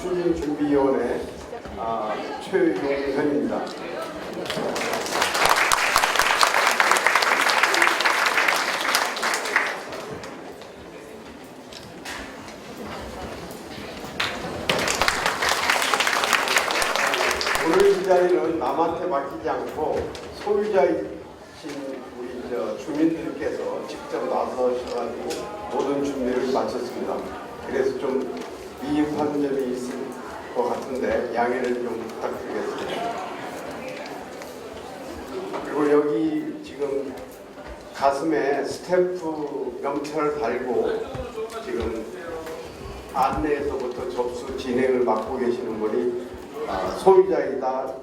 추진준비위원회 최용현입니다. 오늘 이 자리는 남한테 맡기지 않고 소유자이신 우리 주민들께서 직접 나서셔가지고 모든 준비를 마쳤습니다. 그래서 좀 미흡한 점이 있을 것 같은데 양해를 좀 부탁드리겠습니다. 그리고 여기 지금 가슴에 스태프 명찰을 달고 지금 안내에서부터 접수 진행을 맡고 계시는 분이 소유자이다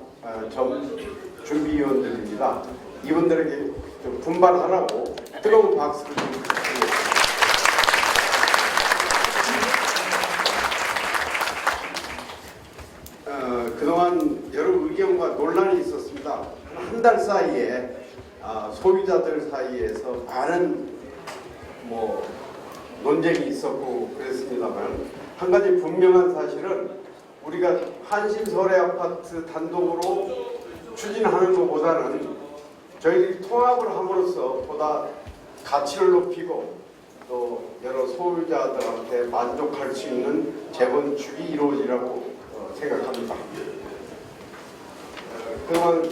준비위원들입니다. 이분들에게 좀 분발하라고 뜨거운 박수를 좀 부탁드립니다. 그동안 여러 의견과 논란이 있었습니다. 한 달 사이에 소유자들 사이에서 많은 논쟁이 있었고 그랬습니다만 한 가지 분명한 사실은 우리가 한신설해아파트 단독으로 추진하는 것보다는 저희들이 통합을 함으로써 보다 가치를 높이고 또 여러 소유자들한테 만족할 수 있는 재건축이 이루어지라고 생각합니다. 그동안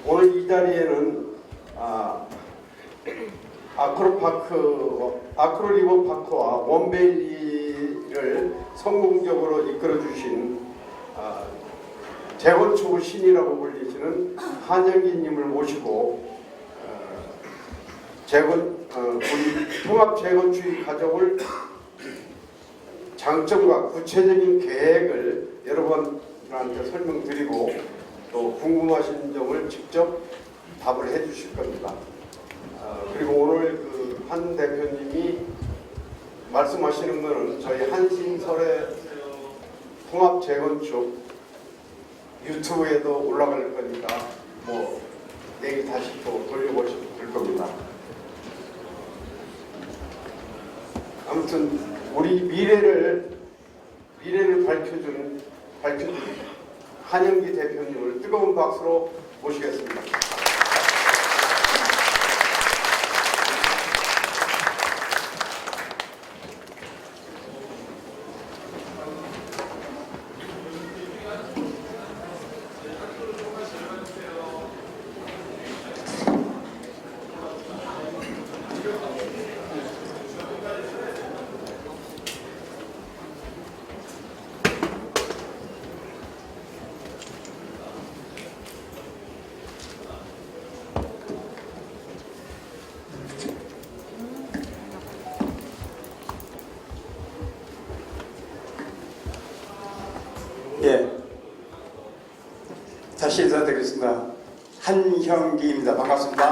오늘 이 자리에는 아크로리버파크와 원베일리를 성공적으로 이끌어주신 재건축의 신이라고 불리시는 한영기님을 모시고 우리 통합 재건축의 과정을 장점과 구체적인 계획을 여러분들한테 설명드리고 또 궁금하신 점을 직접 답을 해주실 겁니다. 그리고 오늘 한 대표님이 말씀하시는 것은 저희 한신설의 통합 재건축 유튜브에도 올라갈 거니까 내일 다시 또 돌려보실 겁니다. 아무튼 우리 미래를 밝혀준 한영기 대표님을 뜨거운 박수로 모시겠습니다. 다시 인사드리겠습니다. 한형기입니다. 반갑습니다.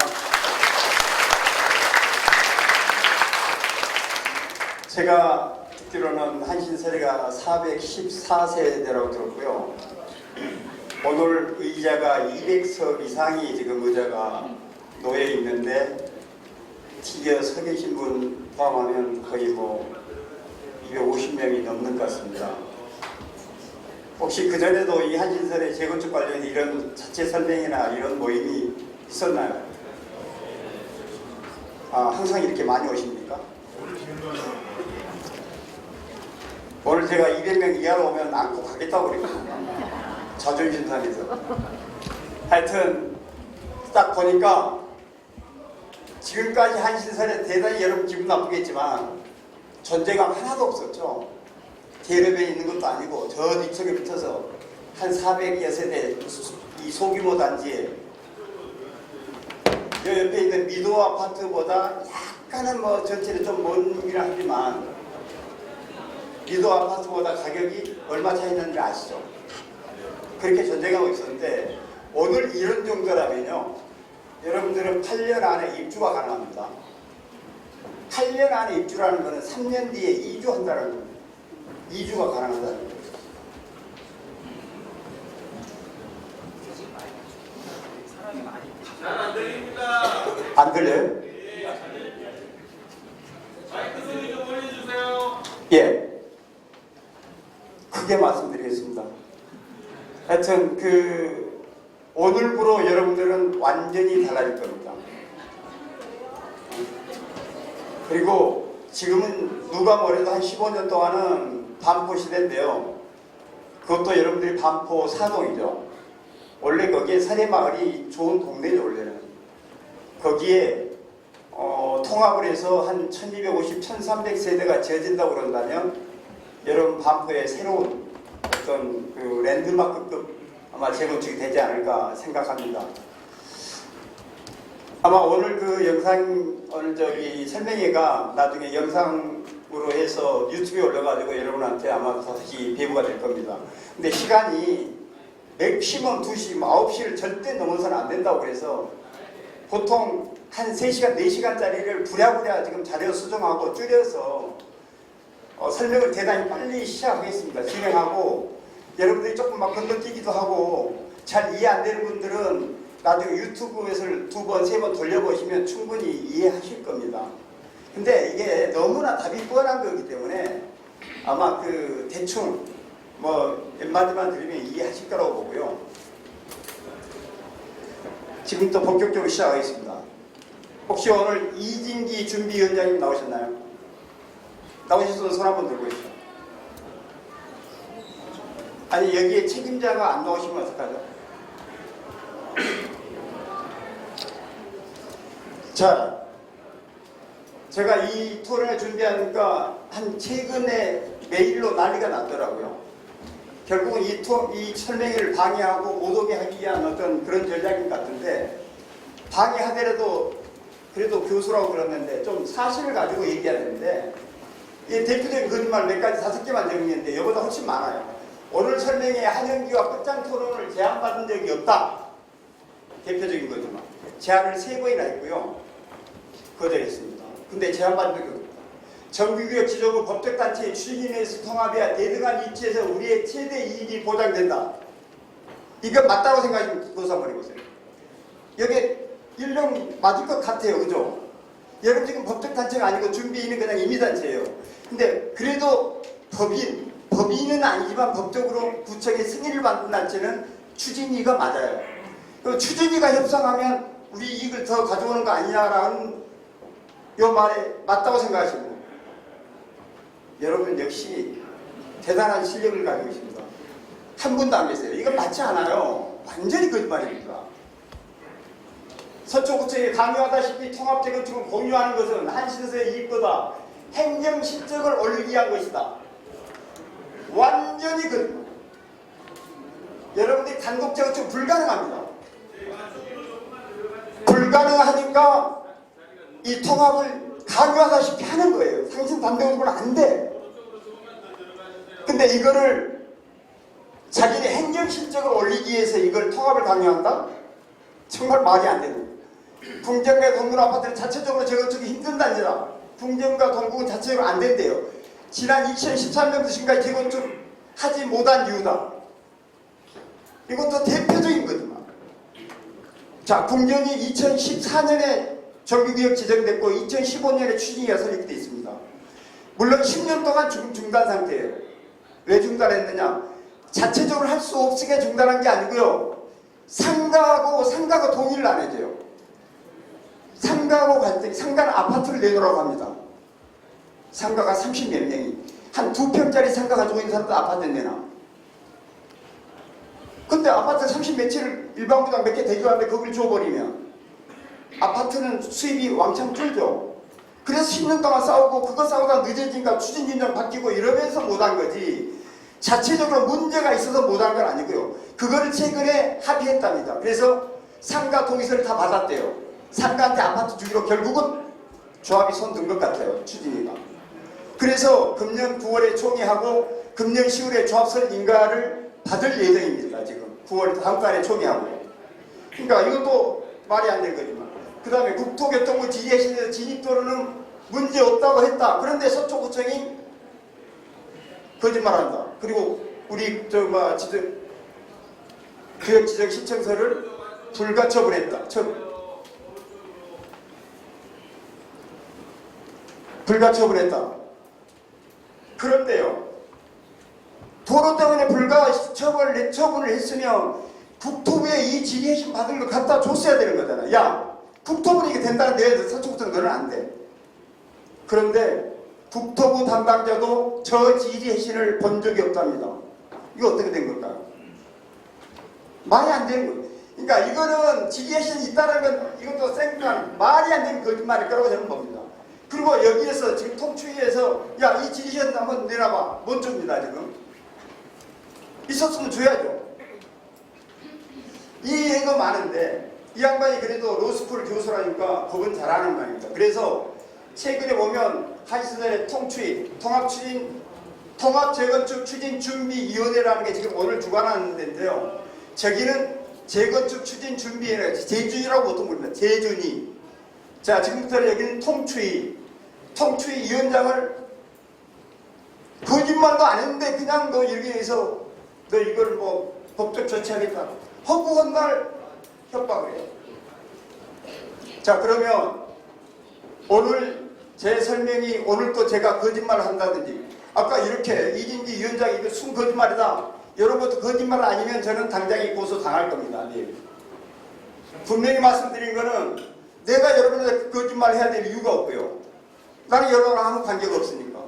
제가 듣기로는 한신설해가 414세대라고 들었고요. 오늘 의자가 200석 이상이 지금 의자가 놓여 있는데 뒤에 서 계신 분 포함하면 거의 250명이 넘는 것 같습니다. 혹시 그전에도 이 한신설의 재건축 관련 이런 자체 설명이나 이런 모임이 있었나요? 항상 이렇게 많이 오십니까? 오늘 제가 200명 이하로 오면 안고 가겠다고 그랬거든요. 자존심 상해서. 하여튼 딱 보니까 지금까지 한신설에 대단히 여러분 기분 나쁘겠지만 존재감 하나도 없었죠. 대립에 있는 것도 아니고 저 뒤쪽에 붙어서 한 400여 세대 이 소규모 단지에 이 옆에 있는 미도 아파트보다 약간은 전체는 좀 먼 길이긴 하지만 미도 아파트보다 가격이 얼마 차이 나는지 아시죠? 그렇게 전쟁하고 있었는데 오늘 이런 정도라면요 여러분들은 8년 안에 입주가 가능합니다. 8년 안에 입주라는 것은 3년 뒤에 이주한다는 겁니다. 이주가 가능하다는 거예요. 안 들려요? 마이크 소리 좀 올려주세요. 예, 크게 말씀드리겠습니다. 하여튼 오늘부로 여러분들은 완전히 달라질 겁니다. 그리고 지금은 누가 뭐래도 한 15년 동안은 반포 시대인데요. 그것도 여러분들이 반포 사동이죠. 원래 거기에 사내마을이 좋은 동네죠. 원래는 거기에 통합을 해서 한 1250, 1300세대가 지어진다고 그런다면 여러분 반포에 새로운 어떤 랜드마크급 아마 재건축이 되지 않을까 생각합니다. 아마 오늘 오늘 설명회가 나중에 영상으로 해서 유튜브에 올려가지고 여러분한테 아마 다시 배부가 될 겁니다. 근데 시간이 맥시멈 2시, 9시를 절대 넘어서는 안 된다고 그래서 보통 한 3시간, 4시간짜리를 부랴부랴 지금 자료 수정하고 줄여서 설명을 대단히 빨리 시작하겠습니다. 진행하고 여러분들이 조금 막 건너뛰기도 하고 잘 이해 안 되는 분들은 나중에 유튜브에서 2번, 3번 돌려보시면 충분히 이해하실 겁니다. 근데 이게 너무나 답이 뻔한 거기 때문에 아마 대충 몇 마디만 들으면 이해하실 거라고 보고요. 지금부터 본격적으로 시작하겠습니다. 혹시 오늘 이진기 준비위원장님 나오셨나요? 나오셔서 손 한번 들고 계시죠. 아니 여기에 책임자가 안 나오시면 어떡하죠? 자, 제가 이 토론을 준비하니까 최근에 메일로 난리가 났더라고요. 결국은 이 설명회를 방해하고 못 오게 하기 위한 어떤 그런 전략인 것 같은데, 방해하더라도 그래도 교수라고 그러는데 좀 사실을 가지고 얘기해야 되는데, 이 대표적인 거짓말 몇 가지 5개만 정리했는데 이거보다 훨씬 많아요. 오늘 설명회 한영기와 끝장 토론을 제안받은 적이 없다. 대표적인 거짓말. 제안을 3번이나 했고요. 거절했습니다. 근데 제안받은 적이 없다. 정규구역 지정부 법적단체의 추진위에서 통합해야 대등한 위치에서 우리의 최대 이익이 보장된다. 이거 맞다고 생각하시면 그것 한번 해보세요. 여기 일령 맞을 것 같아요. 그죠? 여러분 지금 법적단체가 아니고 준비인은 그냥 임의단체예요. 근데 그래도 법인은 아니지만 법적으로 구청의 승인을 받는 단체는 추진위가 맞아요. 그 추진위가 협상하면 우리 이익을 더 가져오는 거 아니냐라는 요 말에 맞다고 생각하시고, 여러분 역시 대단한 실력을 가지고 있습니다. 한 분도 안 계세요. 이건 맞지 않아요. 완전히 거짓말입니다. 서초구청이 강요하다시피 통합재건축을 공유하는 것은 한신서의 이익보다 행정 실적을 올리기 위한 것이다. 완전히 거짓말. 여러분들이 단독 재건축 불가능합니다. 불가능하니까 이 통합을 강요하다시피 하는 거예요. 당신 단독으로는 안 돼. 근데 이거를 자기네 행정 실적을 올리기 위해서 이걸 통합을 강요한다? 정말 말이 안 되는 거예요. 풍정과 동군 아파트는 자체적으로 재건축이 힘든 단지라 풍정과 동국은 자체적으로 안 된대요. 지난 2013년부터 지금까지 재건축 하지 못한 이유다. 이것도 대표적인 거지만. 자, 풍정이 2014년에 정규구역 지정됐고 2015년에 추진위가 설립되어 있습니다. 물론 10년 동안 중단 상태예요. 왜 중단했느냐? 자체적으로 할 수 없게 중단한 게 아니고요. 상가가 동의를 안 해줘요. 상가하고 갈등이, 상가는 아파트를 내놓으라고 합니다. 상가가 30몇 명이 한 2평짜리 상가 가지고 있는 사람도 아파트 내놔. 근데 아파트 30몇 채를 일반부당 몇 개 대교하는데 그걸 줘버리면 아파트는 수입이 왕창 줄죠. 그래서 10년 동안 싸우고 그거 싸우다가 늦어진가 추진진정 바뀌고 이러면서 못한 거지, 자체적으로 문제가 있어서 못한 건 아니고요. 그거를 최근에 합의했답니다. 그래서 상가 동의서를 다 받았대요. 상가한테 아파트 주기로 결국은 조합이 손든 것 같아요. 추진위가. 그래서 금년 9월에 총회하고 금년 10월에 조합설 인가를 받을 예정입니다. 지금 9월 다음 달에 총회하고. 그러니까 이것도 말이 안 되는 거지만. 그 다음에 국토교통부 지리해신에서 진입도로는 문제 없다고 했다. 그런데 서초구청이 거짓말한다. 그리고 우리 구역지정 신청서를 불가처분했다. 불가처분했다. 그런데요, 도로 때문에 불가 처분을 했으면 국토부에 이 질의해심 받은 걸 갖다 줬어야 되는 거잖아. 야, 국토부는 이게 된다는데 서초구청 너는 안 돼. 그런데 국토부 담당자도 저 질의해심을 본 적이 없답니다. 이거 어떻게 된 걸까요? 말이 안 되는 거예요. 그러니까 이거는 질의해심이 있다는 건 이것도 생뚱한 말이 안 되는 거짓말일 거라고 저는 봅니다. 그리고 여기에서 지금 통추위에서 야, 이 질의해심 한번 내놔봐. 못 줍니다 지금. 있었으면 줘야죠. 이 얘기가 많은데 이 양반이 그래도 로스쿨 교수라니까 법은 잘하는 말입니다. 그래서 최근에 보면 한시설의 통추위, 통합재건축 추진준비위원회라는 게 지금 오늘 주관하는 데인데요. 저기는 재건축 추진준비위원회, 재준이라고 보통 부릅니다. 재준이. 자, 지금부터 여기는 통추위위원장을 거짓말도 안 했는데 그냥 너 여기에서 너 이걸 뭐 법적 조치하겠다. 허구한 날 협박을 해요. 자, 그러면 오늘 제 설명이 오늘 또 제가 거짓말을 한다든지 아까 이렇게 이진기 위원장이 이거 순 거짓말이다. 여러분도 거짓말 아니면 저는 당장에 고소 당할 겁니다. 네. 분명히 말씀드린 거는 내가 여러분한테 거짓말 해야 될 이유가 없고요. 나는 여러분랑 아무 관계가 없으니까.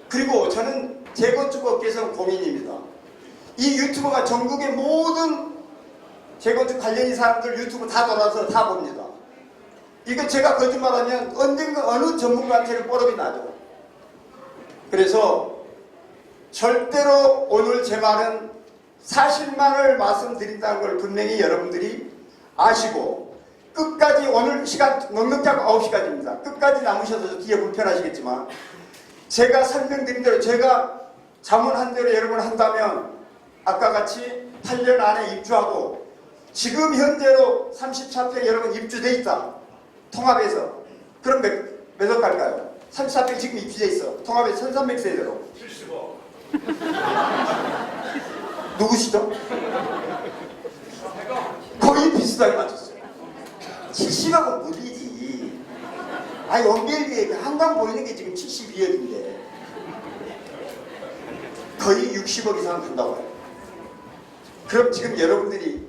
그리고 저는 재건축 업계에서는 공인입니다. 이 유튜버가 전국의 모든 재건축 관련인 사람들 유튜브 다 돌아서 다 봅니다. 이거 제가 거짓말하면 언젠가 어느 전문가한테는 뽀록이 나죠. 그래서 절대로 오늘 제 말은 사실만을 말씀드린다는 걸 분명히 여러분들이 아시고 끝까지 오늘 시간 넉넉히 9시까지입니다. 끝까지 남으셔서 뒤에 불편하시겠지만 제가 설명드린 대로 제가 자문한 대로 여러분 한다면 아까 같이 8년 안에 입주하고 지금 현재로 34평 여러분 입주돼 있다. 통합에서. 그럼 몇 억 갈까요? 34평 지금 입주돼 있어. 통합에서 1300세대로. 70억. 누구시죠? 거의 비슷하게 맞췄어요. 70억은 무리지. 아니 원벨리에 한강 보이는 게 지금 72억인데 거의 60억 이상 간다고 해요. 그럼 지금 여러분들이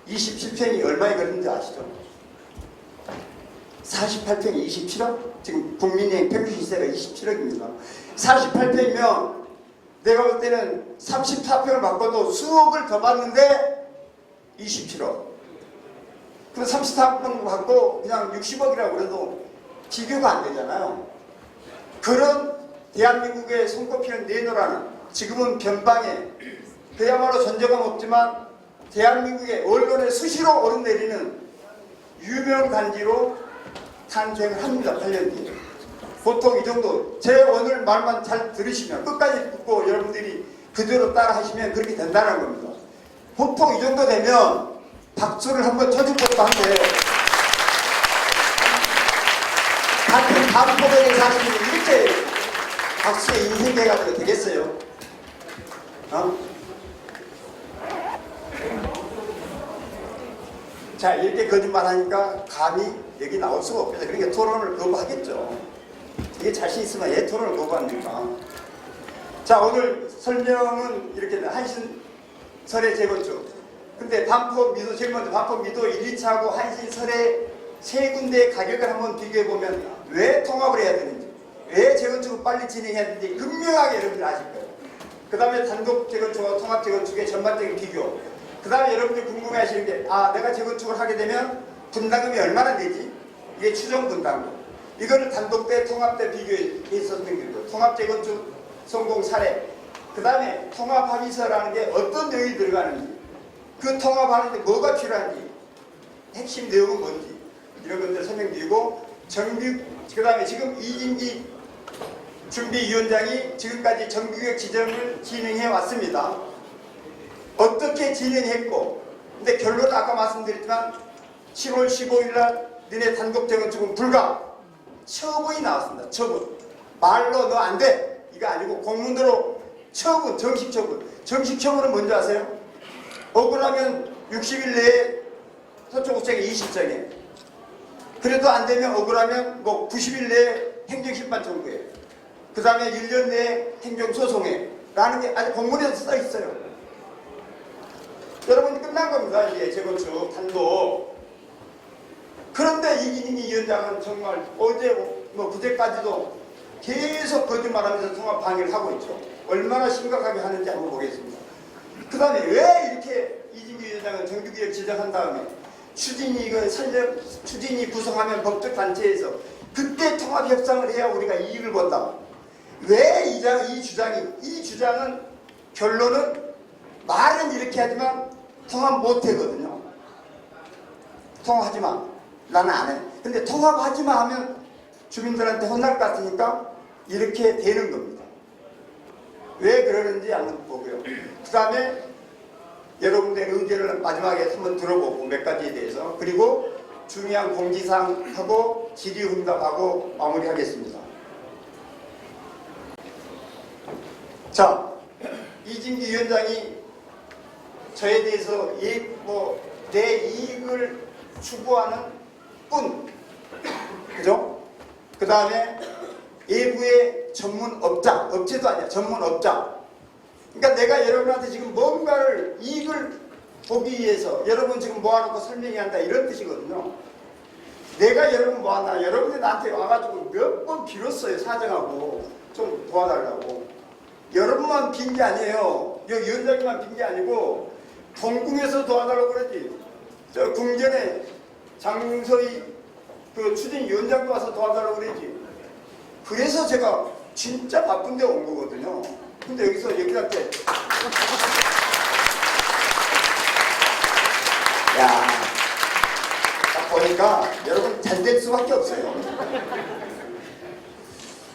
27평이 얼마에 걸리는지 아시죠? 48평이 27억? 지금 국민의 평균 시세가 27억입니다. 48평이면 내가 볼 때는 34평을 바꿔도 수억을 더 받는데 27억. 그럼 34평 받고 그냥 60억이라고 그래도 비교가 안 되잖아요. 그런 대한민국에 손꼽히는 내노라는 지금은 변방에 그야말로 존재감 없지만 대한민국의 언론에 수시로 오르내리는 유명 단지로 탄생을 합니다. 8년 뒤에. 보통 이 정도 제 오늘 말만 잘 들으시면 끝까지 듣고 여러분들이 그대로 따라 하시면 그렇게 된다는 겁니다. 보통 이 정도 되면 박수를 한번 쳐줄 것도 한데 같은 반포동에 사시는 이렇게 박수에 인생해가지고 되겠어요? 자, 이렇게 거짓말하니까 감히 여기 나올 수가 없겠죠. 그러니까 토론을 거부하겠죠. 이게 자신 있으면 왜 토론을 거부합니까? 자, 오늘 설명은 이렇게 한신설의 재건축. 근데 반포미도 제일 먼저 반포미도 1, 2차하고 한신설의 세 군데의 가격을 한번 비교해보면 왜 통합을 해야 되는지, 왜 재건축을 빨리 진행해야 되는지 분명하게 여러분들 아실 거예요. 그 다음에 단독 재건축과 통합 재건축의 전반적인 비교. 그 다음에 여러분들이 궁금해하시는 게 내가 재건축을 하게 되면 분담금이 얼마나 되지? 이게 추정 분담금. 이거를 단독 때 통합 때 비교해서 등기고 통합 재건축 성공 사례. 그 다음에 통합 합의서라는 게 어떤 내용이 들어가는지, 그 통합하는데 뭐가 필요한지, 핵심 내용은 뭔지 이런 것들 설명드리고 그 다음에 지금 이진기 준비위원장이 지금까지 정규역 지정을 진행해 왔습니다. 어떻게 진행했고, 근데 결론은 아까 말씀드렸지만 7월 15일 날 너네 단독 재건축은 불가. 처분이 나왔습니다. 처분. 말로 너 안 돼. 이거 아니고 공문으로 처분, 정식 처분. 정식 처분은 뭔지 아세요? 억울하면 60일 내에 서초구청에 그 다음에 1년 내에 행정소송에 라는 게 아직 공문에 써 있어요. 여러분 끝난 겁니다. 이게 재건축 단독. 그런데 이기민이 위원장은 정말 어제 뭐 그제까지도 계속 거짓말하면서 통합 방해를 하고 있죠. 얼마나 심각하게 하는지 한번 보겠습니다. 그 다음에 왜 이렇게 이진기 위원장은 정규기획 지정한 다음에 추진이 구성하면 법적 단체에서 그때 통합 협상을 해야 우리가 이익을 본다. 왜 이 주장은 결론은 말은 이렇게 하지만 통합 못하거든요. 통합하지 마. 나는 안 해. 근데 통합하지 마 하면 주민들한테 혼날 것 같으니까 이렇게 되는 겁니다. 왜 그러는지 한번 보고요. 그 다음에 여러분들의 의견을 마지막에 한번 들어보고 몇 가지에 대해서 그리고 중요한 공지사항하고 질의응답하고 마무리하겠습니다. 자, 이진기 위원장이 저에 대해서 내 이익을 추구하는 뿐, 그죠? 그 다음에 외부의 업체도 아니야, 전문업자. 그러니까 내가 여러분한테 지금 뭔가를 이익을 보기 위해서 여러분 지금 모아놓고 설명해야 한다 이런 뜻이거든요. 내가 여러분 모았나? 여러분이 나한테 와가지고 몇 번 빌었어요. 사정하고 좀 도와달라고. 여러분만 빈 게 아니에요. 여기 위원장님만 빈 게 아니고 동궁에서 도와달라고 그러지. 저 궁전에 장서희 그 추진위원장도 와서 도와달라고 그러지. 그래서 제가 진짜 바쁜데 온 거거든요. 근데 여기서 여기한테 야, 딱 보니까 여러분 잘 될 수밖에 없어요.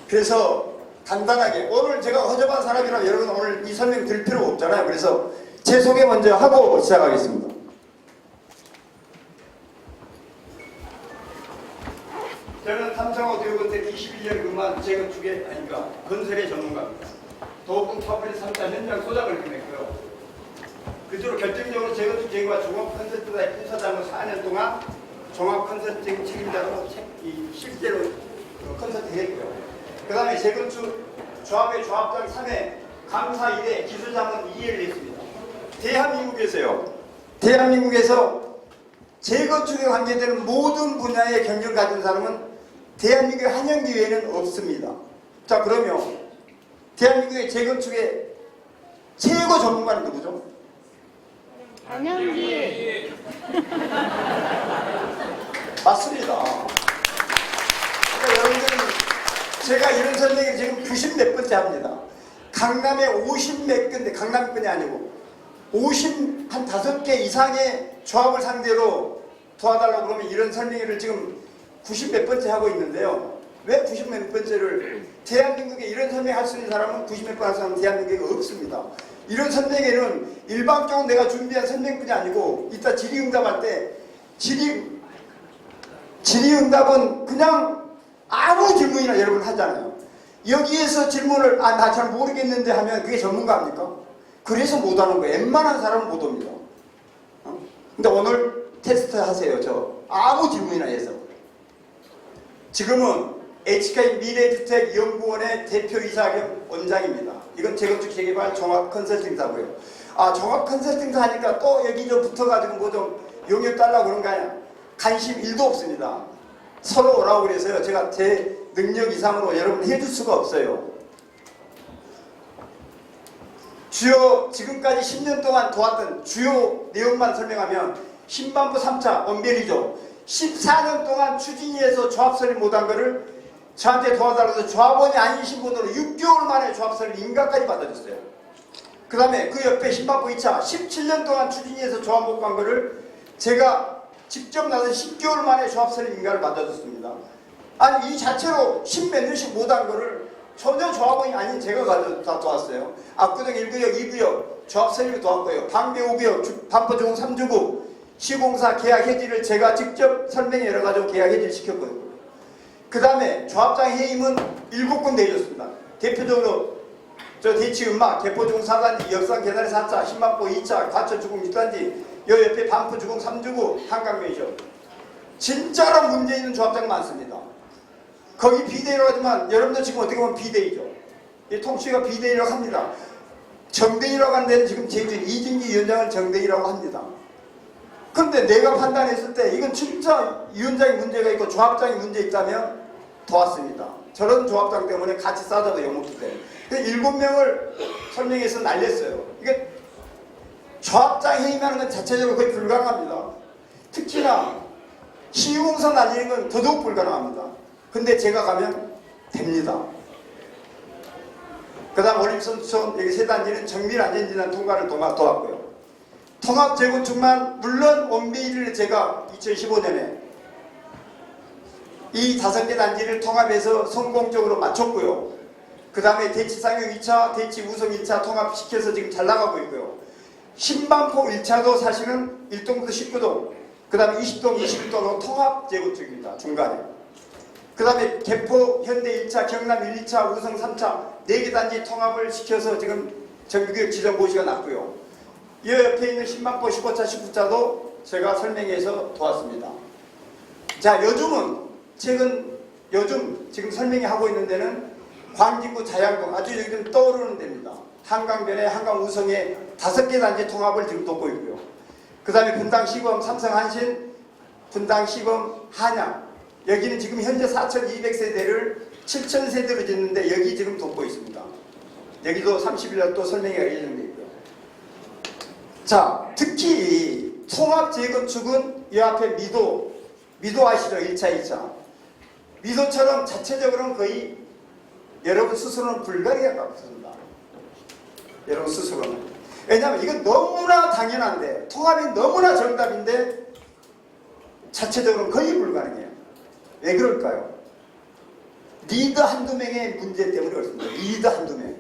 그래서 간단하게 오늘 제가 허접한 사람이라 여러분 오늘 이 설명 드릴 필요가 없잖아요. 그래서 제 소개 먼저 하고 시작하겠습니다. 저는 삼성어교육원대 21년 근무한 재건축의 아닌가 건설의 전문가입니다. 도봉 파브리 3차 현장 소장을 지냈고요. 그대로 결정적으로 재건축 재개와 종합 컨설팅사의 부사장으로 4년 동안 종합 컨설팅 책임자로 실제로 컨설팅했고요. 그 다음에 재건축 조합의 조합장 3회, 감사 1회, 기술자문 2회를 했습니다. 대한민국에서 재건축에 관계되는 모든 분야의 경력을 가진 사람은 대한민국의 한영기 외에는 없습니다. 자, 그러면 대한민국의 재건축의 최고 전문가는 누구죠? 한영기. 맞습니다. 그러니까 여러분들은 제가 이런 설명을 지금 90 몇 번째 합니다. 강남에 50 몇 건데 강남권이 아니고 50 한 5개 이상의 조합을 상대로 도와달라고 그러면 이런 설명회를 지금 90 몇 번째 하고 있는데요. 왜 90 몇 번째를 대한민국에 이런 설명할 수 있는 사람은 90 몇 번 할 사람은 대한민국에 없습니다. 이런 설명회는 일방적으로 내가 준비한 설명뿐이 아니고 이따 질의응답할 때 질의응답은 그냥 아무 질문이나 여러분 하잖아요. 여기에서 질문을 나 잘 모르겠는데 하면 그게 전문가입니까? 그래서 못하는 거예요. 웬만한 사람은 못 옵니다. 근데 오늘 테스트 하세요. 저 아무 질문이나 해서. 지금은 HK 미래주택연구원의 대표이사 겸 원장입니다. 이건 재건축 재개발 종합 컨설팅사고요. 종합 컨설팅사 하니까 또 여기 좀 붙어가지고 뭐 좀 용역 달라고 그런 거 아니야. 관심 1도 없습니다. 서로 오라고 그래서요. 제가 제 능력 이상으로 여러분 해줄 수가 없어요. 주요 지금까지 10년 동안 도왔던 주요 내용만 설명하면 신반부 3차 원별이죠. 14년 동안 추진위에서 조합설립 못한 거를 저한테 도와달라고 해서 조합원이 아니신 분으로 6개월 만에 조합설립 인가까지 받아줬어요. 그 다음에 그 옆에 신반부 2차 17년 동안 추진위에서 조합 못 간 거를 제가 직접 나서 10개월 만에 조합설립 인가를 받아줬습니다. 아니 이 자체로 10몇 년씩 못한 거를 전혀 조합원이 아닌 제가 다 도왔어요. 압구정 1구역, 2구역 조합설립을 도왔고요. 방배 5구역, 반포주공 3주구 시공사 계약 해지를 제가 직접 설명해 여러가지고 계약 해지를 시켰거든요. 그 다음에 조합장 해임은 7군데 해줬습니다. 대표적으로 저 대치음막, 개포주공 4단지, 역산 계단의 4차, 신만포 2차, 과천주공 6단지, 요 옆에 반포주공 3주구 한강면이죠. 진짜로 문제 있는 조합장 많습니다. 거기 비대위라고 하지만 여러분들 지금 어떻게 보면 비대위죠. 이 통치가 비대위라고 합니다. 정대위라고 하는 데는 지금 제주인 이진기 위원장을 정대위라고 합니다. 그런데 내가 판단했을 때 이건 진짜 위원장이 문제가 있고 조합장이 문제 있다면 도왔습니다. 저런 조합장 때문에 같이 싸져도 욕먹기 때문에. 7명을 설명해서 날렸어요. 이게 조합장 해임하는 건 자체적으로 거의 불가능합니다. 특히나 시공사 날리는 건 더더욱 불가능합니다. 근데 제가 가면 됩니다. 그 다음 올림선수촌 여기 세 단지는 정밀 안전진단 통과를 도왔고요. 통합 재건축만 물론 원베이를 제가 2015년에 이 5개 단지를 통합해서 성공적으로 마쳤고요. 그 다음에 대치 상용 2차, 대치 우성 1차 통합시켜서 지금 잘 나가고 있고요. 신반포 1차도 사실은 1동부터 19동, 그 다음에 20동, 21동으로 통합 재건축입니다. 중간에. 그 다음에 개포 현대 1차, 경남 1, 2차, 우성 3차 4개 단지 통합을 시켜서 지금 정규교육 지정 고시가 났고요. 이 옆에 있는 신반포 15차, 19차도 제가 설명해서 도왔습니다. 자, 요즘 지금 설명이 하고 있는 데는 광진구 자양동 아주 요즘 떠오르는 데입니다. 한강변에 한강 우성에 5개 단지 통합을 지금 돕고 있고요. 그 다음에 분당 시범 삼성 한신, 분당 시범 한양 여기는 지금 현재 4,200세대를 7,000세대로 짓는데 여기 지금 돕고 있습니다. 여기도 30일 또 설명회가 예정되어 있고요. 자, 특히 통합 재건축은 이 앞에 미도 아시죠? 1차, 2차. 미도처럼 자체적으로는 거의 여러분 스스로는 불가능에 가깝습니다. 여러분 스스로는. 왜냐하면 이건 너무나 당연한데 통합이 너무나 정답인데 자체적으로는 거의 불가능해요. 왜 그럴까요? 리더 한두 명의 문제 때문에 그렇습니다. 리더 한두 명.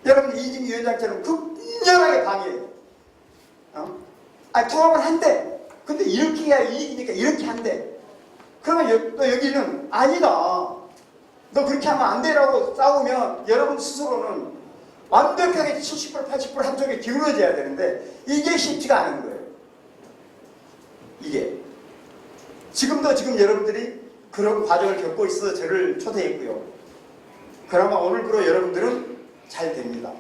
여러분 이진기 위원장처럼 극렬하게 방해해요. 통합을 한대. 근데 이렇게 해야 이익이니까 이렇게 한대. 그러면 또 여기는 아니다. 너 그렇게 하면 안 되라고 싸우면 여러분 스스로는 완벽하게 70% 80% 한쪽에 기울어져야 되는데 이게 쉽지가 않은 거예요. 이게. 지금 여러분들이 그런 과정을 겪고 있어서 저를 초대했고요. 그나마 오늘부로 여러분들은 잘 됩니다.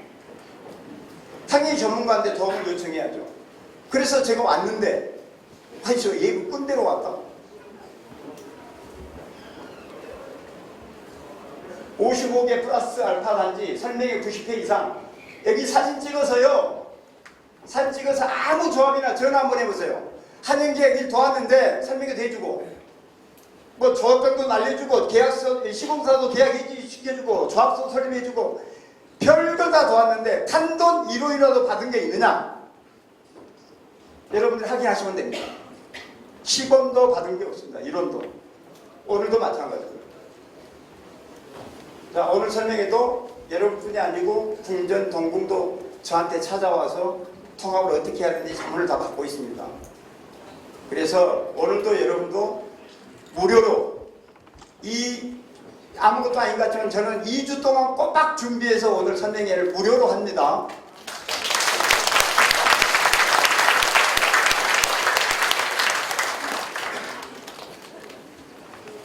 당연히 전문가한테 도움을 요청해야죠. 그래서 제가 왔는데 아니 저 예고 꾼대로 왔다. 55개 플러스 알파 단지 설명회 90회 이상 여기 사진 찍어서요. 사진 찍어서 아무 조합이나 전화 한번 해보세요. 한영기가 일 도왔는데 설명회도 해주고 뭐 조합장도 날려주고 계약서 시공사도 계약해주고 조합서 설립해주고 별거 다 도왔는데 단돈 1호이라도 받은 게 있느냐? 여러분들 확인하시면 됩니다. 10원도 받은 게 없습니다. 1원도. 오늘도 마찬가지고요. 자, 오늘 설명회도 여러분뿐이 아니고 궁전, 동궁도 저한테 찾아와서 통합을 어떻게 해야 되는지 자문을 다 받고 있습니다. 그래서 오늘도 여러분도 무료로 이 아무것도 아닌 것 같지만 저는 2주 동안 꼬박 준비해서 오늘 설명회를 무료로 합니다.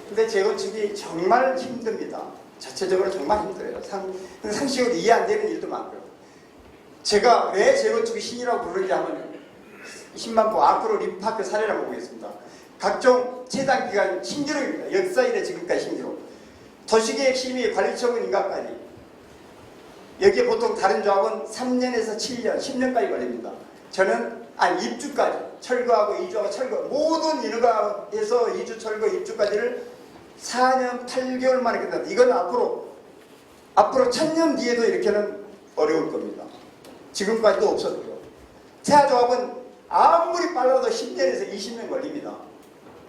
근데 재건축이 정말 힘듭니다. 자체적으로 정말 힘들어요. 상식으로 이해 안 되는 일도 많고요. 제가 왜 재건축이 신이라고 부르는지 하면 10만 보 앞으로 리파크 사례를 보겠습니다. 각종 최단 기간 신기록입니다. 역사 이래 지금까지 신기록. 도시계획 심의 관리처분 인가까지. 여기에 보통 다른 조합은 3년에서 7년, 10년까지 걸립니다. 저는 입주까지 철거하고 이주하고 철거 모든 인허가 해서 이주 철거 입주까지를 4년 8개월 만에 끝납니다. 이건 앞으로 1000년 뒤에도 이렇게는 어려울 겁니다. 지금까지도 없었고요. 태아조합은 아무리 빨라도 10년에서 20년 걸립니다.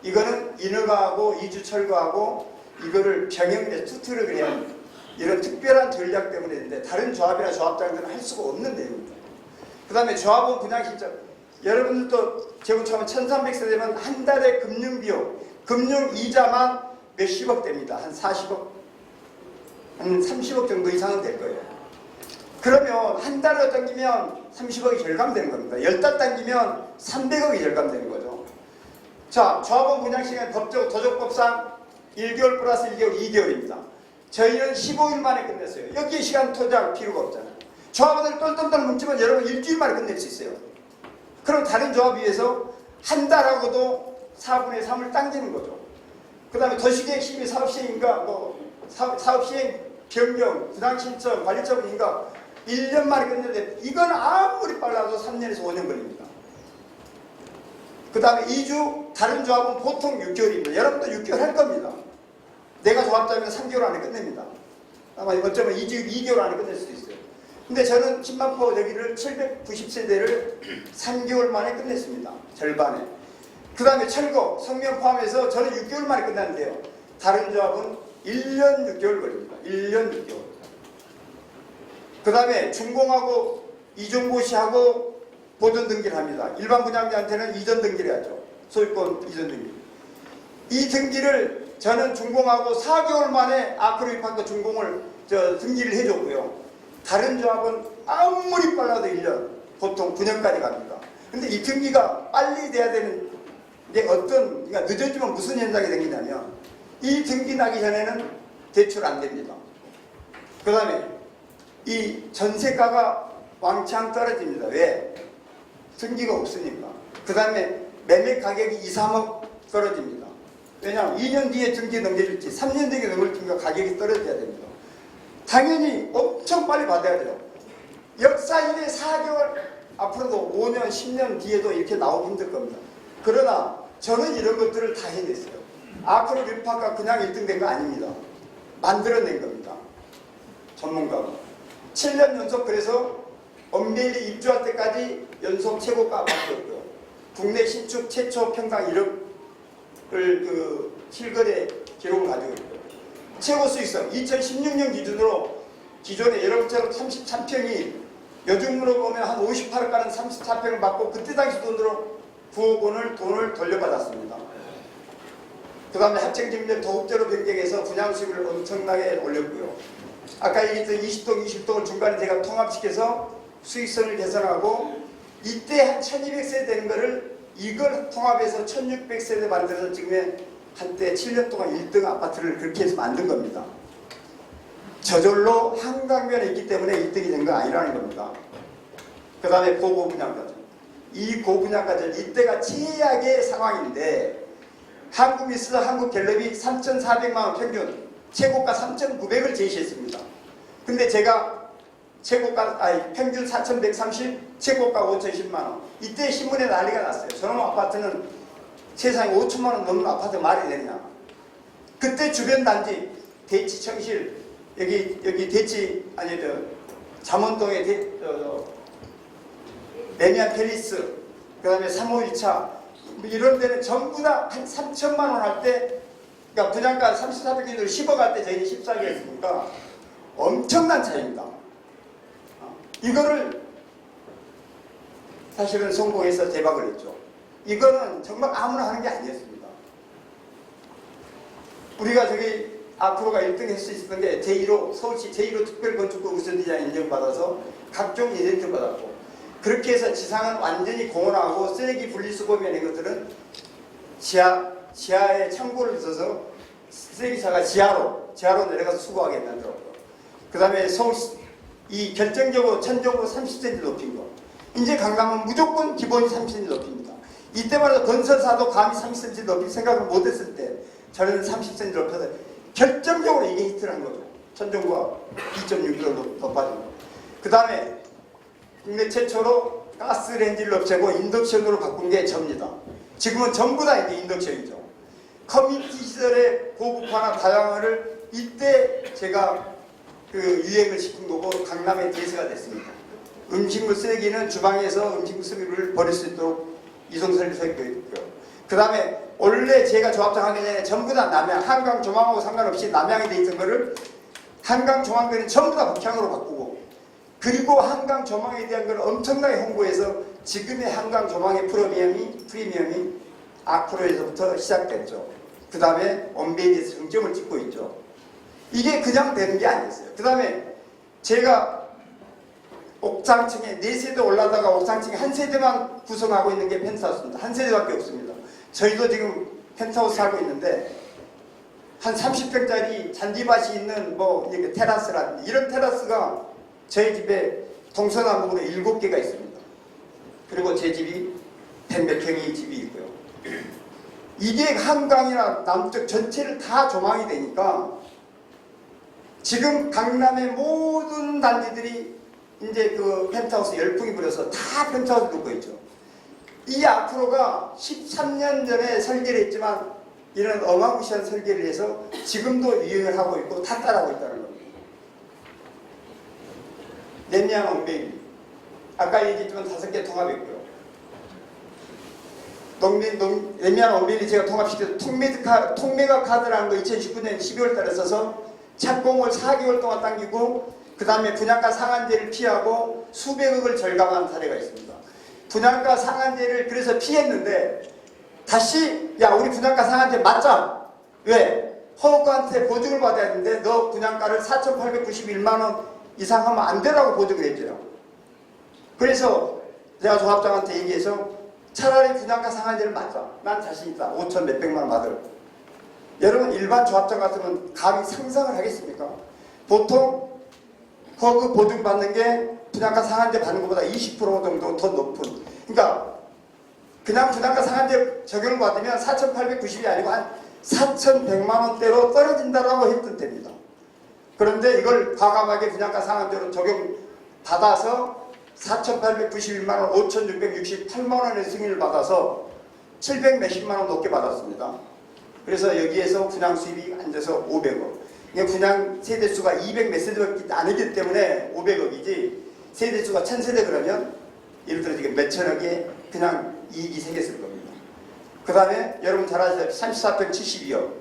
이거는 인허가하고 이주 철거하고 이거를 병행해 투트럭을 해야 이런 특별한 전략 때문에 있는데 다른 조합이나 조합장들은 할 수가 없는 내용입니다. 그 다음에 조합원 분양신청 여러분들도 재건축하면 1300세대면 한 달에 금융비용 금융이자만 몇십억 됩니다. 한 40억 한 30억 정도 이상은 될 거예요. 그러면 한 달을 당기면 30억이 절감되는 겁니다. 10달 당기면 300억이 절감되는 거죠. 자, 조합원 분양시간 법적 도적법상 1개월 플러스 1개월 2개월입니다. 저희는 15일 만에 끝냈어요. 여기에 시간 투자할 필요가 없잖아요. 조합원들 똘똘똘 뭉치면 여러분 일주일 만에 끝낼 수 있어요. 그럼 다른 조합에 비해서 한 달하고도 4분의 3을 당기는 거죠. 그 다음에 도시계획 심의 사업시행인가 사업시행 변경, 분양 신청, 관리처분인가 1년 만에 끝내는데 이건 아무리 빨라도 3년에서 5년 걸립니다. 그 다음에 2주, 다른 조합은 보통 6개월입니다. 여러분도 6개월 할 겁니다. 내가 조합자면 3개월 안에 끝냅니다. 아마 어쩌면 2개월 안에 끝낼 수도 있어요. 근데 저는 10만포 여기를 790세대를 3개월 만에 끝냈습니다. 절반에. 그 다음에 철거, 성명 포함해서 저는 6개월 만에 끝났는데요. 다른 조합은 1년 6개월 걸립니다. 1년 6개월. 그 다음에 준공하고 이종고시하고 보존 등기를 합니다. 일반 분양자한테는 이전 등기를 하죠. 소유권 이전 등기. 이 등기를 저는 준공하고 4개월 만에 아크로 입학과 준공을 등기를 해줬고요. 다른 조합은 아무리 빨라도 1년, 보통 9년까지 갑니다. 근데 이 등기가 빨리 돼야 되는 게 그러니까 늦어지면 무슨 현상이 생기냐면 이 등기 나기 전에는 대출 안 됩니다. 그 다음에 이 전세가가 왕창 떨어집니다. 왜? 등기가 없으니까. 그 다음에 매매 가격이 2, 3억 떨어집니다. 왜냐하면 2년 뒤에 등기 넘겨줄지 3년 뒤에 넘겨줄지가 가격이 떨어져야 됩니다. 당연히 엄청 빨리 받아야 돼요. 역사인의 4개월 앞으로도 5년, 10년 뒤에도 이렇게 나오기 힘들 겁니다. 그러나 저는 이런 것들을 다 해냈어요. 아크로 립학과 그냥 1등 된 거 아닙니다. 만들어낸 겁니다. 전문가가. 7년 연속 그래서 엄베일이 입주할 때까지 연속 최고가 맡겼고요. 국내 신축 최초 평당 1억을 실거래 기록을 가지고 있고요. 최고 수익성 2016년 기준으로 기존의 여러분처럼 33평이 요즘으로 보면 한 58억 가는 34평을 받고 그때 당시 돈으로 9억 원을 돈을 돌려받았습니다. 그 다음에 합생증명 도급제로 변경해서 분양 수익을 엄청나게 올렸고요. 아까 얘기했던 20동, 20동을 중간에 제가 통합시켜서 수익성을 개선하고 이때 한 1200세대 되는 거를 이걸 통합해서 1600세대 만들어서 지금의 한때 7년 동안 1등 아파트를 그렇게 해서 만든 겁니다. 저절로 한강변에 있기 때문에 1등이 된 건 아니라는 겁니다. 그 다음에 고분양가죠. 이 고분양가죠. 이때가 최악의 상황인데 한국미스 한국갤럽이 3,400만원 평균 최고가 3,900을 제시했습니다. 근데 제가 평균 4,130, 최고가 5,010만원. 이때 신문에 난리가 났어요. 저놈 아파트는 세상에 5천만원 넘는 아파트 말이 되냐. 그때 주변 단지 대치 청실 여기 대치 잠원동에 레미안 팰리스 그 다음에 351차 이런 데는 전부 다 한 3천만원 할 때 그러니까 분양가 34평균으로 10억 할 때 저희는 14개 했으니까 엄청난 차이입니다. 이거를 사실은 성공해서 대박을 했죠. 이거는 정말 아무나 하는 게 아니었습니다. 우리가 앞으로가 1등 할 수 있었던 게 제1호 서울시 제1호 특별건축구 우선디자인 인정받아서 각종 이벤트 받았고 그렇게 해서 지상은 완전히 공원하고 쓰레기 분리수거비 이런 것들은 지하에 창고를 있어서 쓰레기차가 지하로 내려가서 수거하게 만들었고 그 다음에 이 결정적으로 천정으로 30cm 높인 거 이제 강남은 무조건 기본이 30cm 높입니다. 이때만 해도 건설사도 감히 30cm 높일 생각을 못했을 때 저는 30cm 높여서 결정적으로 이게 히트를 한 거죠. 천정부가 2.6km 높아진 거. 그 다음에 국내 최초로 가스레인지를 없애고 인덕션으로 바꾼 게 접니다. 지금은 전부 다 이제 인덕션이죠. 커뮤니티 시설의 고급화나 다양화를 이때 제가 유행을 시킨 거고 강남의 대세가 됐습니다. 음식물 쓰레기는 주방에서 음식물 쓰레기를 버릴 수 있도록 이동설비 설계가 있고요. 그 다음에 원래 제가 조합장 하기 전에 전부 다 남양, 한강 조망하고 상관없이 남양이 돼 있던 거를 한강 조망대는 전부 다 북향으로 바꾸고 그리고 한강 조망에 대한 걸 엄청나게 홍보해서 지금의 한강 조망의 프리미엄이 아크로에서부터 시작됐죠. 그 다음에 언베이지에서 정점을 찍고 있죠. 이게 그냥 되는 게 아니었어요. 그 다음에 제가 옥상층에 4세대 올라다가 옥상층에 한 세대만 구성하고 있는 게 펜트하우스입니다. 한 세대밖에 없습니다. 저희도 지금 펜트하우스 하고 있는데 한 30평짜리 잔디밭이 있는 뭐 이렇게 테라스라든지 이런 테라스가 저희 집에 동서남북으로 7개가 있습니다. 그리고 제 집이 100몇 평의 집이 있고요. 이게 한강이나 남쪽 전체를 다 조망이 되니까 지금 강남의 모든 단지들이 이제 그 펜트하우스 열풍이 불어서 다 펜트하우스 놓고 있죠. 이 앞으로가 13년 전에 설계를 했지만 이런 어마무시한 설계를 해서 지금도 유행을 하고 있고 다 따라하고 있다는 겁니다. 렘리안 원베이 아까 얘기했지만 5개 통합했고요. 렘리안 원베이 제가 통합시켜서 통메가 카드라는 거 2019년 12월 달에 써서 착공을 4개월 동안 당기고 그 다음에 분양가 상한제를 피하고 수백억을 절감한 사례가 있습니다. 분양가 상한제를 그래서 피했는데 다시 야 우리 분양가 상한제 맞자. 왜? 허가한테 보증을 받아야 되는데 너 분양가를 4,891만원 이상 하면 안 되라고 보증을 해줘요. 그래서 제가 조합장한테 얘기해서 차라리 분양가 상한제를 맞자. 난 자신 있다. 5천 몇백만 원 받을. 여러분 일반 조합장 같으면 감히 상상을 하겠습니까? 보통 허그 보증 받는 게 분양가 상한제 받는 것보다 20% 정도 더 높은. 그러니까 그냥 분양가 상한제 적용을 받으면 4,890이 아니고 한 4,100만 원대로 떨어진다라고 했던 때입니다. 그런데 이걸 과감하게 분양가 상한제로 적용 받아서 4,891만 원, 5,668만 원의 승인을 받아서 700 몇십만 원 높게 받았습니다. 그래서 여기에서 분양 수입이 앉아서 500억. 분양 세대수가 200 몇 세대밖에 아니기 때문에 500억이지 세대수가 1000세대 그러면 예를 들어 지금 몇천억의 그냥 이익이 생겼을 겁니다. 그 다음에 여러분 잘 아시다시피 34평 72억,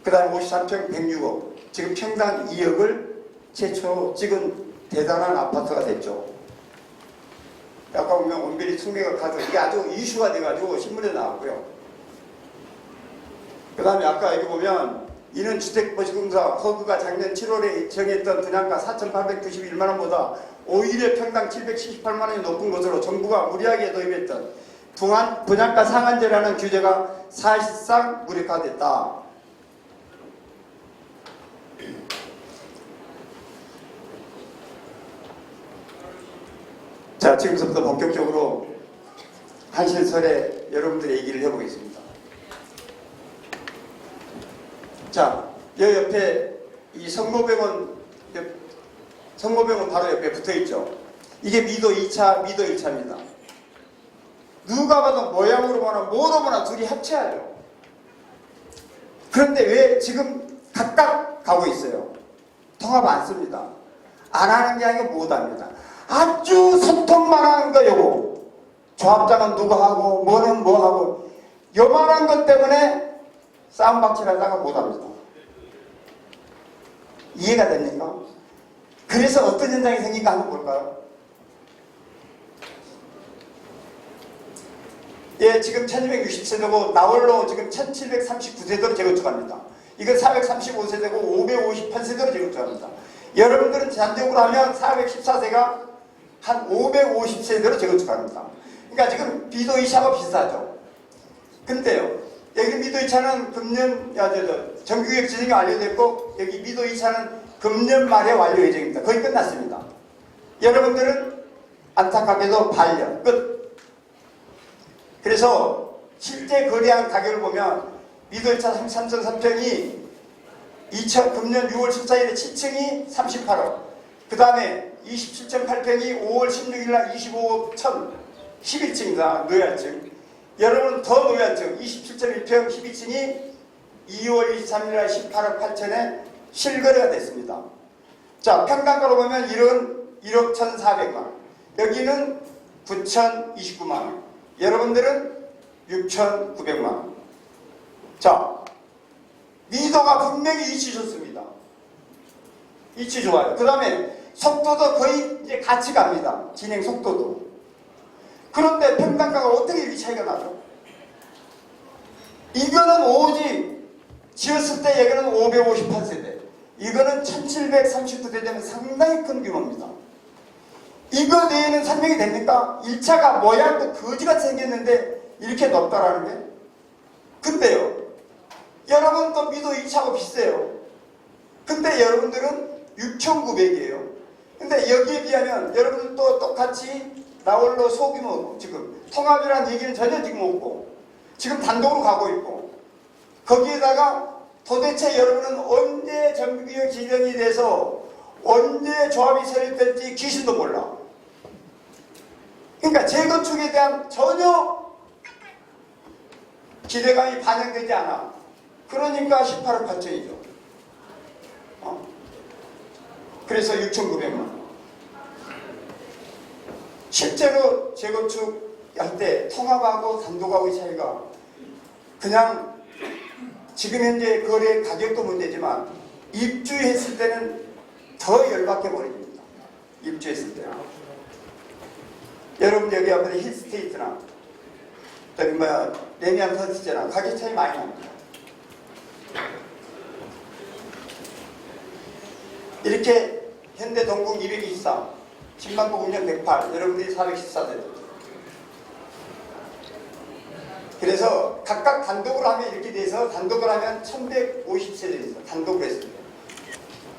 그 다음에 53평 106억, 지금 평당 2억을 최초 찍은 대단한 아파트가 됐죠. 아까 보면 원베리 숙매가 가서 이게 아주 이슈가 돼가지고 신문에 나왔고요. 그 다음에 아까 여기 보면 이는 주택보증공사 허그가 작년 7월에 정했던 분양가 4,891만원보다 오히려 평당 778만원이 높은 것으로 정부가 무리하게 도입했던 분양가 상한제라는 규제가 사실상 무력화됐다. 자, 지금부터 본격적으로 한실설에 여러분들의 얘기를 해보겠습니다. 자, 여 옆에 이 성모병원 바로 옆에 붙어있죠. 이게 미도 2차, 미도 1차입니다. 누가 봐도 모양으로 보나 뭐로 보나 둘이 합체하죠. 그런데 왜 지금 각각 가고 있어요? 통합 안 씁니다. 안 하는 게 아니고 못합니다. 아주 소통만 하는 거 요거. 조합장은 누구 하고 뭐는 뭐 하고 요만한 것 때문에 싸움박질하다가 못합니다. 이해가 됩니까? 그래서 어떤 현상이 생긴가 한번 볼까요? 예, 지금 1260세대고 나홀로 지금 1739세대로 재건축합니다. 이건 435세대고 558세대로 재건축합니다. 여러분들은 잔적으로 하면 414세가 한 550세대로 재건축합니다. 그러니까 지금 비도 2차가 비슷하죠. 근데요, 여기 미도 2차는 금년 정규계획 진행이 완료됐고 여기 미도 2차는 금년 말에 완료 예정입니다. 거의 끝났습니다. 여러분들은 안타깝게도 반년 끝. 그래서 실제 거래한 가격을 보면 미도 2차 33,3평이 금년 6월 14일에 7층이 38억, 그 다음에 27.8평이 5월 16일 날 25억 1천, 11층이다. 노약층. 여러분 더 노약층 27.1평 12층이 2월 23일 날 18억 8천에 실거래가 됐습니다. 자, 평당가로 보면 1억 1,400만, 여기는 9,029만, 여러분들은 6,900만. 자, 미도가 분명히 이치 좋습니다. 이치 좋아요. 그 다음에 속도도 거의 이제 같이 갑니다. 진행 속도도. 그런데 평당가가 어떻게 이 차이가 나죠? 이거는 오직 지었을 때 여기는 558세대, 이거는 1739세대면 상당히 큰 규모입니다. 이거 내에는 설명이 됩니까? 1차가 모양도 거지같이 생겼는데 이렇게 높다라는 게. 근데요, 여러분 또 미도 2차고 비싸요. 근데 여러분들은 6,900이에요. 근데 여기에 비하면 여러분들 또 똑같이 나홀로 소규모 지금 통합이라는 얘기는 전혀 지금 없고 지금 단독으로 가고 있고 거기에다가 도대체 여러분은 언제 정규구역 지정이 돼서 언제 조합이 설립될지 귀신도 몰라. 그러니까 재건축에 대한 전혀 기대감이 반영되지 않아. 그러니까 18억 8천이죠. 그래서 6,900만 원. 실제로 재건축 할 때 통합하고 단독하고의 차이가 그냥 지금 현재 거래 가격도 문제지만 입주했을 때는 더 열받게 버립니다. 입주했을 때. 여러분 여기 앞에 힐스테이트나 저기 레미안 터지잖아. 가격 차이 많이 납니다. 이렇게 현대 동국 224, 신망고 운영 108, 여러분들이 414세대. 그래서 각각 단독으로 하면 이렇게 돼서 단독으로 하면 1150세대 있어. 단독으로 했을 때.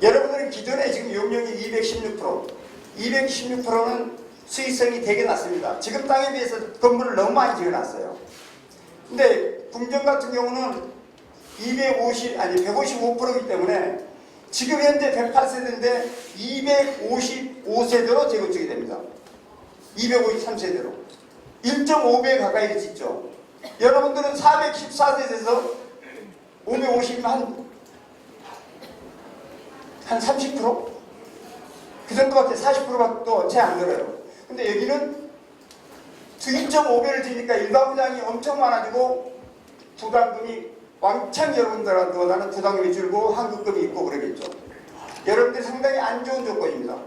여러분들은 기존에 지금 용역이 216%, 216%는 수익성이 되게 낮습니다. 지금 땅에 비해서 건물을 너무 많이 지어놨어요. 근데 궁전 같은 경우는 155%이기 때문에 지금 현재 108세대인데 255세대로 재건축이 됩니다. 253세대로. 1.5배 가까이 짓죠. 여러분들은 414세대에서 550이면 한 30%? 그 정도밖에 40%밖에 채 안 들어요. 근데 여기는 2.5배를 지니까 일반 부담이 엄청 많아지고 부담금이 왕창 여러분들보다는 부담금이 줄고 환급금이 있고 그러겠죠. 여러분들 상당히 안 좋은 조건입니다.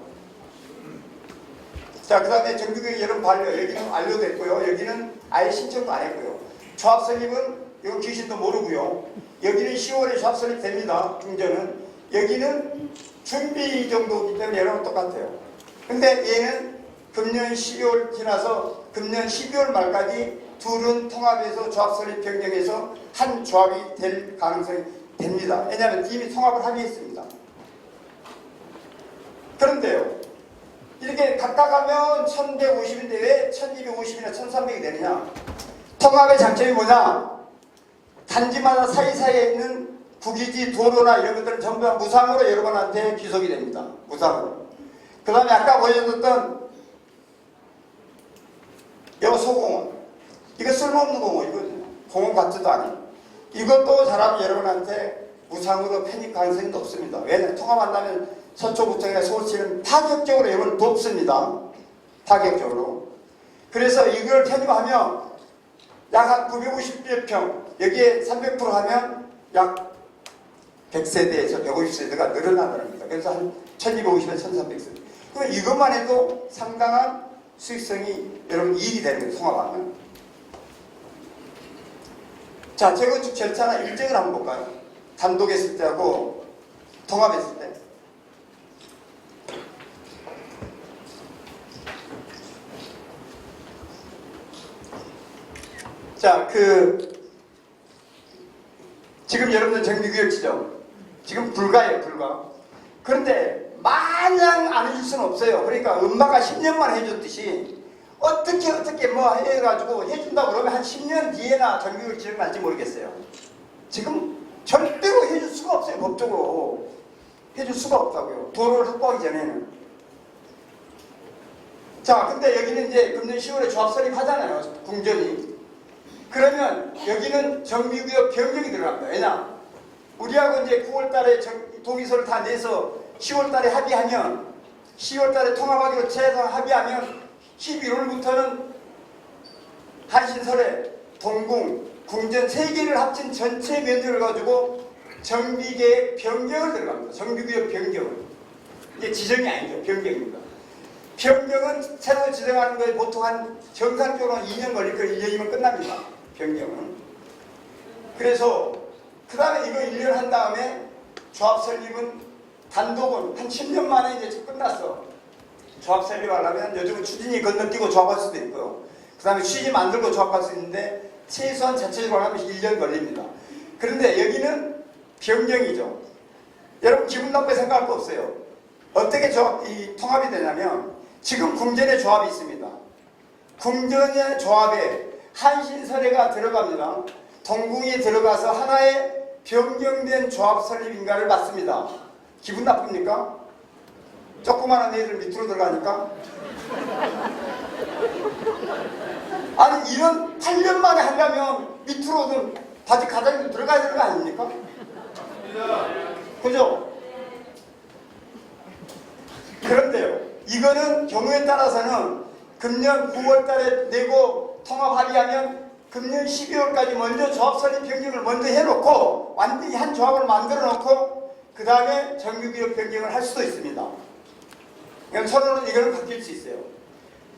자, 그 다음에 정규구역 여러분 반려. 여기는 완료됐고요. 여기는 아예 신청도 안 했고요. 조합 설립은 이거 귀신도 모르고요. 여기는 10월에 조합 설립됩니다. 중전은. 여기는 준비 정도이기 때문에 여러분 똑같아요. 근데 얘는 금년 12월 지나서 금년 12월 말까지 둘은 통합해서 조합 설립 변경해서 한 조합이 될 가능성이 됩니다. 왜냐하면 이미 통합을 합의했습니다. 그런데요, 이렇게 각각 하면 1150인데 왜 1250이나 1300이 되느냐? 통합의 장점이 뭐냐? 단지마다 사이사이에 있는 국유지 도로나 이런 것들은 전부 다 무상으로 여러분한테 귀속이 됩니다. 무상으로. 그 다음에 아까 보여줬던 요 소공원, 이거 쓸모없는 공원이거든요. 공원 같지도 않아요. 이것도 사람 여러분한테 무상으로 편입 가능성이 높습니다. 왜냐하면 통합한다면 서초구청이나 서울시는 파격적으로 여러분을 돕습니다. 파격적으로. 그래서 이걸 편입하면 약 한 950평, 여기에 300% 하면 약 100세대에서 150세대가 늘어나는 겁니다. 그래서 한 1250에서 1300세대. 그럼 이것만 해도 상당한 수익성이 여러분 이익이 되는 거예요. 통합하면. 자, 재건축 절차나 일정을 한번 볼까요? 단독했을 때하고 통합했을 때. 자, 지금 여러분들 정규구역 지정 지금 불가예요, 불가. 그런데 마냥 안 해줄 수는 없어요. 그러니까 엄마가 10년만 해줬듯이 어떻게 뭐 해가지고 해준다 그러면 한 10년 뒤에나 정규구역 지정 날지 모르겠어요. 지금 절대로 해줄 수가 없어요. 법적으로 해줄 수가 없다고요. 도로를 확보하기 전에는. 자, 근데 여기는 이제 금년 10월에 조합 설립하잖아요. 궁전이. 그러면 여기는 정비구역 변경이 들어갑니다. 왜냐? 우리하고 이제 9월달에 동의서를 다 내서 10월달에 합의하면 10월달에 통합하기로 최소한 합의하면 11월부터는 한신설에 동궁, 궁전 3개를 합친 전체 면적을 가지고 정비계획 변경을 들어갑니다. 정비구역 변경은. 이게 지정이 아니죠. 변경입니다. 변경은 새로 지정하는 거에 보통 한 정상적으로 2년 걸릴 거예요. 1년이면 끝납니다. 변경은. 그래서 그 다음에 이거 1년 한 다음에 조합 설립은 단독은 한 10년 만에 이제 끝났어. 조합 설립하려면 요즘은 추진이 건너뛰고 조합할 수도 있고요. 그 다음에 추진이 만들고 조합할 수 있는데 최소한 자체적으로 하면 1년 걸립니다. 그런데 여기는 변경이죠. 여러분 기분 나쁘게 생각할 거 없어요. 어떻게 이 통합이 되냐면 지금 궁전의 조합이 있습니다. 궁전의 조합에 한신서래가 들어갑니다. 동궁이 들어가서 하나의 변경된 조합 설립인가를 받습니다. 기분 나쁩니까? 조그마한 애들 밑으로 들어가니까? 아니 이런 8년 만에 하려면 밑으로든 바지 가장도 들어가야 되는 거 아닙니까? 그죠? 그런데요, 이거는 경우에 따라서는 금년 9월 달에 내고 통합 합의하면 금년 12월까지 먼저 조합 설립 변경을 먼저 해놓고 완전히 한 조합을 만들어 놓고 그 다음에 정규기업 변경을 할 수도 있습니다. 그럼 서로는 이거는 바뀔 수 있어요.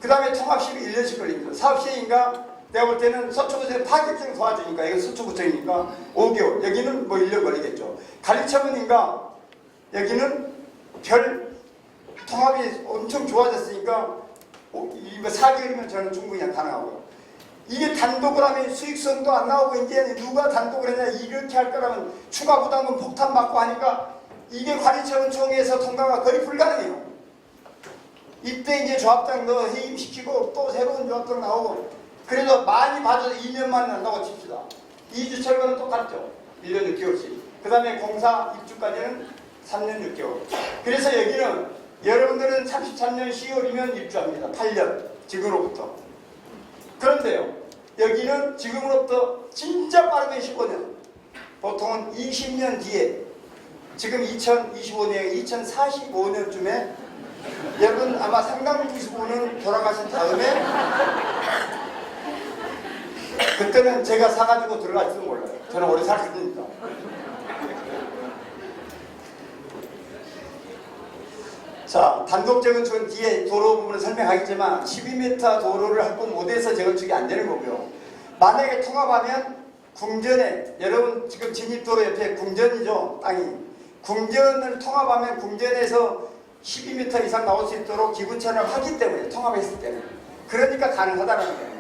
그 다음에 통합 시비 1년씩 걸립니다. 사업 시행인가? 내가 볼 때는 서초구청이 파격적으로 도와주니까 이건 서초구청이니까 5개월. 여기는 뭐 1년 걸리겠죠. 관리처분인가? 여기는 별 통합이 엄청 좋아졌으니까 4개월이면 저는 충분히 가능하고요. 이게 단독을 하면 수익성도 안 나오고 이제 누가 단독을 했냐 이렇게 할 거라면 추가 부담금 폭탄 맞고 하니까 이게 관리처분총회에서 통과가 거의 불가능해요. 이때 이제 조합장 너 해임시키고 또 새로운 조합장 나오고 그래도 많이 봐줘도 2년만 난다고 칩시다. 2주 철거는 똑같죠. 1년 6개월씩. 그 다음에 공사 입주까지는 3년 6개월. 그래서 여기는 여러분들은 33년 10월이면 입주합니다. 8년 지금으로부터. 그런데요, 여기는 지금으로부터 진짜 빠르게 15년, 보통은 20년 뒤에, 지금 2025년, 2045년쯤에 여러분 아마 상당 부분은 돌아가신 다음에 그때는 제가 사가지고 들어갈지도 몰라요. 저는 오래 살았으니까. 자, 단독적은 전 뒤에 도로 부분을 설명하겠지만 12m 도로를 확보 못해서 재건축이 안 되는 거고요. 만약에 통합하면 궁전에, 여러분 지금 진입도로 옆에 궁전이죠, 땅이. 궁전을 통합하면 궁전에서 12m 이상 나올 수 있도록 기부천을 하기 때문에, 통합했을 때는. 그러니까 가능하다는 겁니다.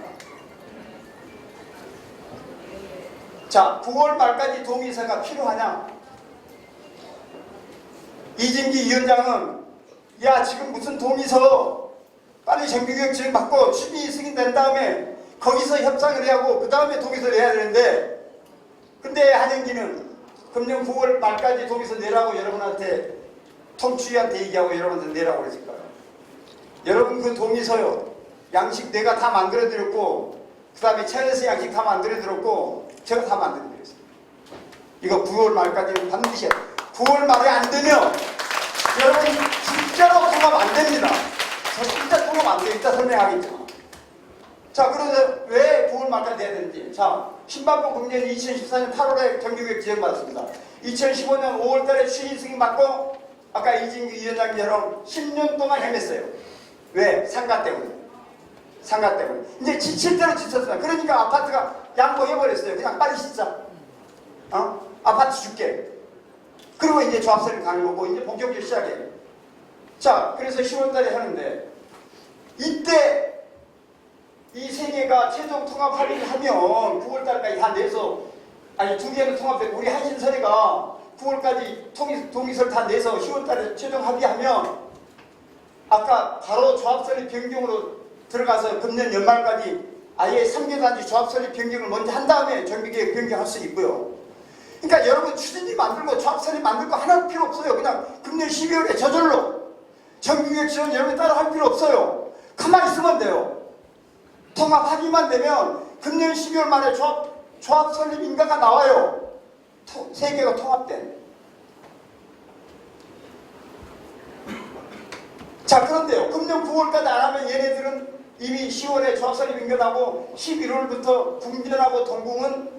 자, 9월 말까지 동의서가 필요하냐? 이진기 위원장은 야 지금 무슨 동의서 빨리 정비교육 진행 받고 취비 승인된 다음에 거기서 협상을 해야 하고 그 다음에 동의서를 내야 되는데 근데 한영기는 금년 9월 말까지 동의서 내라고 여러분한테 통추위한테 얘기하고 여러분한테 내라고 그랬을 거예요. 여러분 그 동의서요 양식 내가 다 만들어 드렸고 그 다음에 차에서 양식 다 만들어 드렸고 제가 다 만들어 드렸어요. 이거 9월 말까지 반드시 9월 말에 안 되면 여러분 진짜로 통합 안 됩니다. 저 진짜 통합 안 돼요. 이따 설명하겠죠. 자, 그래서 왜 9월 말까지 돼야 되는지. 자, 신반포 금년 2014년 8월에 정규교육 지정받았습니다. 2015년 5월 달에 취임 승인 받고 아까 이진규 위원장처럼 10년 동안 헤맸어요. 왜? 상가 때문에. 상가 때문에. 이제 지칠 대로 지쳤어요. 그러니까 아파트가 양보해버렸어요. 그냥 빨리 씻자. 아파트 줄게. 그리고 이제 조합설이 가는 거고 이제 본격적으로 시작해요. 자, 그래서 10월 달에 하는데 이때 이 세 개가 최종 통합 합의를 하면 9월 달까지 다 내서 아니 두 개는 통합되고 우리 한신서래가 9월까지 동의서를 다 내서 10월 달에 최종 합의하면 아까 바로 조합설립 변경으로 들어가서 금년 연말까지 아예 3개 단지 조합설립 변경을 먼저 한 다음에 정비계획 변경할 수 있고요. 그러니까 여러분 추진지 만들고 조합설립 만들고 하나 필요 없어요. 그냥 금년 12월에 저절로 정규계획 지원 여러분이 따라 할 필요 없어요. 가만히 있으면 돼요. 통합 합의만 되면 금년 12월 말에 조합설립 인가가 나와요. 세 개가 통합된. 자, 그런데요. 금년 9월까지 안 하면 얘네들은 이미 10월에 조합설립 인가 나고 11월부터 궁전하고 동궁은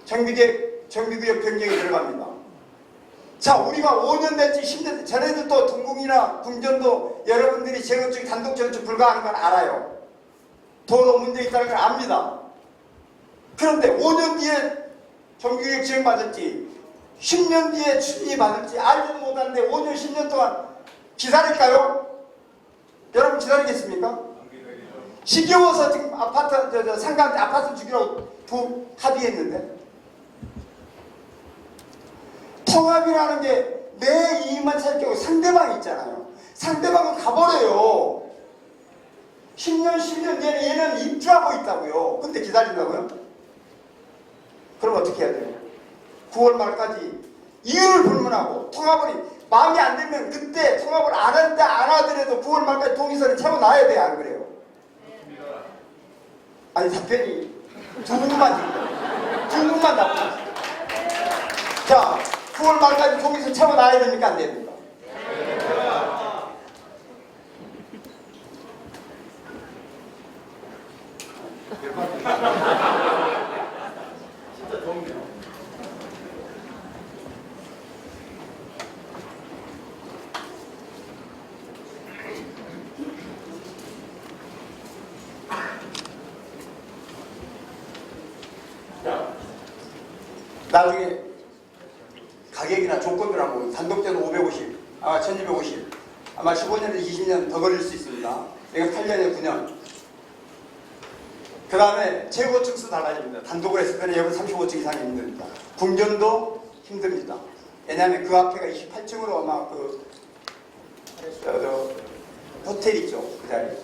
정비구역 변경이 들어갑니다. 자, 우리가 5년 됐지 10년 됐지 전에도 또 동궁이나 궁전도 여러분들이 재건축 단독 재건축 불가하는 건 알아요. 도로 문제 있다는 걸 압니다. 그런데 5년 뒤에 정규구역 지정 받을지 10년 뒤에 추진이 받을지 알지도 못하는데 5년 10년 동안 기다릴까요? 여러분 기다리겠습니까? 지겨워서 지금 아파트 상가한테 아파트 주기로 합의했는데 통합이라는 게 내 이익만 찾을 경우 상대방이 있잖아요. 상대방은 가버려요. 10년, 10년 뒤에 얘는 입주하고 있다고요. 근데 기다린다고요? 그럼 어떻게 해야 돼요? 9월 말까지 이유를 불문하고 통합을 마음에 안 들면 그때 통합을 안 한다 안 하더라도 9월 말까지 동의서를 채워놔야 돼요. 안 그래요? 아니 답변이 두 분만 답변. 자, 9월 말까지 동의서 채워놔야 됩니까? 안 됩니까? 진짜 좋네요. 나중에 가격이나 조건들하고 단독제도 550, 아마 1250, 아마 15년에서 20년 더 걸릴 수 있습니다. 이거 8년에 9년. 그 다음에 재고층수 달라집니다. 단독으로 했을 때는 여기 35층 이상이 힘듭니다. 궁전도 힘듭니다. 왜냐하면 그 앞에가 28층으로 아마 호텔 있죠. 그 자리에.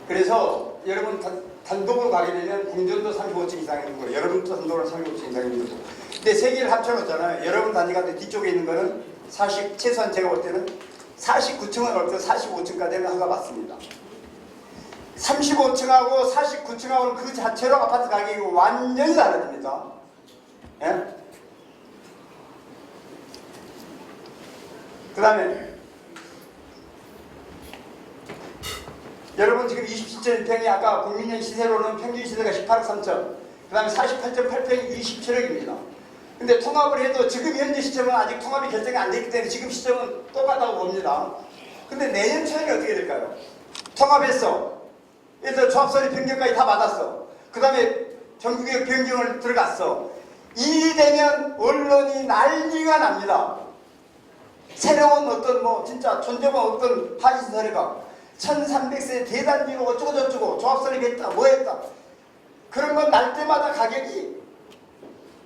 그래서 여러분 단독으로 가게 되면 궁전도 35층 이상이 힘들고 여러분도 단독으로 35층 이상이 힘들고 근데 세 개를 합쳐놓잖아요. 여러분 단지 같은 뒤쪽에 있는 거는 최소한 제가 볼 때는 49층은 어때 45층까지는 허가 받습니다. 35층하고 49층하고는 그 자체로 아파트 가격이 완전히 다릅니다. 예? 그 다음에 여러분 지금 27.1평이 아까 국민연 시세로는 평균 시세가 18억 3천 그 다음에 48.8평이 27억입니다. 근데 통합을 해도 지금 현재 시점은 아직 통합이 결정이 안 됐기 때문에 지금 시점은 똑같다고 봅니다. 근데 내년 초에는 어떻게 될까요? 통합했어. 그래서 조합설립 변경까지 다 받았어. 그 다음에 정규개혁 변경을 들어갔어. 일이 되면 언론이 난리가 납니다. 새로운 어떤 진짜 존재만 어떤 파진 사례가 1300세 대단지로 어쩌고저쩌고 조합설립했다 뭐했다 그런 건 날 때마다 가격이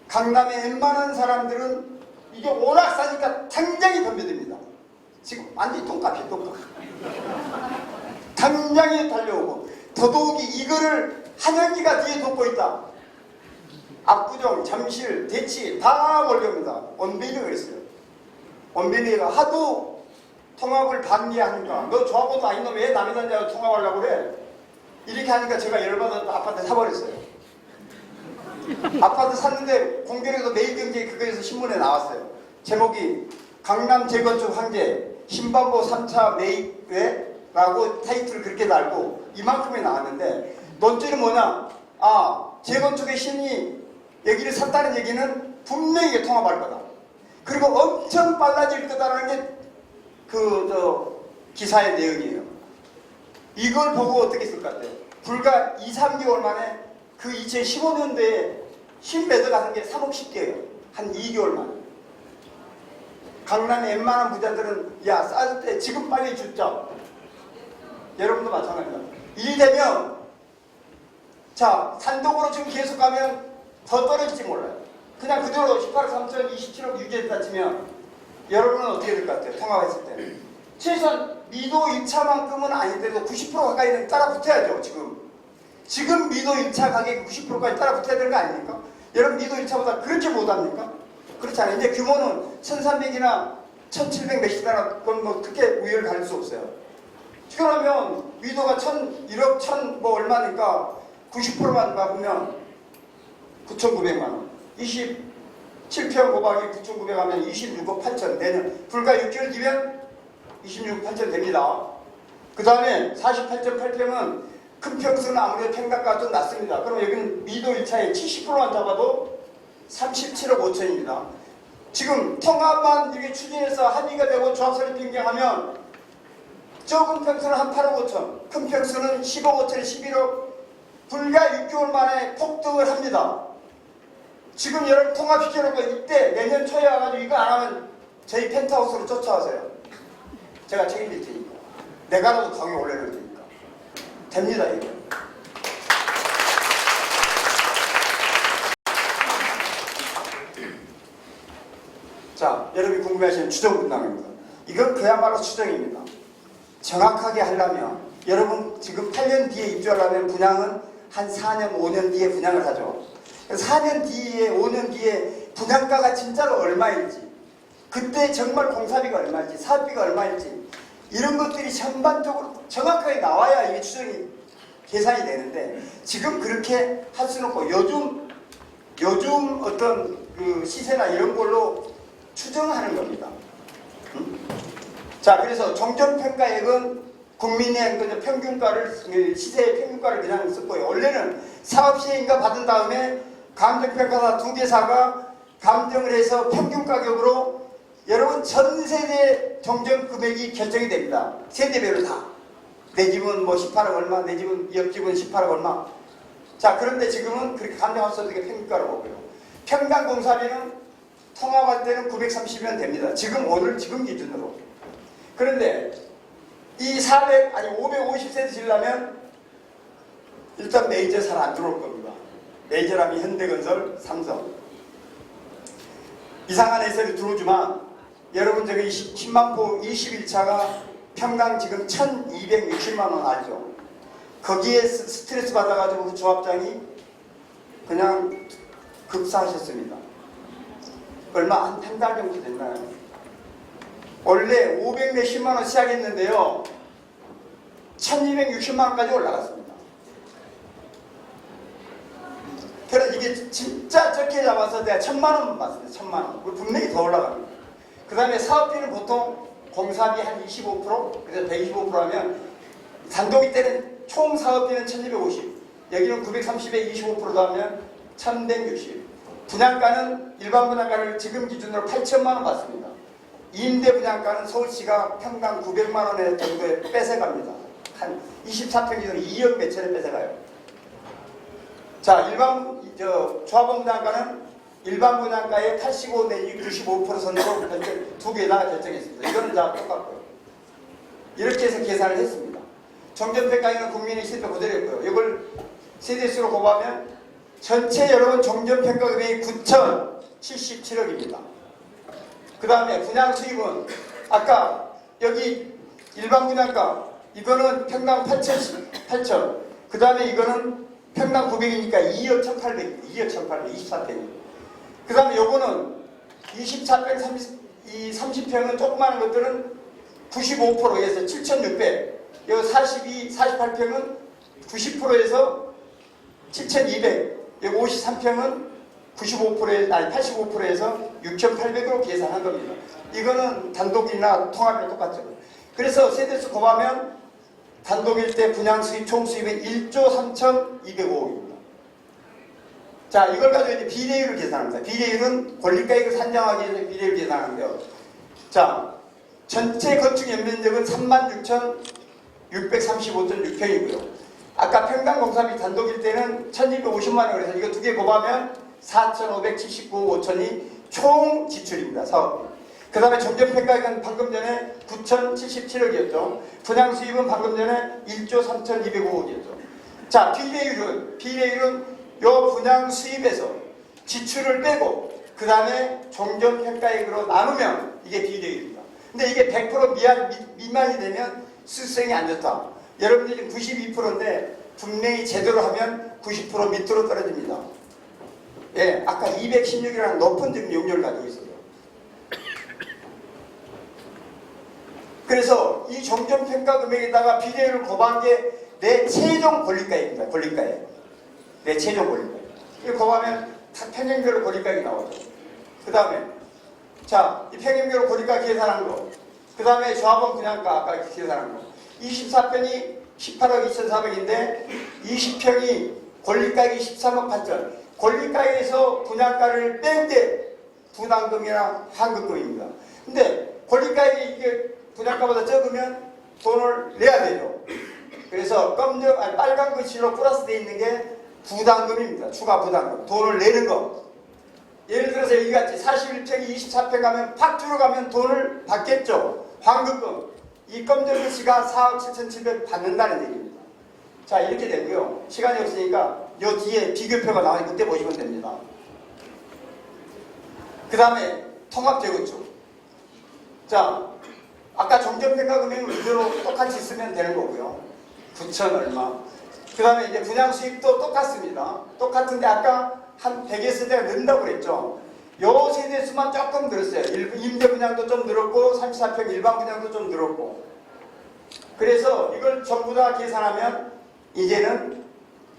강남에 웬만한 사람들은 이게 워낙 싸니까 당장이 덤벼듭니다. 지금 완전히 똥값이에요. 똥값. 당장에 달려오고 더더욱이 이거를 한영기가 뒤에 돕고 있다. 압구정, 잠실, 대치 다 몰려옵니다. 원빈이가 있어요. 원빈이가 하도 통합을 반대하니까 너 조합원도 아닌 놈 왜 남의 단지하고 통합하려고 그래? 이렇게 하니까 제가 열받아서 아파트 사버렸어요. 아파트 샀는데 공교롭게도 매일경제 그거에서 신문에 나왔어요. 제목이 강남 재건축 황제 신반보 3차 매입회라고 타이틀을 그렇게 달고 이만큼이 나왔는데 논점이 뭐냐? 재건축의 신이 여기를 샀다는 얘기는 분명히 통합할 거다. 그리고 엄청 빨라질 거다라는 게 기사의 내용이에요. 이걸 보고 어떻게 쓸 것 같아요? 불과 2, 3개월 만에 그 2015년도에 신매도가 한 게 3억 10개예요. 한 2개월 만에. 강남의 웬만한 부자들은 야 싸질 때 지금 빨리 줍자. 여러분도 마찬가지다. 일 되면 자 단독으로 지금 계속 가면 더 떨어질지 몰라요. 그냥 그대로 18억 3천 27억 유지했다 치면 여러분은 어떻게 될 것 같아요? 통합했을 때. 최소한 미도 1차만큼은 아니더라도 90% 가까이는 따라 붙어야죠. 지금 미도 1차 가격이 90%까지 따라 붙어야 되는 거 아닙니까? 여러분 미도 1차보다 그렇게 못합니까? 그렇지 않아요. 이제 규모는 1300이나 1700 몇이나 그건 크게 우위를 가릴 수 없어요. 그러면 미도가 1억 1000 얼마니까 90%만 받으면 9,900만 원. 27평 고박이 9,900 하면 26억 8천 내년 불과 6개월 뒤면 26억 8천 됩니다. 그 다음에 48.8평은 큰 평수는 아무래도 평가가 좀 낮습니다. 그럼 여기는 미도 1차에 70%만 잡아도 37억 5천입니다. 지금 통합만 이렇게 추진해서 합의가 되고 조합설립 변경하면 적은 평수는 한 8억 5천, 큰 평수는 10억 5천에 11억 불과 6개월 만에 폭등을 합니다. 지금 여러분 통합시켜놓고 이때 내년 초에 와가지고 이거 안 하면 저희 펜트하우스로 쫓아와세요. 제가 책임질 테니까. 내가라도 강에 올려놓을 테니까. 됩니다 이거. 자 궁금해하시는 추정 분담입니다. 이건 그야말로 추정입니다. 정확하게 하려면 여러분 지금 8년 뒤에 입주하려면 분양은 한 4년, 5년 뒤에 분양을 하죠. 4년 뒤에, 5년 뒤에 분양가가 진짜로 얼마일지, 그때 정말 공사비가 얼마일지, 사업비가 얼마일지, 이런 것들이 전반적으로 정확하게 나와야 이게 추정이 계산이 되는데, 지금 그렇게 할 수는 없고 요즘 어떤 그 시세나 이런 걸로 추정하는 겁니다. 자, 그래서 정전평가액은 국민의 평균가를, 시세의 평균가를 그냥 썼고요. 원래는 사업시행인가 받은 다음에 감정평가사 2개사가 감정을 해서 평균 가격으로 여러분 전 세대 정전 금액이 결정이 됩니다. 세대별로 다. 내 집은 뭐 18억 얼마, 내 집은 옆집은 18억 얼마. 자, 그런데 지금은 그렇게 감정할 수 없는 게 평균가로 보고요. 평당 공사비는 통합할 때는 930원 됩니다. 지금 기준으로. 그런데 이 550세대 지으려면 일단 메이저 잘 안 들어올 겁니다. 메이저라면 현대건설, 삼성. 이상한 해설이 들어오지만 여러분 저기 10만포 21차가 평당 지금 1260만원 알죠? 거기에 스트레스 받아가지고 그 조합장이 그냥 급사하셨습니다. 얼마 한 달 정도 됐나요? 원래 500몇십만원 시작했는데요 1260만원까지 올라갔습니다. 그래서 이게 진짜 적게 잡아서 내가 1000만원 받습니다. 1000만원. 분명히 더 올라갑니다. 그 다음에 사업비는 보통 공사비 한 25%, 그래서 125% 하면 단독일 때는 총 사업비는 1250, 여기는 930에 25% 하면 1160. 분양가는 일반 분양가를 지금 기준으로 8천만원 받습니다. 임대 분양가는 서울시가 평당 900만원 정도에 뺏어갑니다. 한 24평 기준 2억 몇천에 뺏어가요. 자, 조합원 분양가는 일반 분양가의 85 내지 95% 선으로 두 개 다 결정했습니다. 이거는 다 똑같고요. 이렇게 해서 계산을 했습니다. 정전평가액은 국민의 시세 그대로였고요. 이걸 세대수로 곱하면 전체 여러분 정전평가 금액이 9,077억입니다. 그 다음에 분양 수입은 아까 여기 일반 분양가 이거는 평당 8천, 그 다음에 이거는 평당 900이니까 2억 1,800, 2억 1,800, 24평. 그 다음에 요거는 24평, 30평은 조그마한 것들은 95%에서 7,600, 요 48평은 90%에서 7,200, 요 53평은 85%에서 6,800으로 계산한 겁니다. 이거는 단독이나 통합이나 똑같죠. 그래서 세대수 곱하면 단독일 때 분양 수입 총 수입은 1조 3,205억입니다. 자, 이걸 가지고 이제 비례율을 계산합니다. 비례율은 권리가액을 산정하기 위해서 비례율을 계산하는데요. 자, 전체 건축 연면적은 36,635.6평이고요. 아까 평당 공사비 단독일 때는 1,250만원 그래서 이거 두 개 곱하면 4,579억 5천이 총 지출입니다. 사업비. 그 다음에 정전평가액은 방금 전에 9,077억이었죠. 분양 수입은 방금 전에 1조 3,205억이었죠. 자, 비례율은 요 분양 수입에서 지출을 빼고 그 다음에 정전평가액으로 나누면 이게 비례율입니다. 근데 이게 100% 미만이 되면 수익성이 안 좋다. 여러분들이 92%인데 분명히 제대로 하면 90% 밑으로 떨어집니다. 예, 아까 216이라는 높은 용률을 가지고 있어요. 그래서 이 정전평가 금액에다가 비례율을 곱한 게 내 최종 권리가액입니다. 권리가액. 내 최종 권리가액. 이거 곱하면 평형별로 권리가액이 나오죠. 그 다음에 자, 이 평형별로 권리가액 계산한 거. 그 다음에 조합원 분양가 아까 계산한 거. 24평이 18억 2,400인데 20평이 권리가액이 13억 8천. 권리가액에서 분양가를 뺀 게 부담금이나 환급금입니다. 근데 권리가액이 이게 분양가보다 적으면 돈을 내야 되죠. 그래서 빨간 글씨로 플러스 되어 있는 게 부담금입니다. 추가 부담금. 돈을 내는 거. 예를 들어서 여기 같이 41평이 24평 가면 팍 들어가면 돈을 받겠죠. 환급금. 이 검정 글씨가 4억 7,700 받는다는 얘기입니다. 자, 이렇게 되고요. 시간이 없으니까 요 뒤에 비교표가 나오니 그때 보시면 됩니다. 그 다음에 통합재건축. 자, 아까 정전평가 금액을 이대로 똑같이 쓰면 되는 거고요. 9천 얼마. 그 다음에 이제 분양 수익도 똑같습니다. 똑같은데 아까 한 100여 세대가 는다고 그랬죠. 요 세대 수만 조금 늘었어요. 임대 분양도 좀 늘었고 34평 일반 분양도 좀 늘었고. 그래서 이걸 전부 다 계산하면 이제는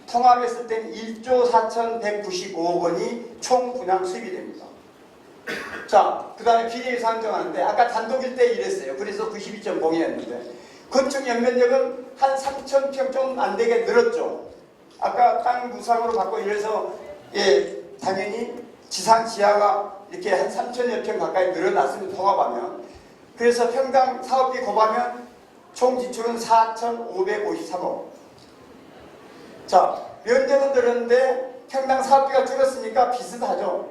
통합했을 때는 1조 4,195억 원이 총 분양 수입이 됩니다. 자, 그 다음에 비례율 산정하는데 아까 단독일 때 이랬어요. 그래서 92.0이었는데 건축 연면적은 한 3,000평 좀 안 되게 늘었죠. 아까 땅 무상으로 받고 이래서 예, 당연히 지상 지하가 이렇게 한 3,000여 평 가까이 늘어났으면 통합하면. 그래서 평당 사업비 곱하면 총 지출은 4,553억. 자, 면적은 늘었는데 평당 사업비가 줄었으니까 비슷하죠.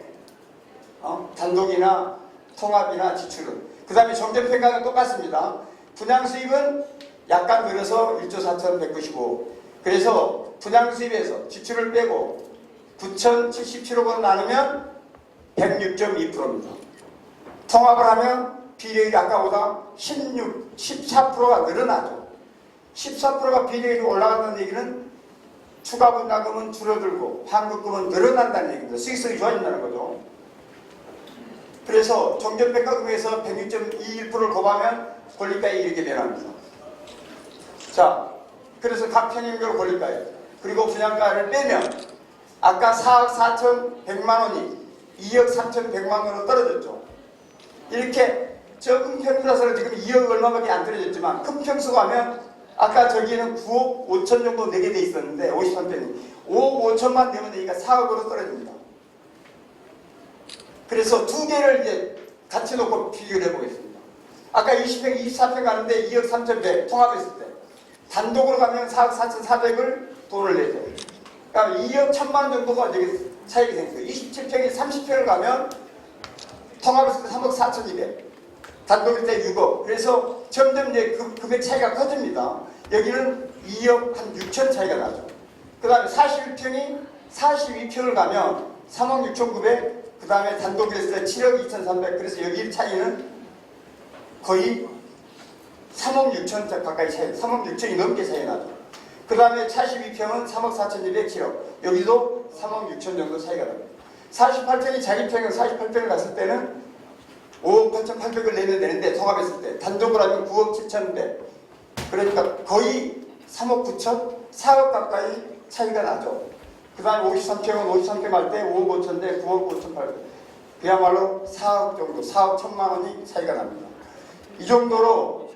단독이나 통합이나 지출은. 그 다음에 정전평가는 똑같습니다. 분양 수입은 약간 늘어서 1조 4,195억. 그래서 분양 수입에서 지출을 빼고 9,077억 원 나누면 106.2%입니다. 통합을 하면 비례율이 아까보다 14%가 늘어나죠. 14%가 비례율이 올라간다는 얘기는 추가 분담금은 줄어들고 환급금은 늘어난다는 얘기입니다. 수익성이 좋아진다는 거죠. 그래서 정전평가 금액에서 106.21%를 곱하면 권리가액이 이렇게 변합니다. 자, 그래서 각 평형별 권리가액 그리고 분양가를 빼면 아까 4억 4,100만 원이 2억 3,100만 원으로 떨어졌죠. 이렇게 적은 평수라서 지금 2억 얼마밖에 안 떨어졌지만 큰 평수 가면 아까 저기는 9억 5천 정도 내게 돼 있었는데 53평이 5억 5천만 내면 되니까 4억으로 떨어집니다. 그래서 두 개를 이제 같이 놓고 비교를 해보겠습니다. 아까 20평, 24평 가는데 2억 3,100 통합했을 때 단독으로 가면 4억 4,400을 돈을 내죠. 그러니까 2억 1천만 원 정도가 이제 차이가 생겨요. 27평이 30평을 가면 통합했을 때 3억 4,200 단독일 때 6억. 그래서 점점 이제 금액 차이가 커집니다. 여기는 2억 한 6천 차이가 나죠. 그 다음에 41평이 42평을 가면 3억 6,900 그 다음에 단독일 때 7억 2,300 그래서 여기 차이는 거의 3억 6천 가까이 차이 3억 6천이 넘게 차이 나죠. 그 다음에 42평은 3억 4,200 7억 여기도 3억 6천 정도 차이가 납니다. 48평이 자기 평형 48평을 갔을 때는 5억 8,800을 내면 되는데 통합했을 때 단독으로 하면 9억 7,100 그러니까 거의 3억 9천 4억 가까이 차이가 나죠. 그 다음에 53평은 53평 할 때 5억 5천인데 9억 5,800 그야말로 4억 정도 4억 1천만 원이 차이가 납니다. 이 정도로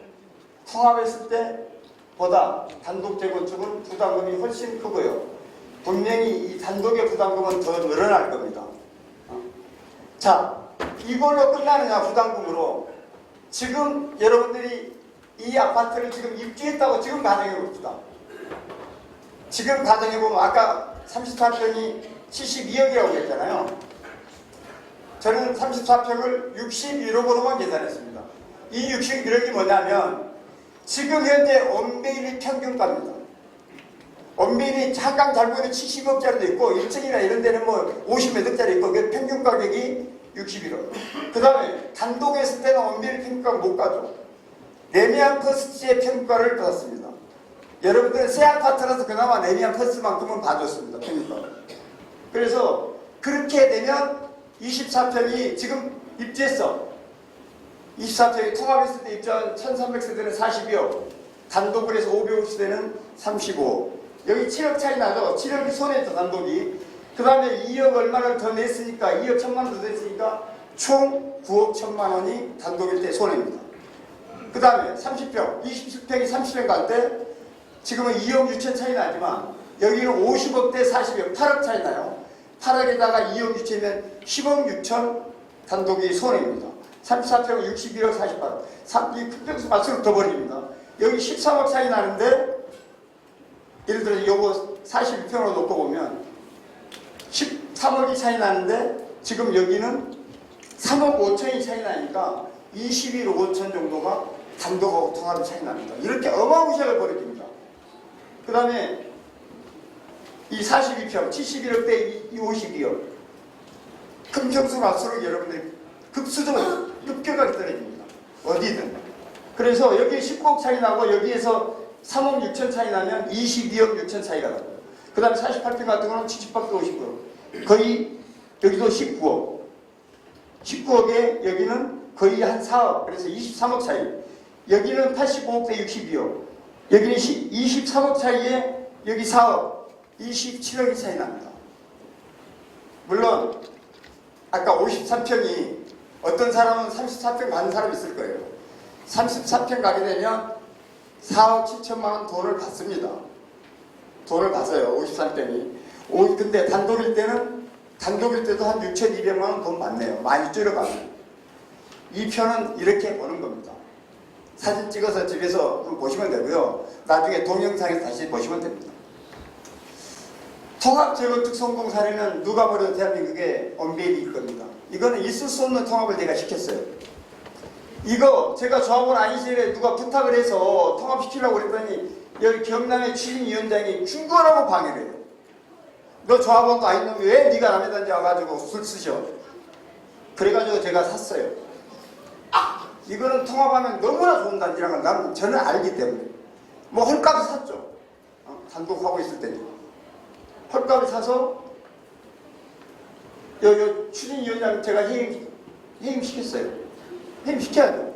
통합했을 때보다 단독 재건축은 부담금이 훨씬 크고요. 분명히 이 단독의 부담금은 더 늘어날 겁니다. 자, 이걸로 끝나느냐 부담금으로. 지금 여러분들이 이 아파트를 지금 입주했다고 지금 가정해 봅시다. 지금 가정해 보면 아까 34평이 72억이라고 했잖아요. 저는 34평을 61억으로만 계산했습니다. 이 61억이 뭐냐면 지금 현재 원베일이 평균가입니다. 원베일이 잠깐 잘 보이는 70억짜리도 있고 1층이나 이런 데는 뭐 50몇 억짜리 있고 그 평균 가격이 61억. 그 다음에 단독에 했을 때는 원베일 평균가가 못 가죠. 레미안 퍼스트의 평가를 받았습니다. 여러분들은 새 아파트라서 그나마 레미안 퍼스트만큼은 봐줬습니다. 평균가. 그래서 그렇게 되면 24평이 지금 입주했어. 24평이 통합했을 때 입주한 1300세대는 42억 단독을 해서 550세대는 35억 여기 7억 차이 나죠. 7억이 손해죠 단독이. 그 다음에 2억 얼마를 더 냈으니까 2억 1천만 원 더 냈으니까 총 9억 1천만 원이 단독일 때 손해입니다. 그 다음에 30평 27평이 30평 갈 때 지금은 2억 6천 차이 나지만 여기는 50억 대 40억 8억 차이 나요. 8억에다가 2억 6천이면 10억 6천 단독이 손해입니다. 34평 61억 48억 이 큰 평수 맞수록 더 벌립니다. 여기 13억 차이 나는데 예를 들어 요거 42평으로 놓고 보면 13억이 차이 나는데 지금 여기는 3억 5천이 차이 나니까 21억 5천 정도가 단독하고 통합이 차이 납니다. 이렇게 어마무시하게 벌어집니다. 그 다음에 이 42평 71억 대 52억 큰 평수 맞수록 여러분들이 급수적으로 급격하게 떨어집니다. 어디든. 그래서 여기 19억 차이 나고 여기에서 3억 6천 차이 나면 22억 6천 차이가 나고, 그 다음에 48평 같은 거는 70밖에 59억, 거의 여기도 19억, 19억에 여기는 거의 한 4억, 그래서 23억 차이. 여기는 85억 대 62억, 여기는 23억 차이에 여기 4억, 27억이 차이 납니다. 물론 아까 53평이 어떤 사람은 34평 받는 사람이 있을 거예요. 34평 가게 되면 4억 7천만 원 돈을 받습니다. 돈을 받아요. 53평이. 근데 단독일 때도 한 6,200만 원 돈 받네요. 많이 줄여가면. 이 편은 이렇게 보는 겁니다. 사진 찍어서 집에서 보시면 되고요. 나중에 동영상에서 다시 보시면 됩니다. 통합재건축 성공 사례는 누가 버려도 대한민국에 엄밀히 겁니다. 이거는 있을 수 없는 통합을 제가 시켰어요. 이거 제가 조합원 안시절에 누가 부탁을 해서 통합시키려고 그랬더니 여기 경남의 추진위원장이 충고라고 방해를 해요. 너 조합원도 아닌데 왜 네가 남의 단지 와가지고 술 쓰셔? 그래가지고 제가 샀어요. 이거는 통합하면 너무나 좋은 단지라는 걸 저는 알기 때문에 뭐 헐값에 샀죠. 단독하고 있을 때는 헐값에 사서 요 추진위원장 제가 해임시켰어요. 해임시켜야죠.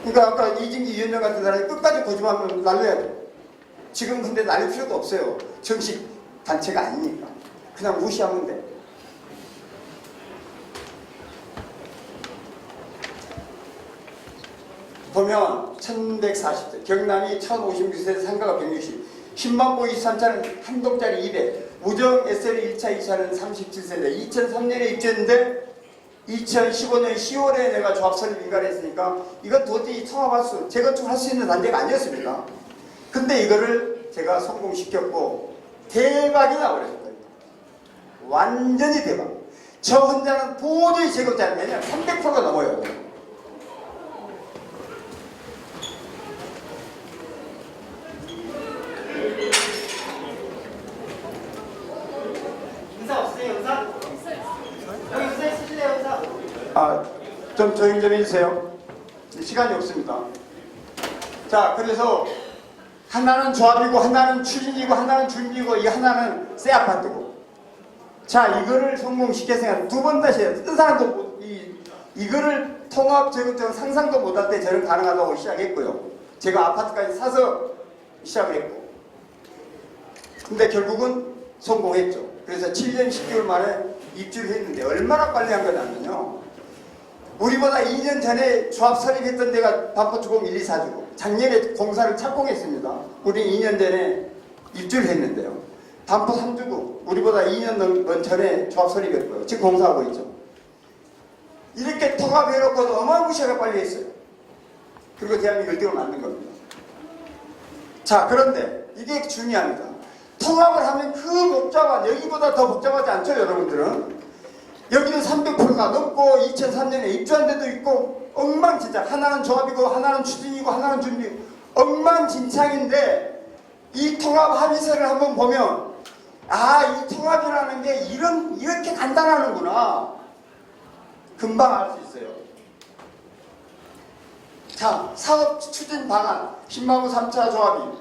그러니까 아까 이진기 위원장 같은 사람이 끝까지 거짓말하면 날려야 돼요. 지금 근데 날릴 필요도 없어요. 정식 단체가 아니니까. 그냥 무시하면 돼. 보면 1140세, 경남이 1056세, 상가가 160, 10만보 23차는 한 동짜리 200, 우정 SL 1차 2차는 37세인데 2003년에 입주했는데 2015년 10월에 내가 조합 설립 인가했으니까 이건 도저히 통합할 수, 재건축할 수 있는 단계가 아니었습니다. 근데 이거를 제가 성공시켰고 대박이 나버렸어요. 완전히 대박. 저 혼자는 도저히 재건축 안 되냐? 300%가 넘어요. 좀 조용 좀 해주세요. 시간이 없습니다. 자, 그래서 하나는 조합이고 하나는 추진이고 하나는 준비고 이 하나는 새 아파트고. 자, 이거를 성공시켰으니까 두 번 다시 해요. 뜬 사람도 이거를 통합 재건축 상상도 못할 때 저는 가능하다고 시작했고요. 제가 아파트까지 사서 시작을 했고. 근데 결국은 성공했죠. 그래서 7년 10개월 만에 입주를 했는데 얼마나 빨리 한 거냐면요. 우리보다 2년 전에 조합 설립했던 데가 반포주공 1, 2, 4주고 작년에 공사를 착공했습니다. 우리 2년 전에 입주를 했는데요. 반포 3주고 우리보다 2년 넘 전에 조합 설립했고요. 지금 공사하고 있죠. 이렇게 통합해놓고도 어마무시하게 빨리 했어요. 그리고 대한민국 1등을 만든 겁니다. 자, 그런데 이게 중요합니다. 통합을 하면 그 복잡한, 여기보다 더 복잡하지 않죠, 여러분들은? 여기는 300%가 넘고 2003년에 입주한 데도 있고 엉망진창. 하나는 조합이고 하나는 추진이고 하나는 준비. 엉망진창인데 이 통합 합의서를 한번 보면 이 통합이라는 게 이렇게 간단하는구나. 금방 알 수 있어요. 자, 사업 추진 방안 10만호 3차 조합이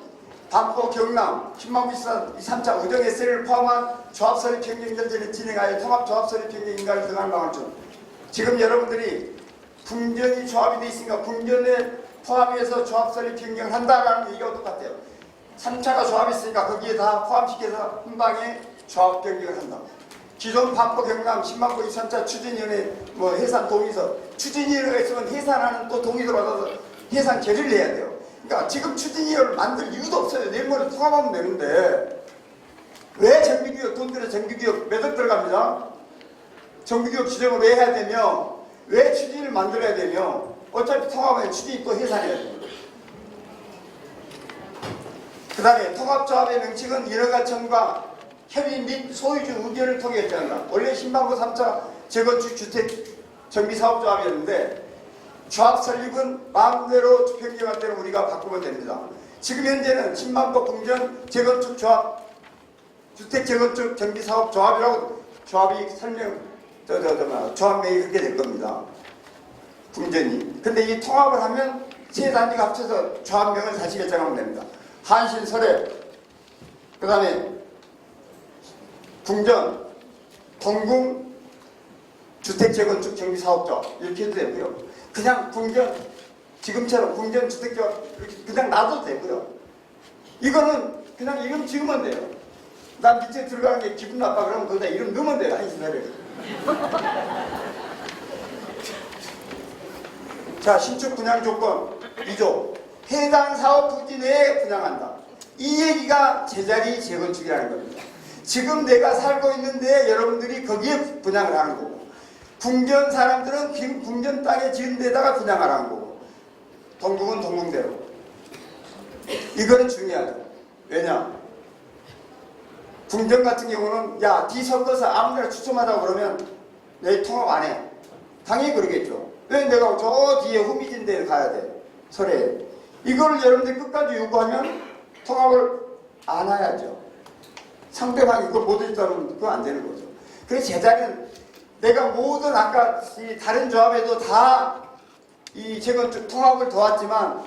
반포 경남 10만호 3차 우정 SL을 포함한 조합 설립 평경 전제를 진행하여 통합 조합 설립 평경 인가를 등하는 방안 중 지금 여러분들이 궁전이 조합이 되어 있으니까 궁전에 포함해서 조합 설립 변경을 한다라는 얘기가 똑같아요. 3차가 조합이 있으니까 거기에 다 포함시켜서 한 방에 조합 변경을 한다. 기존 반포 경남 10만포 23차 추진위원회 해산 동의서 추진위원회가 있으면 해산하는 또 동의서 받아서 해산 결의를 해야 돼요. 그러니까 지금 추진위원회를 만들 이유도 없어요. 내일 모레 통합하면 되는데 왜 정비기업 돈 들여 정비기업 몇 억 들어갑니다. 정비기업 지정을 왜 해야 되며 왜 추진을 만들어야 되며 어차피 통합하면 추진이 또 해산해야 됩니다. 그 다음에 통합조합의 명칭은 인허가청과 협의 및 소유주 의견을 통해 결정한다. 원래 신반포 3차 재건축 주택 정비사업조합이었는데 조합 설립은 마음대로 변경할 때는 우리가 바꾸면 됩니다. 지금 현재는 신반포 궁전 재건축 조합 주택 재건축 정비사업 조합이라고 조합이 설명 조합명이 그렇게 될 겁니다. 궁전이. 근데 이 통합을 하면 세 단지가 합쳐서 조합명을 다시 결정하면 됩니다. 한신, 설해, 그 다음에 궁전, 동궁, 주택 재건축 정비 사업자 이렇게 해도 되고요. 그냥 궁전, 지금처럼 궁전 주택조합 그냥 놔도 되고요. 이거는 그냥 이름 지으면 돼요. 난 밑에 들어가는 게 기분 나빠 그러면 거기다 이름 넣으면 돼요. 한신, 설해. 자, 신축 분양 조건 2조. 해당 사업 부지 내에 분양한다. 이 얘기가 제자리 재건축이라는 겁니다. 지금 내가 살고 있는데 여러분들이 거기에 분양을 하는 거고, 궁전 사람들은 궁전 땅에 지은 데다가 분양을 하는 거고, 동궁은 동궁대로. 이거는 중요하죠. 왜냐? 궁전 같은 경우는 야, 네 섞어서 아무데나 추첨하자고 그러면 내 통합 안 해. 당연히 그러겠죠. 왜 내가 저 뒤에 후미진 데에 가야 돼? 설에. 이거를 여러분들이 끝까지 요구하면 통합을 안 해야죠. 상대방이 그걸 못 해주면 그거 안 되는 거죠. 그래서 제자리는 내가 모든 아까 이 다른 조합에도 다 이 재건축 통합을 도왔지만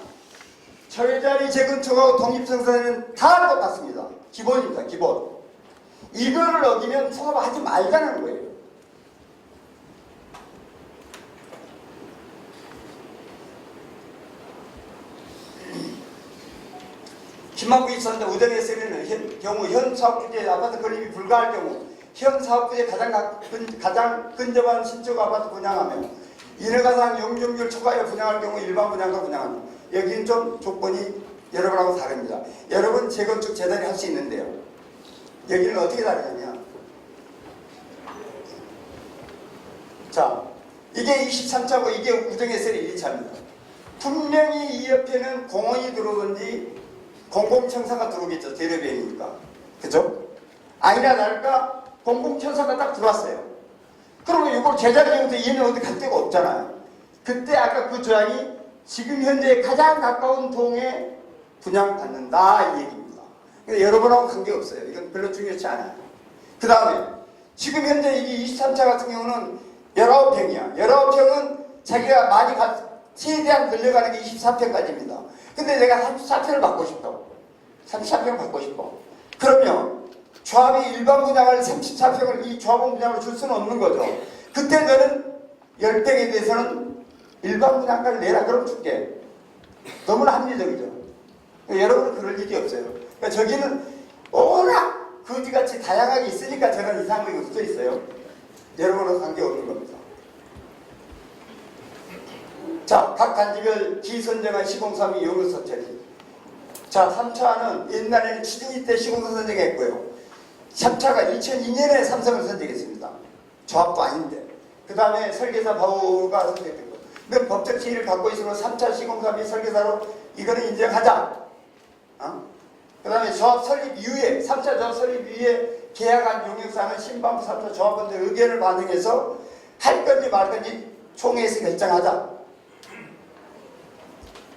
철자리 재건축하고 독립생산은 다 똑같습니다. 기본입니다. 기본. 이거를 어기면 통합을 하지 말자는 거예요. 김만구 입사한다 우정에 쓰는 경우 현 사업주제 아파트 건립이 불가할 경우 현 사업주제 가장 근접한 신축 아파트 분양하며 인허가상 용적률 초과에 분양할 경우 일반 분양가 분양합니다. 여기는 좀 조건이 여러분하고 다릅니다. 여러분 재건축 재단이 할 수 있는데요. 여기는 어떻게 다르냐면 자, 이게 23차고 이게 우정에 쓰는 1차입니다. 분명히 이 옆에는 공원이 들어오든지 공공청사가 들어오겠죠. 대로변이니까. 그죠? 아니나 다를까 공공청사가 딱 들어왔어요. 그러면 이걸 제자리부터 얘는 어디 갈 데가 없잖아요. 그때 아까 그 조항이 지금 현재 가장 가까운 동에 분양받는다 이 얘기입니다. 그러니까 여러분하고 관계없어요. 이건 별로 중요치 않아요. 그 다음에 지금 현재 이게 23차 같은 경우는 19평이야. 19평은 자기가 많이 최대한 늘려가는 게 24평까지입니다. 근데 내가 34평을 받고 싶다고. 34평 받고 싶어. 그러면 조합이 일반 분양을 34평을 이 조합원 분양으로 줄 수는 없는 거죠. 그때 너는 10평에 대해서는 일반 분양가를 내라 그럼 줄게. 너무나 합리적이죠. 여러분은 그럴 일이 없어요. 그러니까 저기는 워낙 거지같이 다양하게 있으니까 저런 이상한 게 없어 있어요. 여러분은 관계없는 겁니다. 자, 각 단지별 기선정한 시공사업이 용역서 처리. 자, 3차는 옛날에는 추진이 때 시공사 선정했고요. 3차가 2002년에 삼성을 선정했습니다. 조합도 아닌데. 그 다음에 설계사 바우가 선정됐고. 근데 법적 지위를 갖고 있으면 3차 시공사 및 설계사로 이거는 인정하자. 그 다음에 조합 설립 이후에 3차 조합 설립 이후에 계약한 용역사는 신방부 3차 조합원들 의견을 반영해서 할 건지 말 건지 총회에서 결정하자.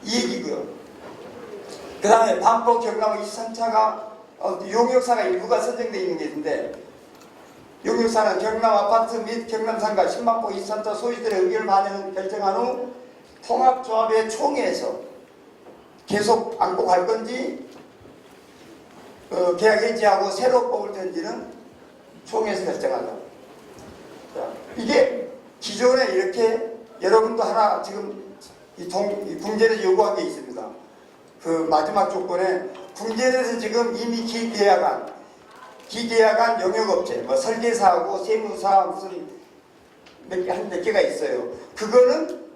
이 얘기고요. 그 다음에 반복 경남 23차가 용역사가 일부가 선정되어 있는 게 있는데 용역사는 경남 아파트 및 경남상가 10만포 23차 소유들의 의견을 반영 결정한 후 통합조합의 총회에서 계속 안고 갈 건지 계약 해지하고 새로 뽑을 텐지는 총회에서 결정하자. 자, 이게 기존에 이렇게 여러분도 하나 지금 이 궁전에서 요구한 게 있습니다. 그 마지막 조건에 궁전에서 지금 이미 기계약한 용역업체, 뭐 설계사하고 세무사 무슨 몇 개가 있어요. 그거는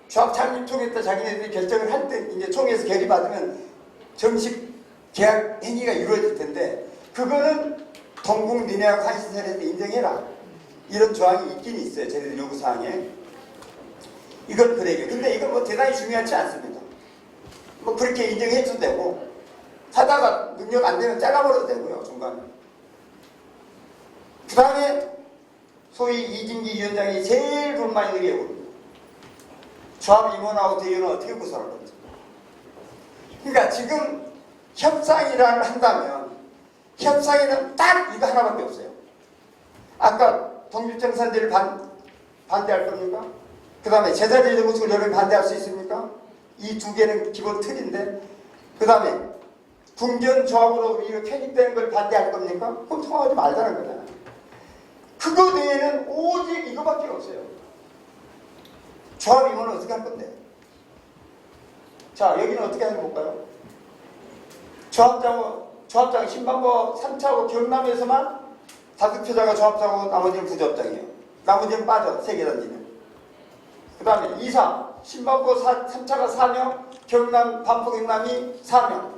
조합 창립 총회 때 자기네들이 결정을 할 때 이제 총회에서 결의받으면 정식 계약 행위가 이루어질 텐데 그거는 동궁 니네하고 한신설에서 인정해라. 이런 조항이 있긴 있어요. 저희들 요구사항에. 이건 그래요. 근데 이건 뭐 대단히 중요하지 않습니다. 뭐 그렇게 인정해줘도 되고 하다가 능력 안 되면 잘라버려도 되고요. 중간에. 그 다음에 소위 이진기 위원장이 제일 돈 많이 들게 오릅니다. 조합 임원하고 대의원은 어떻게 구성할 건지. 그러니까 지금 협상이라는 한다면 협상에는 딱 이거 하나밖에 없어요. 아까 독립정산제를 반대할 겁니까? 그 다음에 제자재 정책을 여러분 반대할 수 있습니까? 이 두 개는 기본 틀인데, 그 다음에 궁전조합으로 이거 편입되는 걸 반대할 겁니까? 그럼 통합하지 말자는 거잖아요. 그거 외에는 오직 이거밖에 없어요. 조합이면 어떻게 할 건데? 자, 여기는 어떻게 하는 볼까요? 조합장 신반보 3차하고 경남에서만 5표자가 조합장하고 나머지는 부조합장이에요. 나머지는 빠져, 세계단지는. 그 다음에 2사, 신반보 3차가 4명, 경남, 반포 경남이 4명.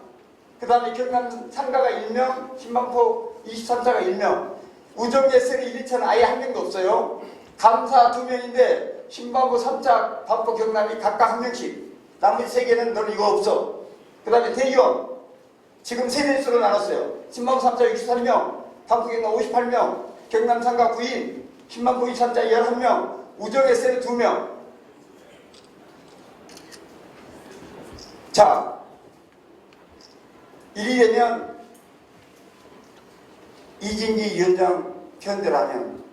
그 다음에 경남 상가가 1명, 신반포 23차가 1명. 우정예슬이 1, 2차는 아예 한 명도 없어요. 감사 2명인데 신반포 3차, 반포 경남이 각각 1명씩. 나머지 3개는 넌 이거 없어. 그 다음에 대의원. 지금 세대수로 나눴어요. 신반포 3차 63명, 반포 경남 58명, 경남 상가 9인, 신반포 23차 11명, 우정예슬 2명. 자, 일이 되면 이진기 위원장 편들하면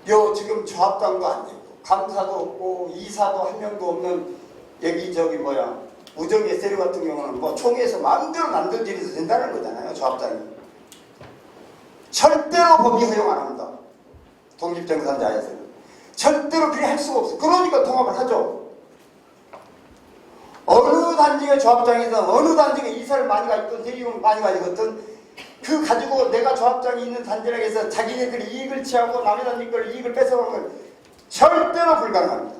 요 지금 조합장도 안 되고 감사도 없고 이사도 한 명도 없는 여기 저기 뭐야 우정의 세류 같은 경우는 뭐 총회에서 마음대로 만들지해서 된다는 거잖아요. 조합장이 절대로 법이 허용 안 합니다. 독립정산자에서는 절대로 그리 할 수가 없어. 그러니까 통합을 하죠. 어느 단지가 조합장이든 어느 단지가 이사를 많이 가졌든 대리용을 많이 가지거든 그 가지고 내가 조합장이 있는 단지라고 해서 자기네들이 이익을 취하고 남의 단지 걸 이익을 뺏어가는 건 절대로 불가능합니다.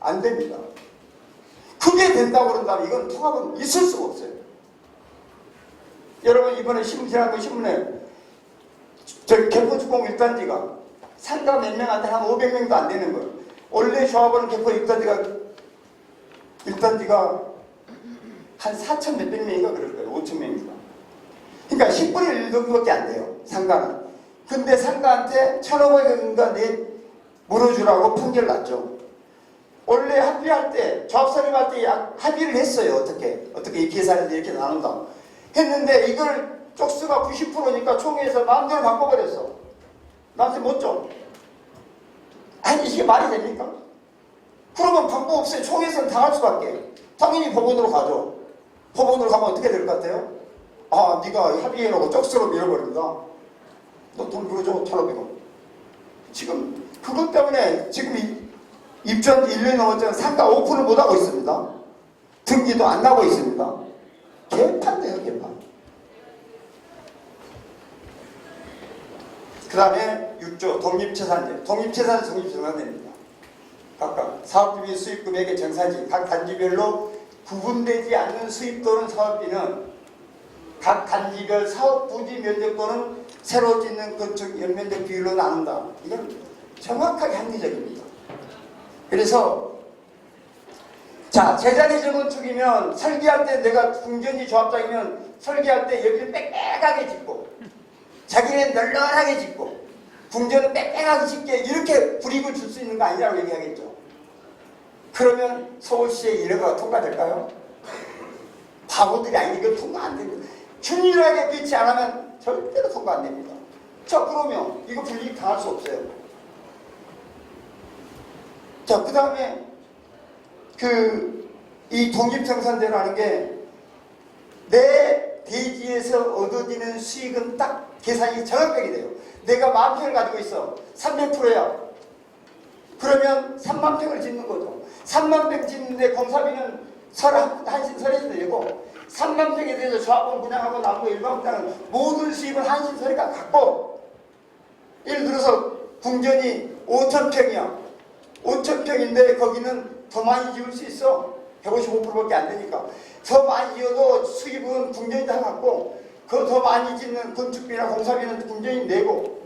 안 됩니다. 그게 된다고 그런다면 이건 통합은 있을 수가 없어요. 여러분 이번에 지난번 신문에 저기 개포주공 1단지가 상가 몇 명한테 한 500명도 안 되는 거예요. 원래 조합원은 개포 1단지가 한 4천 몇백 명인가 그럴 거예요. 5천 명인가. 그러니까 10분의 1 정도밖에 안 돼요. 상가는. 근데 상가한테 1,500원인가 물어주라고 판결을 났죠. 원래 합의할 때 조합사립할 때 합의를 했어요. 어떻게 이 계산을 이렇게 나눈다. 했는데 이걸 쪽수가 90%니까 총회에서 마음대로 바꿔버렸어. 나한테 못 줘. 아니 이게 말이 됩니까? 그러면 방법 없어요. 총회에서는 당할 수밖에. 당연히 법원으로 가죠. 법원으로 가면 어떻게 될 것 같아요? 아, 네가 합의해놓고 쪽수로 밀어버린다. 너 돈 물어줘. 1,500원. 지금 그것 때문에 지금 입주한 지 1년이 넘었지만 상가 오픈을 못하고 있습니다. 등기도 안 나고 있습니다. 개판돼요, 개판. 그 다음에 6조 독립재산제. 독립재산은 독립재산제입니다. 각각 사업비 수입 금액의 정산지 각 단지별로 구분되지 않는 수입 또는 사업비는 각 단지별 사업 부지 면적 또는 새로 짓는 건축 연면적 비율로 나눈다. 이건 정확하게 합리적입니다. 그래서 자 제자리 재건축이면 설계할 때 내가 궁전지 조합장이면 설계할 때 여기를 빽빽하게 짓고 자기는 널널하게 짓고 궁전은 빽빽하게 짓게 이렇게 불이익을 줄 수 있는 거 아니냐고 얘기하겠죠. 그러면 서울시의 1호가 통과될까요? 바보들이 아니니까 통과 안 됩니다. 균일하게 배치 안 하면 절대로 통과 안 됩니다. 자 그러면 이거 불이익 당할 수 없어요. 자 그 다음에 이 독립정산제라는 게 내 대지에서 얻어지는 수익은 딱 계산이 정확하게 돼요. 내가 10,000평을 가지고 있어. 300%야. 그러면 3만 평을 짓는 거죠. 3만 평 짓는데 공사비는 한신설에서 내고 3만 평에 대해서 조합원 분양하고 나무 일반 분양은 모든 수입은 한신설이가 갖고 예를 들어서 궁전이 5,000평이야. 5,000평인데 거기는 더 많이 지을 수 있어. 155%밖에 안 되니까. 더 많이 지어도 수입은 궁전이 다 갖고 그 더 많이 짓는 건축비나 공사비는 궁전이 내고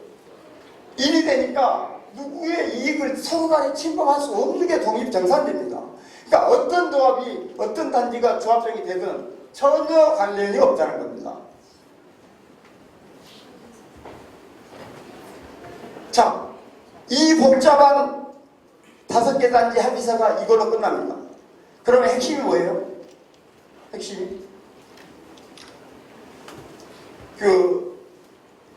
일이 되니까 누구의 이익을 서로 간에 침범할 수 없는 게 독립정산제입니다. 그러니까 어떤 조합이 어떤 단지가 조합장이 되든 전혀 관련이 없다는 겁니다. 자, 이 복잡한 5개 단지 합의서가 이걸로 끝납니다. 그러면 핵심이 뭐예요? 핵심이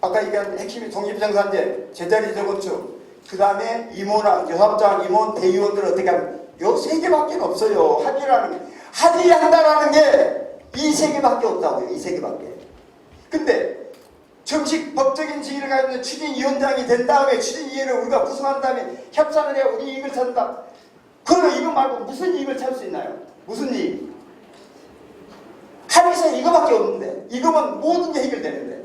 아까 얘기한 핵심이 독립생산제, 제자리 재건축, 그 다음에 임원학, 여사업장, 임원, 대의원들 어떻게 하면 요 세 개밖에 없어요. 합의한다라는 게 이 세 개밖에 없다고요. 이 세 개밖에. 근데 정식 법적인 지위를 가지고 있는 추진위원장이 된 다음에 추진위원회를 우리가 구성한 다음에 협상을 해야 우리 이익을 찾는다. 그러면 이거 말고 무슨 이익을 찾을 수 있나요? 무슨 이익? 합의서 이거밖에 없는데 이거면 모든 게 해결되는데.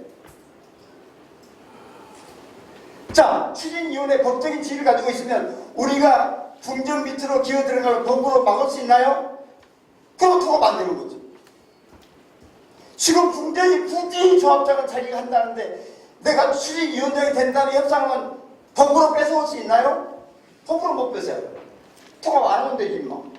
자, 추진위원회 법적인 지위를 가지고 있으면 우리가 궁전 밑으로 기어 들어가면 법으로 막을 수 있나요? 그럼 통합 안 되는 거죠. 지금 궁전이 굳이 조합장을 자기가 한다는데 내가 추진위원장이 된다면 협상은 법으로 뺏어올 수 있나요? 법으로 못 뺏어요. 통합 안 하면 되지 뭐.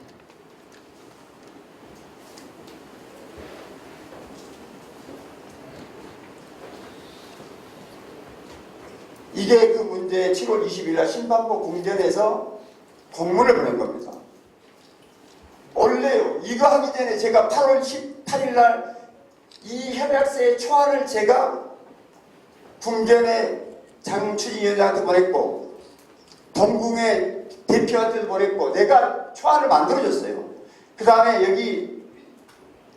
이게 그 문제 7월 20일 날 신반포 궁전에서 공문을 보낸 겁니다. 원래요. 이거 하기 전에 제가 8월 18일 날 이 협약서의 초안을 제가 궁전의 장추진위원장한테 보냈고 동궁의 대표한테도 보냈고 내가 초안을 만들어줬어요. 그 다음에 여기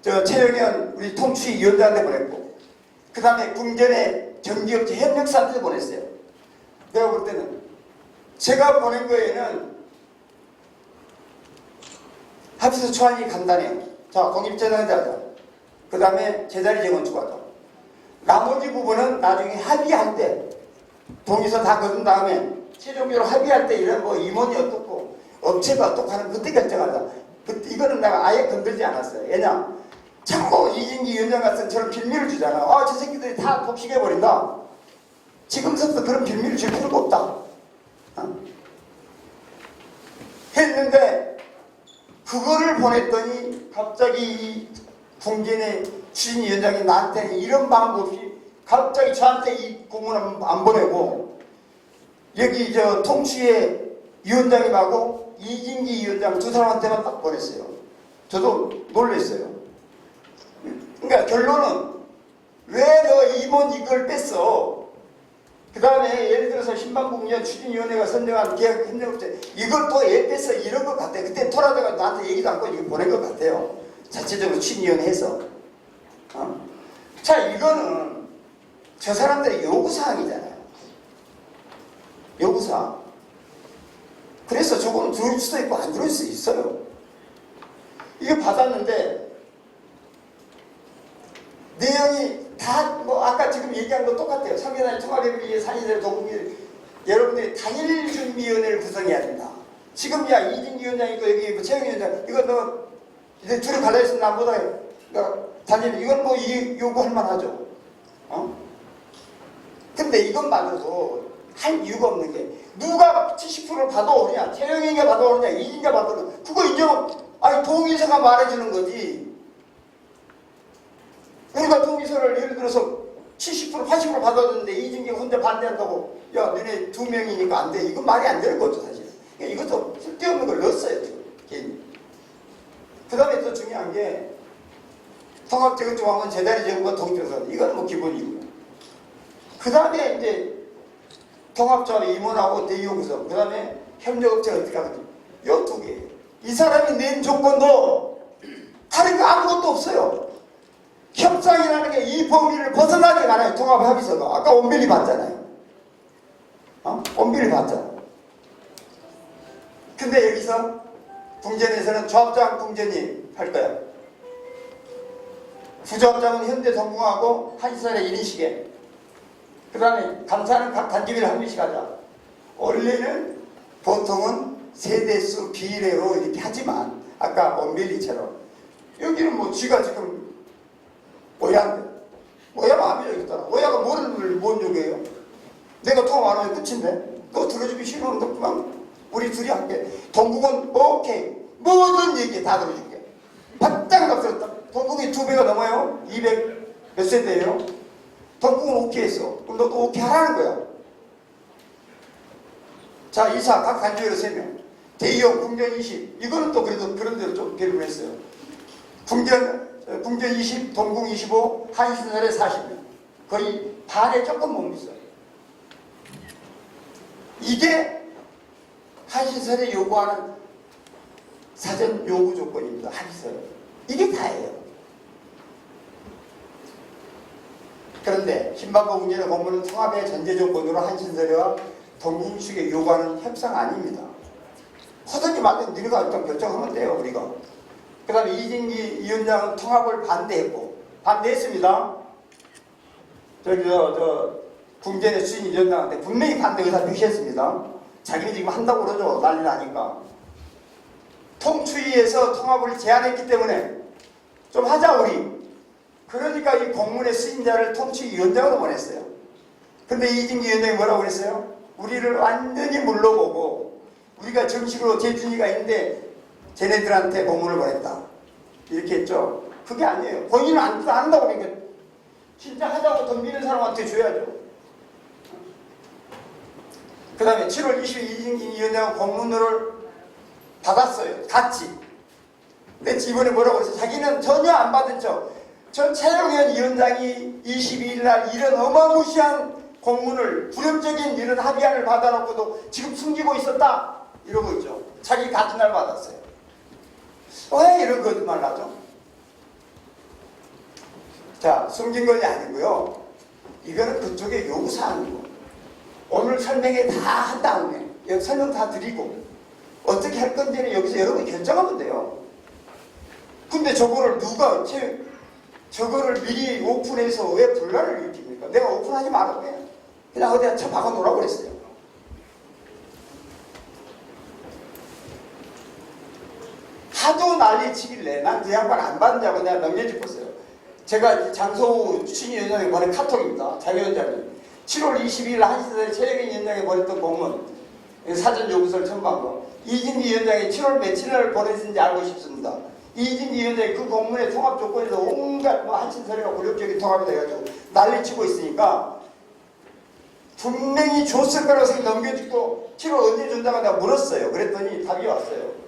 최영현 우리 통치위원장한테 보냈고 그 다음에 궁전의 전기업체 협력사한테도 보냈어요. 내가 볼 때는 제가 보낸 거에는 합의서 초안이 간단해요. 자, 독립재단제 하자. 그 다음에 제자리 재건축하자. 나머지 부분은 나중에 합의할 때 동의서 다 거둔 다음에 최종적으로 합의할 때 이런 뭐 임원이 어떻고 업체가 어떻고 하는 그때 결정하자. 이거는 내가 아예 건들지 않았어요. 왜냐? 자꾸 이진기 위원장 같은 저런 빌미를 주잖아. 아, 저 새끼들이 다 독식해버린다. 지금부터 그런 빌미를 줄 필요가 없다. 했는데 그거를 보냈더니 갑자기 이 궁전의 추진위원장이 나한테는 이런 방법 없이 갑자기 저한테 이 공문을 안 보내고 여기 저 통치의 위원장님하고 이진기 위원장 두 사람한테만 딱 보냈어요. 저도 놀랐어요. 그러니까 결론은 왜 너 임원 이걸 뺐어? 그 다음에 예를 들어서 신방궁전 추진위원회가 선정한 계약 협력업체 이걸 또 왜 뺐어? 이런 것 같아. 그때 토라다가 나한테 얘기도 않고 이거 보낸 것 같아요. 자체적으로 추진위원회 해서. 자, 이거는 저 사람들의 요구사항이잖아요. 요구사항. 그래서 조금 들어올 수도 있고 안 들어올 수 있어요. 이거 받았는데 내용이 다 뭐 아까 지금 얘기한 거 똑같아요. 상계단위 통합협의회 산이들 동국이 여러분들이 단일준비위원회를 구성해야 된다. 지금 야 이진기 위원장 있고 여기 뭐 최영희 위원장 이거 너 이제 둘이 갈라있으면 나보다 단일 이건 뭐 요구할 만하죠. 근데 이것만으로도 할 이유가 없는 게 누가 70%를 받아오느냐 최영희가 받아오느냐 이진기가 받아오느냐 그거 인정 아니 동의서가 말해주는 거지. 우리가 동의서를 예를 들어서 70% 80% 받아줬는데 이진기가 혼자 반대한다고 야 너네 두 명이니까 안 돼. 이건 말이 안 되는 거죠 사실. 이것도 쓸데없는 걸 넣었어요 지금 개인이. 그 다음에 또 중요한 게 통합재건축하면 제자리 재건과 독립재산 이건 뭐 기본이고요. 그 다음에 이제 통합조합 임원하고 대의원 구성 그 다음에 협력업체가 어떻게 하거든요. 요 두 개. 이 사람이 낸 조건도 다른 거 아무것도 없어요. 협상이라는 게 이 범위를 벗어나지 않아요. 통합합의서가. 아까 원빈이 봤잖아요. 원빈이 봤잖아. 근데 여기서 궁전에서는 조합장 궁전이 할 거야. 부조합장은 현대 동궁하고 한시설의 1인시계. 그 다음에 감사는 각 단지별 한 명씩 하자. 원래는 보통은 세대수 비례로 이렇게 하지만 아까 원빌리처럼 여기는 뭐 쥐가 지금 오야인데 오야 마음이 여기 있더라. 오야가 뭔 욕이에요? 내가 통화 안 하면 끝인데 너 들어주기 싫으면 너 그만 우리 둘이 할게. 동국은 오케이 모든 얘기 다 들어줄게. 바짝 납득했다. 동국이 2배가 넘어요. 200 몇 세대예요. 동국은 오케이 했어. 그럼 너도 오케이 하라는 거야. 자, 이사 각 단지별로 3명. 대의원 궁전 20. 이거는 또 그래도 그런 대로 좀 배분을 했어요. 궁전 20, 동궁 25, 한신설에 40명. 거의 반에 조금 못 미쳐요. 이게 한신설에 요구하는 사전 요구 조건입니다. 한신설. 이게 다예요. 그런데 신방과 웅진의 법문은 통합의 전제 조건으로 한신설회와 동인식에 요구하는 협상 아닙니다. 허덕이 맞는 너희가 일단 결정하면 돼요. 우리가. 그 다음에 이진기 위원장은 통합을 반대했습니다. 궁전의 수진 위원장한테 분명히 반대 의사 표시했습니다. 자기는 지금 한다고 그러죠. 난리 나니까. 통추위에서 통합을 제안했기 때문에 좀 하자 우리. 그러니까 이 공문의 수인자를 통추위원장으로 보냈어요. 근데 이진기 위원장이 뭐라고 그랬어요? 우리를 완전히 물러보고 우리가 정식으로 재준이가 있는데 쟤네들한테 공문을 보냈다. 이렇게 했죠. 그게 아니에요. 본인은 안 한다고 그러니까 진짜 하자고 덤비는 사람한테 줘야죠. 그 다음에 7월 20일 이진기 위원장은 공문을 받았어요. 같이. 근데 이번에 뭐라고 그랬어요? 자기는 전혀 안 받은 척. 전 최영현 위원장이 22일 날 이런 어마무시한 공문을 불협적인 이런 합의안을 받아놓고도 지금 숨기고 있었다. 이러고 있죠. 자기 같은 날 받았어요. 왜 이런 거짓말 하죠? 자, 숨긴 것이 아니고요. 이거는 그쪽의 요구사항이고 오늘 설명회 다 한 다음에 여기 설명 다 드리고 어떻게 할 건지는 여기서 여러분이 결정하면 돼요. 근데 저거를 누가 저거를 미리 오픈해서 왜 분란을 일으킵니까? 내가 오픈하지 말라고 해. 그냥 어디다 쳐박아 놓으라고 그랬어요. 하도 난리치길래 난 그 양반 안 받느냐고 내가 넘겨짚었어요. 제가 장소우 추진위원장에 보낸 카톡입니다. 장 위원장이 7월 22일 1시에 최영인 위원장에 보냈던 공문 사전 요구서를 첨부한 거 이진기 위원장이 7월 며칠 날 보냈는지 알고 싶습니다. 이진기 위원장이 그 공문의 통합 조건에서 온갖 한신설이나 굴욕적인 통합이 돼가지고 난리치고 있으니까 분명히 줬을 거라고 생각 넘겨짚고 7월 언제 준다고 내가 물었어요. 그랬더니 답이 왔어요.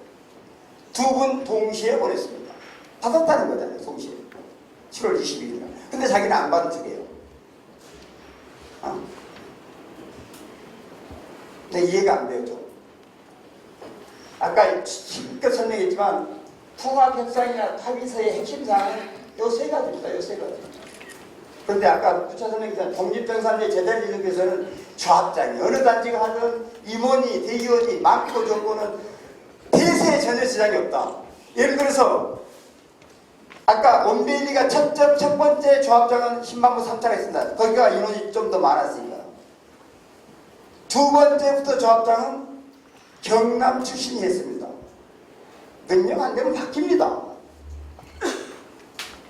두 분 동시에 보냈습니다. 받았다는 거잖아요. 동시에. 7월 22일 날. 근데 자기는 안 받은 척이에요. 근데 이해가 안 돼요. 좀. 아까 힘껏 설명했지만 통합협상이나 합의서의 핵심 사항은 요 세 가지입니다. 요 세 가지. 그런데 아까 부차 설명했지만 독립정산제 제대로 이전에서는 조합장이 어느 단지가 하든 임원이 대의원이 많고 적고는 대세에 전혀 지장이 없다. 예를 들어서 아까 원베일리가 첫 번째 조합장은 10만부 3차가 있습니다. 거기가 인원이 좀 더 많았으니까. 두 번째부터 조합장은 경남 출신이 했습니다. 능력 안 되면 바뀝니다.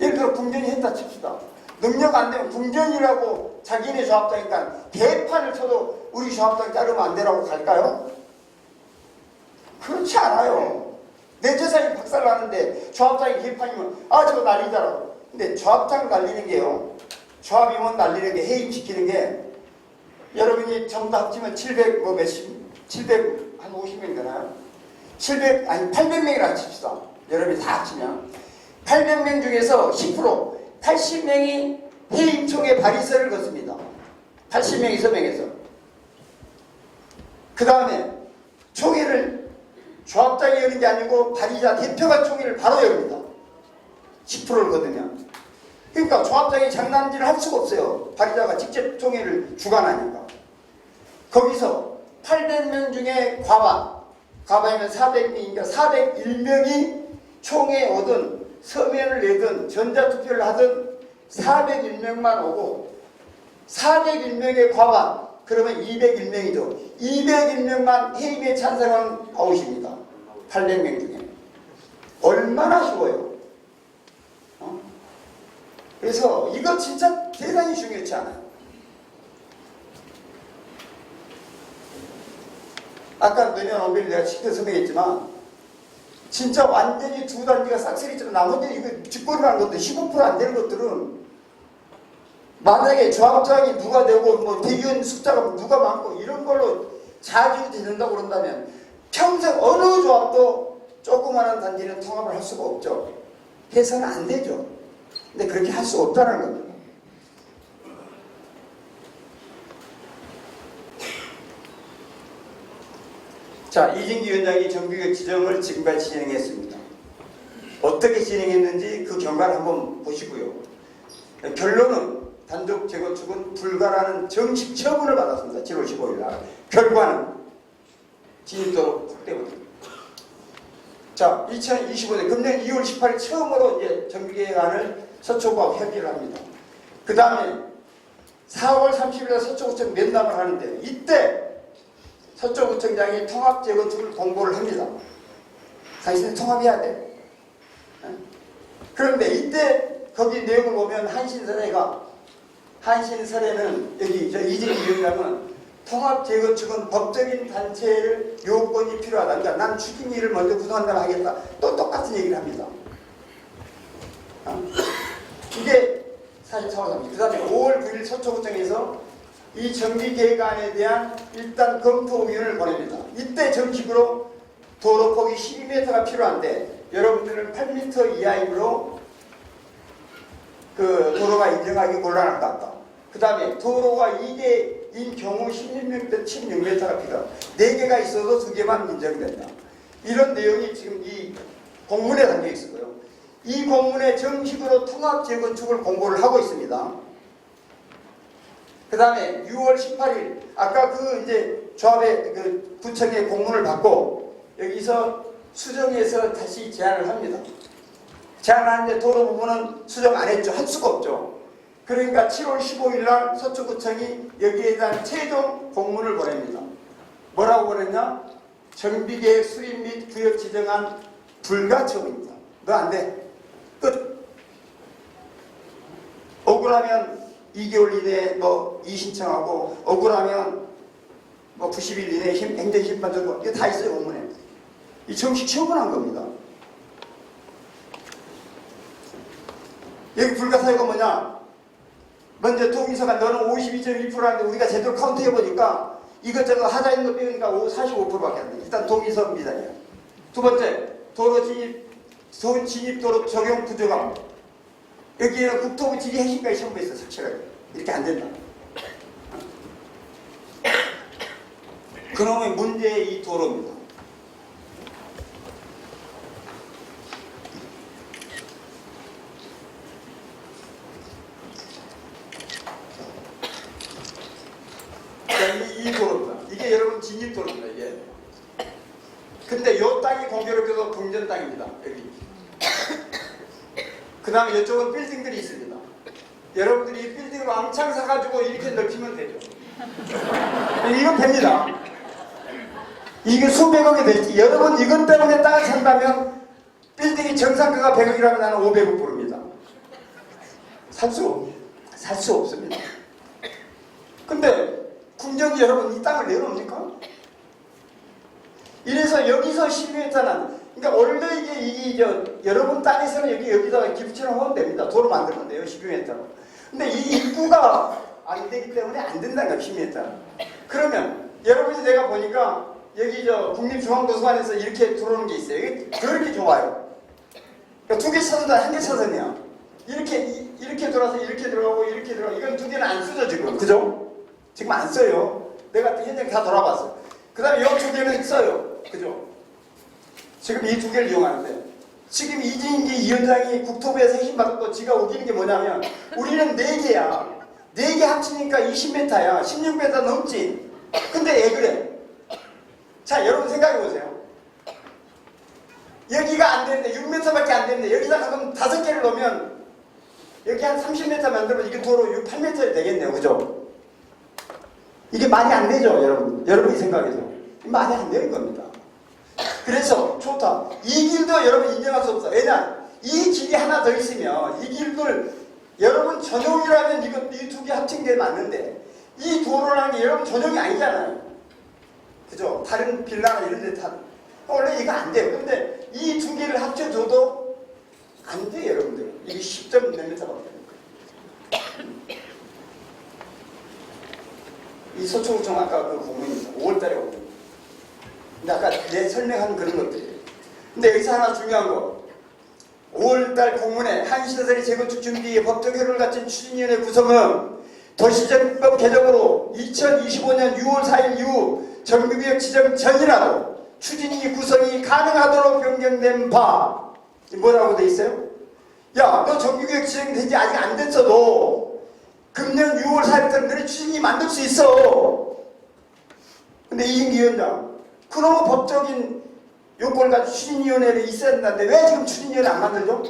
예를 들어 궁전이 했다 칩시다. 능력 안 되면 궁전이라고 자기네 조합장이니까 대판을 쳐도 우리 조합장 자르면 안 되라고 갈까요? 그렇지 않아요. 내 재산이 박살나는데 조합장이 개판이면 저거 난리다라고. 근데 조합장 날리는 게요. 조합임원 날리는 게 해임시키는 게 여러분이 전부 다 합치면 750명 되나요? 800명이라 칩시다. 여러분이 다 합치면 800명 중에서 10% 80명이 해임총회 발의서를 걷습니다. 80명이 서명해서. 그 다음에 총회를 조합장이 여는 게 아니고 발의자 대표가 총회를 바로 엽니다. 10%를 거두면. 그러니까 조합장이 장난질을 할 수가 없어요. 발의자가 직접 총회를 주관하니까. 거기서 800명 중에 과반이면 400명이니까 401명이 총회에 오든 서면을 내든 전자투표를 하든 401명만 오고 401명의 과반 그러면 201명이죠. 201명만 해임에 찬성하는 아웃입니다. 800명 중에. 얼마나 쉬워요. 그래서 이거 진짜 대단히 중요치 않아요. 아까 내년 원벨 내가 직접 설명했지만 진짜 완전히 두 단지가 싹쓸이처럼 나머지 이거 직권이라는 것들 15% 안 되는 것들은 만약에 조합장이 누가 되고 뭐 대의원 숫자가 누가 많고 이런 걸로 자주된다고 그런다면 평생 어느 조합도 조그마한 단지는 통합을 할 수가 없죠. 해서는 안 되죠. 근데 그렇게 할 수 없다는 겁니다. 자, 이진기 위원장이 정비계획 지정을 지금까지 진행했습니다. 어떻게 진행했는지 그 결과를 한번 보시고요. 결론은 단독 재건축은 불가라는 정식 처분을 받았습니다. 7월 15일 날. 결과는 진입도로 확대입니다. 자, 2025년 금년 2월 18일 처음으로 이제 정비계획안을 서초구와 협의를 합니다. 그 다음에 4월 30일에 서초구청 면담을 하는데 이때 서초구청장이 통합재건축을 공고를 합니다. 당신은 통합해야 돼. 그런데 이때 거기 내용을 보면 한신설에는 여기 이진기 위원장은 통합재건축은 법적인 단체를 요건이 필요하다. 그러니까 난 추진위를 먼저 구성한다고 하겠다. 또 똑같은 얘기를 합니다. 이게 사실 4월 30일. 그 다음에 5월 9일 서초구청에서 이 정비계획안에 대한 일단 검토위원을 보냅니다. 이때 정식으로 도로 폭이 12m가 필요한데 여러분들은 8m 이하이므로 그 도로가 인정하기 곤란할 것 같다. 그 다음에 도로가 2개인 경우 16m가 필요하다. 4개가 있어도 2개만 인정된다. 이런 내용이 지금 이 공문에 담겨 있었고요. 이 공문에 정식으로 통합재건축을 공고를 하고 있습니다. 그 다음에 6월 18일 아까 그 이제 조합의 그 구청의 공문을 받고 여기서 수정해서 다시 제안을 합니다. 제안하는데 도로 부분은 수정 안 했죠. 할 수가 없죠. 그러니까 7월 15일 날 서초구청이 여기에 대한 최종 공문을 보냅니다. 뭐라고 보냈냐? 정비계획 수립 및 구역 지정안 불가 처분입니다. 너 안 돼. 끝. 억울하면 2개월 이내에 뭐 이신청하고 억울하면 뭐 90일 이내에 행정심판 정도 이게 다 있어요. 공문에. 이 정식 처분한 겁니다. 여기 불가 사유가 뭐냐? 먼저 동의서가 너는 52.2%인데 우리가 제대로 카운트해보니까 이것저것 하자 있는 거 빼니까 45%밖에 안 돼. 일단 동의서 미달이야. 두 번째, 진입도로 적용 부족함. 여기에는 국토부 지리 핵심까지 첨부했어. 삭제를. 이렇게 안 된다. 그놈의 문제의 이 도로입니다. 이 도로입니다. 이게 여러분 진입도로입니다. 이게. 근데 요 땅이 공교롭게도 동전 땅입니다. 여기. 그 다음에 이쪽은 빌딩들이 있습니다. 여러분들이 이 빌딩을 왕창 사가지고 이렇게 넓히면 되죠. 이건 됩니다. 이게 수백억이 될지. 여러분 이것 때문에 땅을 산다면 빌딩이 정상가가 100억이라면 나는 500억 부릅니다. 살 수 없습니다. 근데 궁정이 여러분 이 땅을 내놓습니까? 이래서 여기서 12m는 그러니까 원래 이게 여러분 땅에서는 여기다가 기부처럼 하면 됩니다. 도로 만들면 돼요. 12m로. 근데 이 입구가 안 되기 때문에 안 된다는 거야. 10m. 그러면 여러분이 내가 보니까 여기 국립중앙도서관에서 이렇게 들어오는 게 있어요. 이게 그렇게 좋아요. 그러니까 2개 차선도 1개 차선이야. 이렇게 돌아서 이렇게 들어가고 이렇게 들어가고 이건 2개는 안 쓰죠 지금. 그죠? 지금 안 써요. 내가 현장 다 돌아봤어. 그 다음에 이 2개는 써요. 그죠? 지금 이 2개를 이용하는데 지금 이진기 위원장이 국토부에서 핵심받았고 지가 웃기는 게 뭐냐면 우리는 4개야. 4개 합치니까 20m야. 16m 넘지. 근데 왜 그래? 자 여러분 생각해보세요. 여기가 안 되는데 6m밖에 안 되는데 여기다가 그럼 5개를 넣으면 여기 한 30m 만들면 이게 도로 8m 되겠네요. 그죠? 이게 말이 안 되죠, 여러분. 여러분이 생각해서. 말이 안 되는 겁니다. 그래서 좋다. 이 길도 여러분 인정할 수 없어. 왜냐? 이 길이 하나 더 있으면 이 길들 여러분 전용이라면 이 2개 합친 게 맞는데 이 도로라는 게 여러분 전용이 아니잖아요. 그죠? 다른 빌라나 이런 데 다 원래 이거 안 돼요. 근데 이 2개를 합쳐줘도 안 돼, 여러분들. 이게 10몇 m밖에 안 돼. 이 서초구청 아까 그 공문입니다. 5월달에 오고. 근데 아까 내 설명한 그런 것들이에요. 근데 여기서 하나 중요한 거. 5월달 공문에 한신설의 재건축 준비에 법적 효력을 갖춘 추진위원회 구성은 도시정비법 개정으로 2025년 6월 4일 이후 정비구역 지정 전이라도 추진위 구성이 가능하도록 변경된 바. 뭐라고 돼 있어요? 야, 너 정규교육 지정된 지 아직 안 됐어도 금년 6월 4일부터 너네 추진위 만들 수 있어. 근데 이인기 위원장, 그럼 법적인 요건을 가지고 추진위원회를 있어야 된다는데 왜 지금 추진위원회 안 만들죠?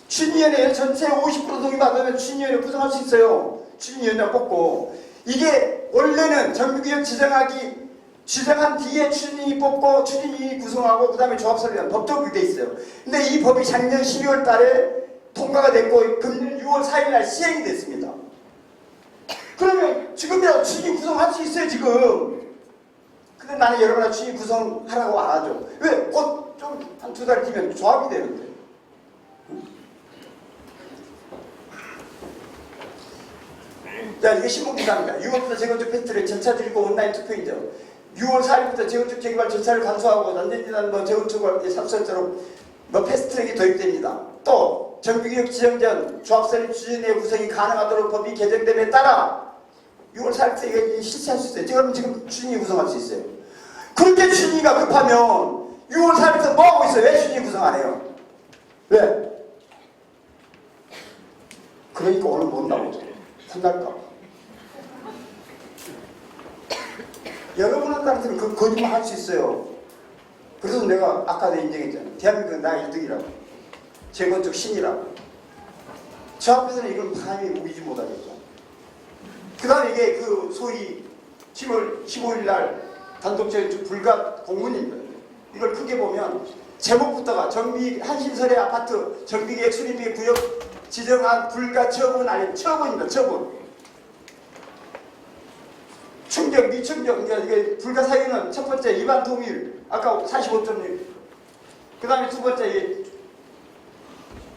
추진위원회 전체 50% 동의받으면 추진위원회 구성할 수 있어요. 추진위원장 뽑고. 이게 원래는 정규교육 지정한 뒤에 추진위 뽑고 추진위 구성하고 그 다음에 조합 설계하는 법적으로 돼 있어요. 근데 이 법이 작년 12월 달에 통과가 됐고 금년 6월 4일 날 시행이 됐습니다. 그러면 지금이라도 추진위 구성할 수 있어요 지금. 근데 나는 여러분아 추진위 구성하라고 안 하죠. 왜? 곧 좀 한 2달 뒤면 조합이 되는데. 자, 이게 신문기사입니다. 6월부터 재건축 페스트를 절차 드리고 온라인 투표인데요. 6월 4일부터 재건축 재개발 절차를 간소화하고 난전지난 재건축을 삽선처럼 패스트트랙이 도입됩니다. 또 정규교육 지정 전 조합설립 추진의 구성이 가능하도록 법이 개정됨에 따라 6월 4일부터 이거 실시할 수 있어요. 지금 추진위 구성할 수 있어요. 그렇게 추진위가 급하면 6월 4일부터 뭐하고 있어요? 왜 추진위 구성 안 해요? 왜? 그러니까 오늘 못 나오죠. 혼날까? 여러분한테는 그 거짓말 할 수 있어요. 그래서 내가 아까도 인정했잖아요. 대한민국은 나 1등이라고. 재건축 신이라고. 저 앞에서는 이건 감히 우기지 못하겠죠. 그 다음에 이게 그 소위 10월 15일 날 단독 재건축 불가 공문입니다. 이걸 크게 보면 제목부터가 한신설의 아파트 정비계획 수립비 구역 지정한 불가 처분 아니면 처분입니다. 처분. 충격, 미충격, 이게 불가 사유는 첫 번째 위반 동일, 아까 45.1. 그 다음에 두 번째 이게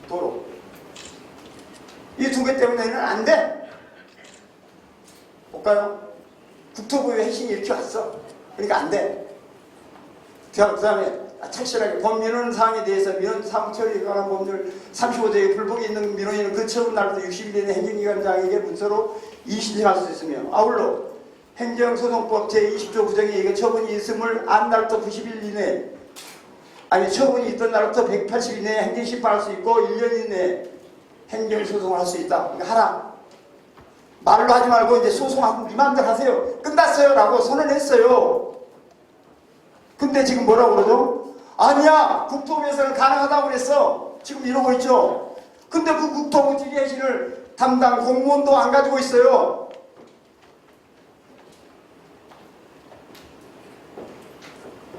도로. 이 두 개 때문에는 안 돼. 볼까요? 국토부의 핵심이 이렇게 왔어. 그러니까 안 돼. 그 다음에 착실하게 법민원 사항에 대해서 민원 사무 처리에 관한 법률 35조의 불복이 있는 민원인은 그 처분 날부터 60일 이내 행정기관장에게 문서로 이의신청할 수 있으며 아울러 행정소송법 제20조 규정에 의해 처분이 있음을 안 날부터 90일 이내 아니 처분이 있던 날부터 180일 이내에 행정심판할 수 있고 1년 이내에 행정소송을 할 수 있다. 그러니까 하라. 말로 하지 말고 이제 소송하고 니 마음대로 하세요. 끝났어요 라고 선언했어요. 근데 지금 뭐라고 그러죠? 아니야 국토부에서는 가능하다고 그랬어. 지금 이러고 있죠. 근데 그 국토부 지휘실 담당 공무원도 안 가지고 있어요.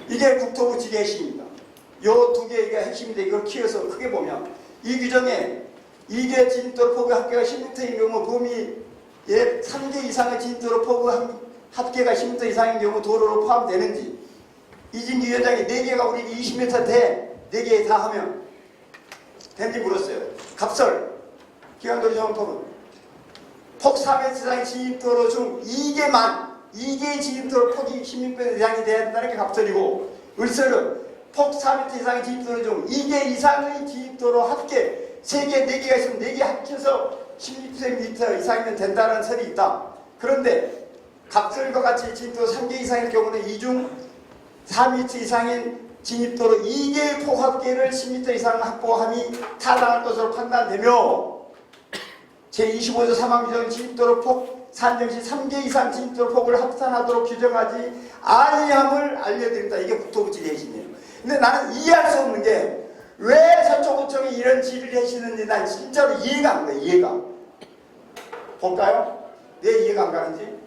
이게 국토부 지휘실입니다. 요 두 개가 핵심인데 이걸 키워서 크게 보면 이 규정에 2개 진입도로 폭의 합계가 10m인 경우 범위에 3개 이상의 진입도로 폭의 합계가 10m 이상인 경우 도로로 포함되는지 이진기 위원장이 4개가 우리 20m 돼 4개 다 하면 되는지 물었어요. 갑설 기간도로 정원폭은 폭 4m 이상의 진입도로 중 2개의 진입도로 폭이 16m 이상이 돼야 된다는 게 갑설이고 을설은 폭 4m 이상의 진입도로 중 2개 이상의 진입도로 합계 3개, 4개가 있으면 4개 합쳐서 16m 이상이면 된다는 설이 있다. 그런데 갑설과 같이 진입도로 3개 이상일 경우는 이중 4m 이상인 진입도로 2개의 폭 합계를 10m 이상 확보함이 타당할 것으로 판단되며 제25조 3항 규정 진입도로 폭 산정시 3개 이상 진입도로 폭을 합산하도록 규정하지 아니함을 알려드립니다. 이게 국토부 지휘해심이에요. 근데 나는 이해할 수 없는 게 왜 서초구청이 이런 지휘를 해시는지 난 진짜로 이해가 안 돼. 이해가. 볼까요? 왜 이해가 안 가는지.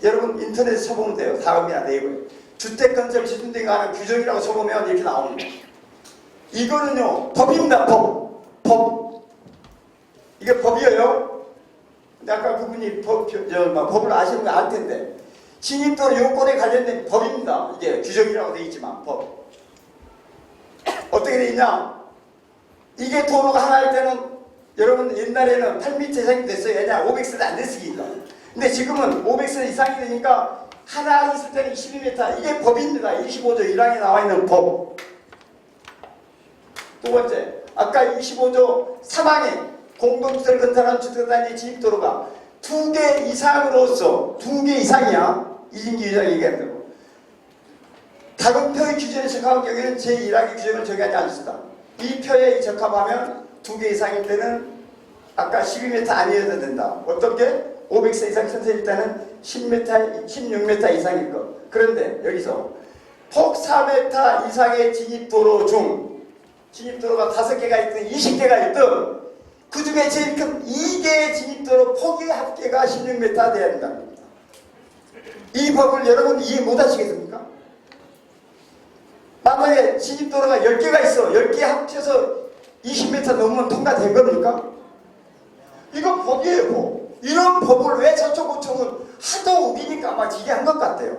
여러분 인터넷에 쳐보면 돼요. 다음이나 네이버에. 주택건설 시설 등에 관한 규정이라고 쳐보면 이렇게 나옵니다. 이거는요 법입니다. 법. 이게 법이에요. 근데 아까 그분이 법을 아시는 분 알 텐데 진입도로 요건에 관련된 법입니다. 이게 규정이라고 되어 있지만 법. 어떻게 되어 있냐? 이게 도로가 하나일 때는 여러분 옛날에는 8m 이상이 됐어요. 왜냐? 500세대 안 됐으니까. 근데 지금은 500세대 이상이 되니까 하나 있을 때는 12m. 이게 법입니다. 25조 1항에 나와 있는 법. 두 번째, 아까 25조 3항에 공동시설 건설한 주택단지 진입도로가 2개 이상으로서 2개 이상이야. 이진기 위원장이 얘기한 대로 다급표의 규정에 적합한 경우에는 제1항의 규정을 정하지 않습니다. 이 표에 적합하면 2개 이상일 때는 아까 12m 아니어도 된다. 어떻게? 500세 이상 선생일 때는 10m, 16m 이상일 것. 그런데 여기서 폭 4m 이상의 진입도로 중 진입도로가 5개가 있든 20개가 있든 그 중에 제일 큰 2개의 진입도로 폭의 합계가 16m 돼야 된다는 겁니다. 이 법을 여러분 이해 못하시겠습니까? 만약에 진입도로가 10개가 있어 10개 합쳐서 20m 넘으면 통과된 겁니까? 이건 법이에요. 법. 이런 법을 왜 저쪽구청은 하도 우기니까 아마 지게 한 것 같아요.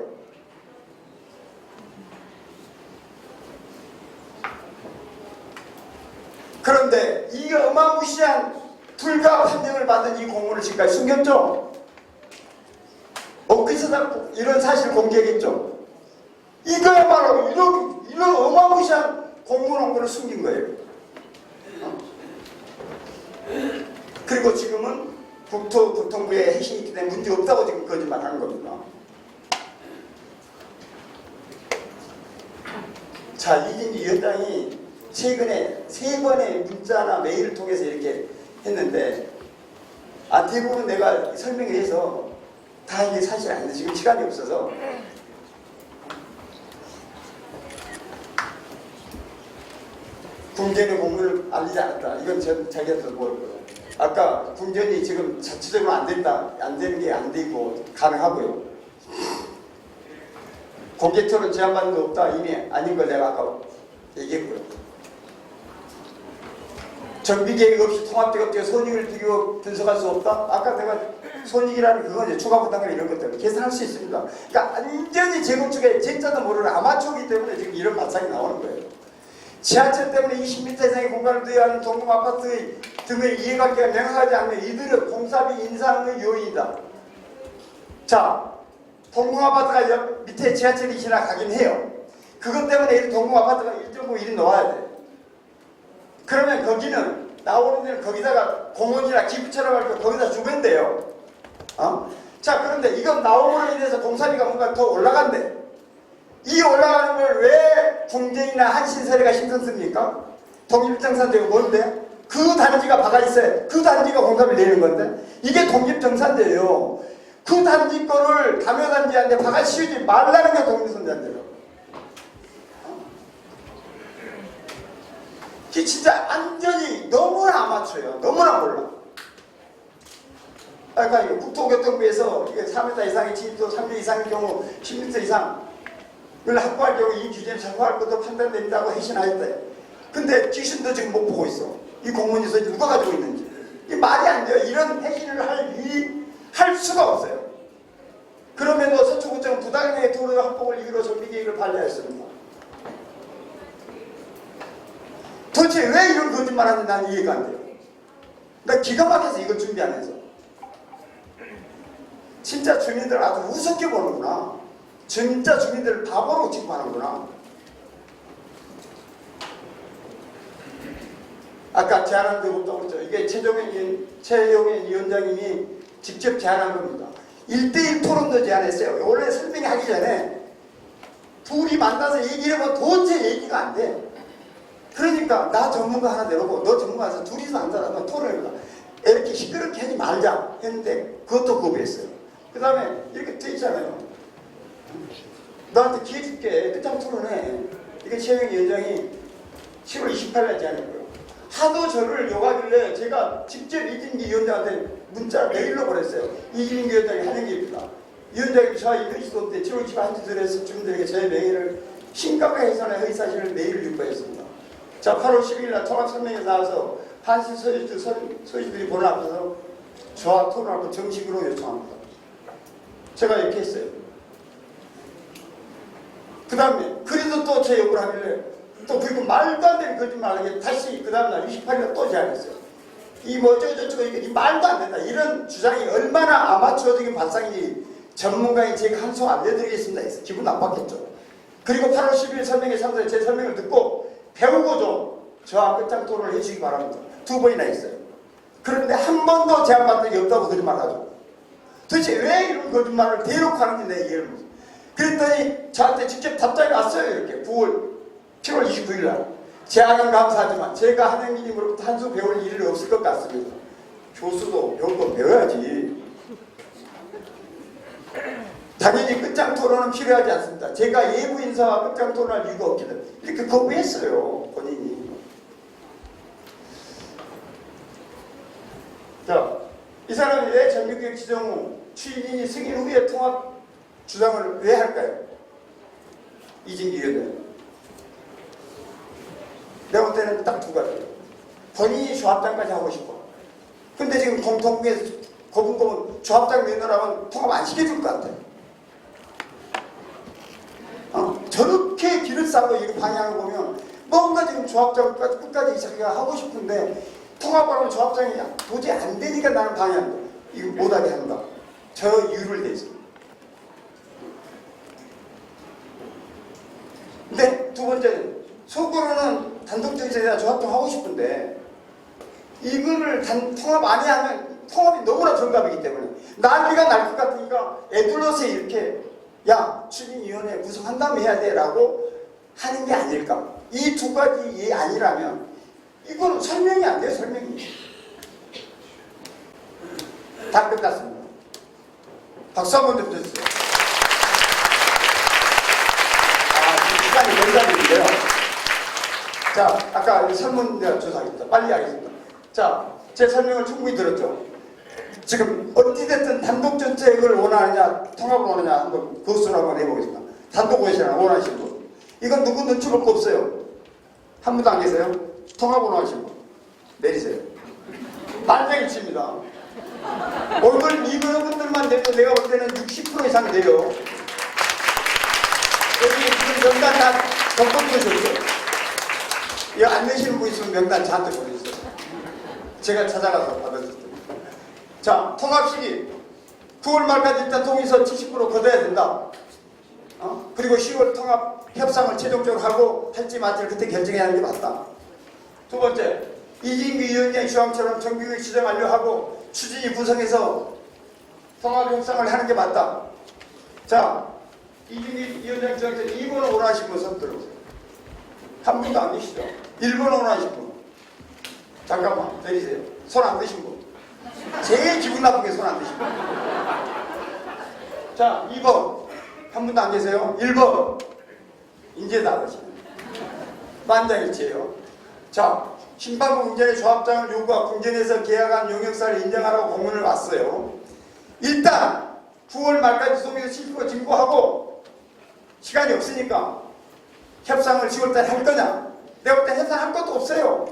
그런데 이 어마무시한 불가 판정을 받은 이 공문을 지금까지 숨겼죠? 엊그제서 이런 사실 공개했죠? 이거야말로 이런 어마무시한 공문 홍보를 숨긴 거예요. 그리고 지금은 국토교통부의 핵심이 있기 때문에 문제 없다고 지금 거짓말하는 겁니다. 자, 이진기 위원장이 최근에 3번의 문자나 메일을 통해서 이렇게 했는데 대부분 내가 설명을 해서 다 이게 사실 아닌데 지금 시간이 없어서 궁전의 공문을 알리지 않았다. 이건 자기한테도 모를 거예요. 아까 궁전이 지금 자체적으로 안 되는 게 안 돼 있고 가능하고요. 공개토론 제한받는 거 없다. 이미 아닌 걸 내가 아까 얘기했고요. 정비계획 없이 통합되고 없고 손익을 비교 분석할 수 없다. 아까 내가 손익이라는 그건 이제 추가 부담금 이런 것들 계산할 수 있습니다. 그러니까 완전히 제공축에 진짜도 모르는 아마추어이기 때문에 지금 이런 발상이 나오는 거예요. 지하철 때문에 20m 이상의 공간을 두어야 하는 동공 아파트 등의 이해관계가 명확하지 않으면 이들은 공사비 인상의 요인이다. 자, 동공 아파트가 밑에 지하철이 지나가긴 해요. 그것 때문에 이 동공 아파트가 1.5 나와야 돼. 그러면 거기는 나오는 데는 거기다가 공원이나 기부처럼 할 거 거기다 주면 돼요. 자, 그런데 이건 나오는 데 대해서 공사비가 뭔가 더 올라간대. 이 올라가는 걸 왜 궁전이나 한신세례가 신경 씁니까? 독립정산제가 뭔데? 그 단지가 박아 있어요. 그 단지가 공사비를 내는 건데 이게 독립정산제예요. 그 단지 거를 가묘단지한테 박아 씌우지 말라는 게 독립정산제예요. 이게 진짜 완전히 너무나 아마추어요. 너무나 몰라. 아까 국토교통부에서 이게 4m 이상의 진입도 3m 이상의 경우 10m 이상을 확보할 경우 이 규제는 적용할 것도 판단된다고 해신하였대. 근데 귀신도 지금 못 보고 있어. 이 공문에서 누가 가지고 있는지. 이 말이 안 돼요. 이런 해신을 할 수가 없어요. 그러면도 서초구청 부당행위 도로 확보를 이유로 정비계획을 발표했습니다. 도대체 왜 이런 거짓말 하는지 난 이해가 안 돼요. 나 기가 막혀서 이걸 준비하면서 진짜 주민들 아주 우습게 보는구나. 진짜 주민들을 바보로 취급하는구나. 아까 제안한 적 없다고 그랬죠. 이게 최영현 위원장님이 직접 제안한 겁니다. 1대1 토론도 제안했어요. 원래 설명하기 전에 둘이 만나서 얘기를 하면 도대체 얘기가 안 돼. 그러니까 나 전문가 하나 내놓고 너 전문가에서 둘이서 앉아서 토론해보자. 이렇게 시끄럽게 하지 말자 했는데 그것도 거부했어요. 그 다음에 이렇게 돼 있잖아요. 너한테 기회 줄게. 끝장 토론해. 이게 최영희 위원장이 7월 28일에 제안했고요. 하도 저를 요구하길래 제가 직접 이진기 위원장한테 문자를 메일로 보냈어요. 이진기 위원장이 하는 게 있다. 위원장이 저 이럴 수도 없대. 7월 28일에서 주민들에게 제 메일을 심각한 해산의 허위사실을 메일을 유포했습니다. 자, 8월 10일 날 통합설명에 나와서 한신 소유주들이 보는 앞에서 저와 토론하고 정식으로 요청합니다. 제가 이렇게 했어요. 그 다음에 그래도 또 제 요구를 하길래 또 그리고 말도 안 되는 거짓말하게 다시 그 다음날 28일날 또 제안했어요. 이 뭐 저쩌고 이게 말도 안 된다. 이런 주장이 얼마나 아마추어적인 발상인지 전문가인 제가 한 수 알려드리겠습니다 해서 기분 나빴겠죠. 그리고 8월 10일 설명회 참석해 제 설명을 듣고 배우고 좀 저와 끝장 토론을 해주시기 바랍니다. 2번이나 했어요. 그런데 한 번도 제안받은 적이 없다고 거짓말하죠. 도대체 왜 이런 거짓말을 대놓고 하는지 내 이해를 못해요. 그랬더니 저한테 직접 답장이 왔어요. 이렇게 10월 29일 날. 제안은 감사하지만 제가 한행님으로부터 한 수 배울 일이 없을 것 같습니다. 교수도 배울 건 배워야지. 당연히 끝장 토론은 필요하지 않습니다. 제가 예부 인사와 끝장 토론할 이유가 없기 때문에 이렇게 거부했어요. 본인이. 자, 이 사람이 왜 정규교육 지정 후 취임이 승인 후에 통합 주장을 왜 할까요? 이진기 의원. 내가 볼 때는 딱 두 가지. 본인이 조합장까지 하고 싶어. 근데 지금 공통부에서 거분거분 조합장 내놓으라면 통합 안 시켜줄 것 같아. 저렇게 길을 싸고 이 방향을 보면 뭔가 지금 조합장까지 끝까지 자기가 하고 싶은데 통합하면 조합장이 도저히 안 되니까 나는 방향 이거 못하게 한다. 저 이유를 대서. 근데 두 번째는 속으로는 단독정치에 조합장 하고 싶은데 이거를 통합 안 하면 통합이 너무나 정답이기 때문에 난리가 날 것 같으니까 애둘러서 이렇게 야 추진위원회 구성한 다음에 해야 돼 라고 하는 게 아닐까. 이 두 가지 이 아니라면 이거는 설명이 안 돼요. 설명이 다 끝났습니다. 박수 한번 좀 주세요. 시간이 연장인데요. 자, 아까 설문조사 조사하겠습니다. 빨리 하겠습니다. 자, 제 설명을 충분히 들었죠. 지금 어찌됐든 단독 정책을 원하느냐 통합을 원하느냐 한번 그것으로 한번 해보겠습니다. 단독 원하시는 분. 이건 누구 눈치 볼 거 없어요. 한 분도 안 계세요? 통합을 원하시는 분. 내리세요. 만장일치입니다. 얼굴 이그런 분들만 내도 내가 볼 때는 60% 이상 내려. 여기 지금 명단 다 적고 들으셨죠? 이거 안 내시는 분 있으면 명단 저한테 보내주세요. 제가 찾아가서 받아주세요. 자, 통합 시기 9월 말까지 일단 동의서 70% 거둬야 된다. 그리고 10월 통합 협상을 최종적으로 하고 할지 말지를 그때 결정해야 하는 게 맞다. 두 번째, 이진기 위원장의 주장처럼 정규직 지정 완료하고 추진위 구성해서 통합 협상을 하는 게 맞다. 자, 이진기 위원장 주장처럼 2번을 원하신 분 손 들어보세요. 한 분도 안 계시죠? 1번을 원하신 분. 잠깐만 내리세요. 손 안 드신 분. 제일 기분 나쁘게 손 안 드신 분. 자, 2번. 한 분도 안 계세요? 1번. 이제 나가시네. 만장일치예요. 자, 심판부 공전의 조합장을 요구하고 공전에서 계약한 용역사를 인정하라고 공문을 왔어요. 일단 9월 말까지 소비에서 70% 진고하고 시간이 없으니까 협상을 10월달에 할 거냐? 내가 볼 때 협상할 것도 없어요.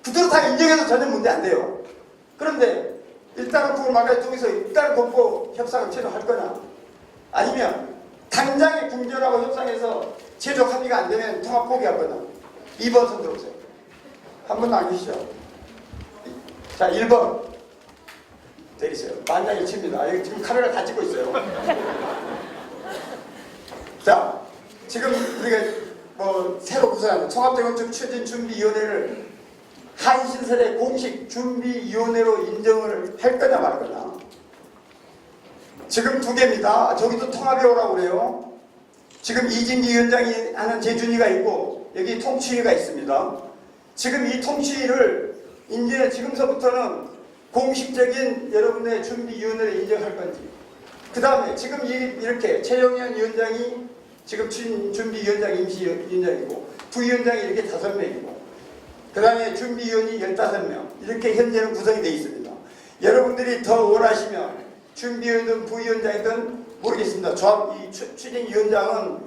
그대로 다 인정해서 전혀 문제 안 돼요. 그런데 일단은 9월 말까지 통해서 일단 걷고 협상을 최종할 거냐? 아니면 당장에 공전하고 협상해서 최종 합의가 안 되면 통합 포기할 거냐? 2번 손 들어보세요. 한 분도 안 계시죠? 자, 1번 내리세요. 만장일치입니다. 여기 지금 카메라 다 찍고 있어요. 자, 지금 우리가 새로 구성한 통합대건축 추진준비위원회를 한신설의 공식 준비위원회로 인정을 할 거냐 말 거냐. 지금 두 개입니다. 저기도 통합에 오라고 그래요. 지금 이진기 위원장이 하는 재준위가 있고 여기 통치위가 있습니다. 지금 이 통치위를 이제 지금서부터는 공식적인 여러분의 준비위원회를 인정할 건지, 그 다음에 지금 이렇게 최영현 위원장이 지금 준비위원장 임시위원장이고 부위원장이 이렇게 5명이고 그 다음에 준비위원이 15명 이렇게 현재는 구성이 되어 있습니다. 여러분들이 더 원하시면 준비위원이든 부위원장이든 모르겠습니다. 이 추진위원장은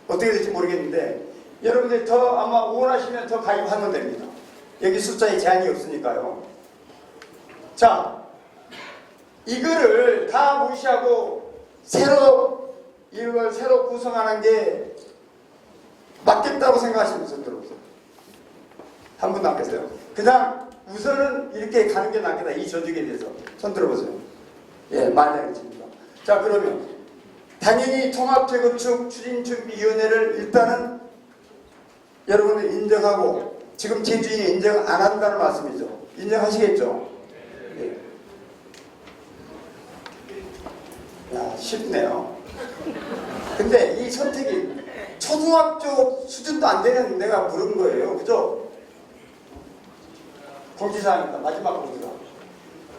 어떻게 될지 모르겠는데 여러분들이 더 아마 원하시면 더 가입하면 됩니다. 여기 숫자에 제한이 없으니까요. 자, 이거를 다 무시하고 이걸 새로 구성하는 게 맞겠다고 생각하시는 분 들어보세요. 한 분도 안 계세요. 그냥 우선은 이렇게 가는 게 낫겠다. 이 조직에 대해서 손 들어보세요. 예, 만장일치입니다. 자, 그러면 당연히 통합재건축 추진준비위원회를 일단은 여러분을 인정하고 지금 제주인이 인정 안 한다는 말씀이죠. 인정하시겠죠? 예. 야, 쉽네요. 근데 이 선택이 초등학교 수준도 안 되는 내가 부른 거예요. 그죠? 공지사항입니다. 마지막 공지사.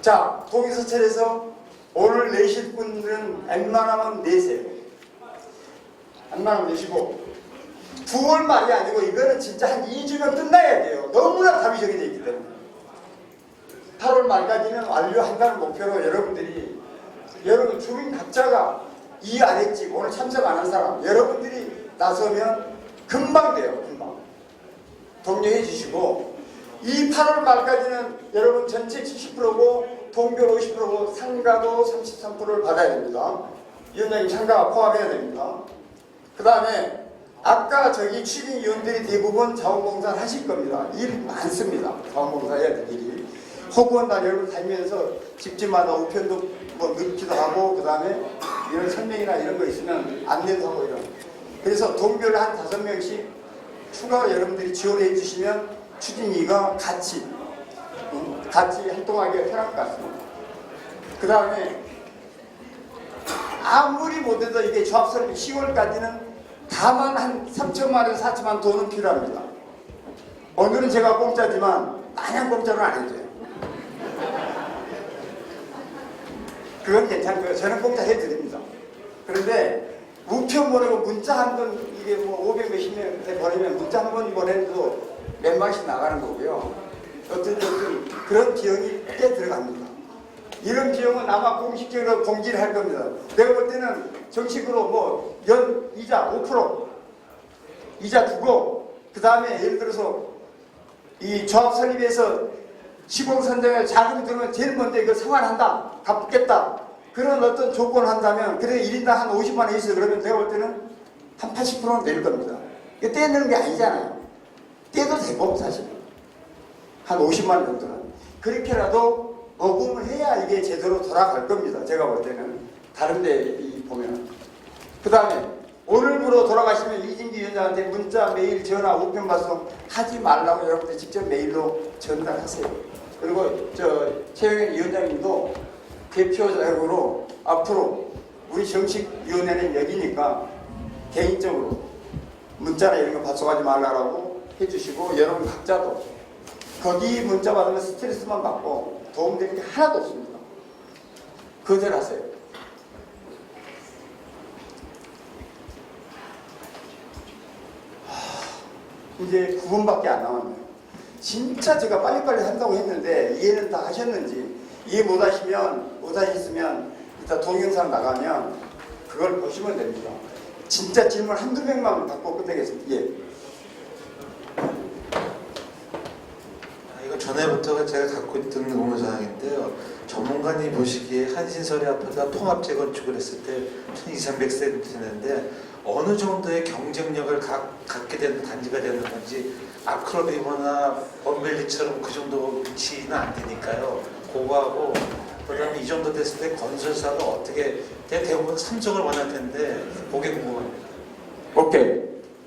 자, 동의서찰에서 오늘 내실 분들은 웬만하면 내세요. 웬만하면 내시고 9월 말이 아니고 이거는 진짜 한 2주면 끝나야 돼요. 너무나 답이 정해져 있기 때문에 8월 말까지는 완료한다는 목표로 여러분 주민 각자가 이 아랫집 오늘 참석 안 한 사람 여러분들이 나서면 금방 돼요. 금방 독려해 주시고 이 8월 말까지는 여러분 전체 70%고 동별 50%고 상가도 33%를 받아야 됩니다. 위원장님 상가가 포함해야 됩니다. 그 다음에 아까 저기 추진위원들이 대부분 자원봉사를 하실 겁니다. 일 많습니다. 자원봉사 해야 될 일이. 호구원단 여러분 다니면서 집집마다 우편도 뭐 넣기도 하고 그 다음에 이런 설명이나 이런 거 있으면 안내도 하고 이런. 그래서 동별 한 5명씩 추가로 여러분들이 지원해 주시면 추진위가 같이 활동하기가 편할 것 같습니다. 그 다음에 아무리 못해도 이게 조합설비 10월까지는 다만 한 3천만 원, 4천만 원 돈은 필요합니다. 오늘은 제가 공짜지만 마냥 공짜로는 안 해줘요. 그건 괜찮고요. 저는 공짜 해드립니다. 그런데 우편 보내고 문자 한 번 이게 뭐 500 몇십 명한테 보내면 문자 한 번 보내도 몇만씩 나가는 거고요. 어쨌든 그런 비용이 꽤 들어갑니다. 이런 비용은 아마 공식적으로 공지를 할 겁니다. 내가 볼 때는 정식으로 뭐 연 이자 5% 이자 두고 그 다음에 예를 들어서 이 조합 설립에서 시공선정에 자금이 들어오면 제일 먼저 이거 생활한다 갚겠다 그런 어떤 조건을 한다면 그래 1인당 한 50만 원 있어요. 그러면 내가 볼 때는 한 80%는 낼 겁니다. 이거 떼내는 게 아니잖아요. 떼도 되고 사실 한 50만 원 정도는 그렇게라도 모금을 해야 이게 제대로 돌아갈 겁니다. 제가 볼 때는 다른 데 보면 그 다음에 오늘부로 돌아가시면 이진기 위원장한테 문자, 메일, 전화, 우편 발송 하지 말라고 여러분들 직접 메일로 전달하세요. 그리고 최영현 위원장님도 대표자격으로 앞으로 우리 정식 위원회는 여기니까 개인적으로 문자나 이런 거 발송하지 말라고 해주시고 여러분 각자도 거기 문자 받으면 스트레스만 받고 도움되는 게 하나도 없습니다. 거절하세요. 이제 9분밖에 안 남았네요. 진짜 제가 빨리빨리 한다고 했는데 이해는 다 하셨는지 이해 못하셨으면 이따 동영상 나가면 그걸 보시면 됩니다. 진짜 질문 한두 명만 받고 끝내겠습니다. 예. 이거 전에부터 제가 갖고 있던 공모사항인데요. 전문가님 보시기에 한신설의 아파트가 통합 재건축을 했을 때 1200, 300세인데 어느 정도의 경쟁력을 갖게 되는 단지가 되는 건지 아크로비머나 범벨리처럼 그 정도 위치는 안 되니까요. 그거하고 그다음에 이 정도 됐을 때 건설사가 어떻게 대부분 삼성을 원할 텐데 그게 궁금합니다. 오케이.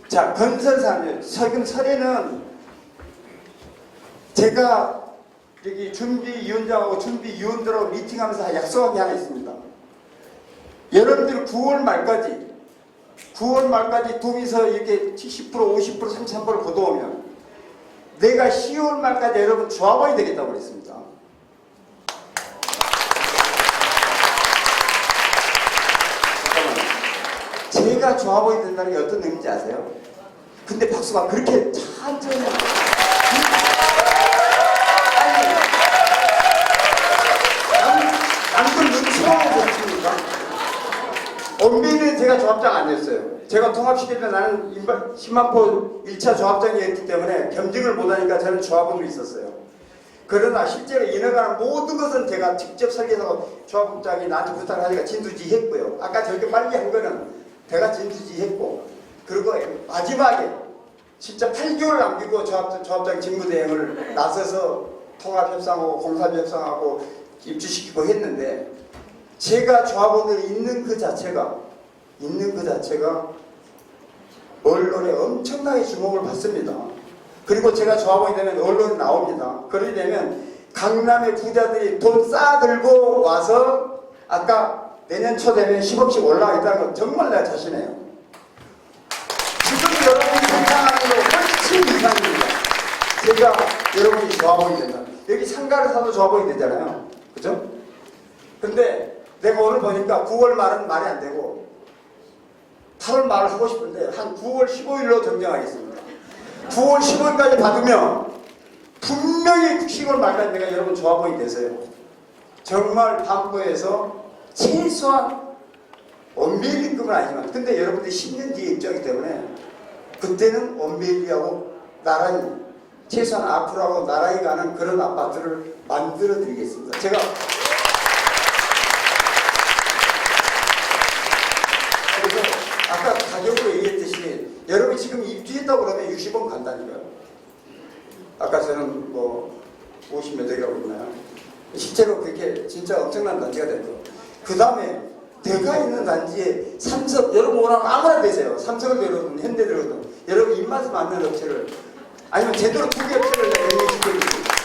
자, 건설사는 최근 설에는 제가 여기 준비위원장하고 준비위원들하고 미팅하면서 약속한 게 하나 있습니다. 여러분들 9월 말까지 동의서 이렇게 70%, 50%, 33%를 걷어오면 내가 10월 말까지 여러분 조합원이 되겠다고 그랬습니다. 잠깐만요. 제가 조합원이 된다는 게 어떤 의미인지 아세요? 근데 박수가 그렇게 천천히 남들 눈치만 보십니까? 엄밀히 제가 조합장 아니었어요. 제가 통합시킬 때 나는 10만포 1차 조합장이었기 때문에 겸직을 못하니까 저는 조합원으로 있었어요. 그러나 실제로 이어가는 모든 것은 제가 직접 설계하고 조합장이 나한테 부탁하니까 진두지휘했고요. 아까 저렇게 빨리 한 거는 제가 진두지휘했고 그리고 마지막에 진짜 8개월 남기고 조합장 직무대행을 나서서 통합협상하고 공사협상하고 입주시키고 했는데 제가 조합원들이 있는 그 자체가 언론에 엄청나게 주목을 받습니다. 그리고 제가 조합원이 되면 언론에 나옵니다. 그러게 되면 강남의 부자들이 돈 쌓아들고 와서 아까 내년 초 되면 10억씩 올라가겠다는 건 정말 내가 자신해요. 지금 여러분이 생각하는 거 훨씬 이상입니다. 제가 여러분이 좋아 보이게 된다. 여기 상가를 사도 좋아 보이게 되잖아요. 그죠? 근데 내가 오늘 보니까 9월 말은 말이 안 되고 8월 말을 하고 싶은데 한 9월 15일로 정정하겠습니다. 9월 15일까지 받으면 분명히 10월 말까지 내가 여러분 좋아 보이게 돼서요. 정말 반포에서 최소한 원베일리급은 아니지만 근데 여러분들이 10년 뒤에 입장이기 때문에 그때는 원베일리하고 나란히 최소한 앞으로 하고 나란히 가는 그런 아파트를 만들어 드리겠습니다. 제가 그래서 아까 가격으로 얘기했듯이 여러분이 지금 입주했다고 그러면 60원 간다니까요. 아까 저는 뭐 50몇 억이라고 했나요? 실제로 그렇게 진짜 엄청난 단지가 됐고 그 다음에 대가 있는 단지에 삼성 여러분 원하면 아무나 되세요. 삼성을 들어든 현대 들어든 여러분 입맛에 맞는 업체를 아니면 제대로 2개 업체를 내가 연결시켜드립니다.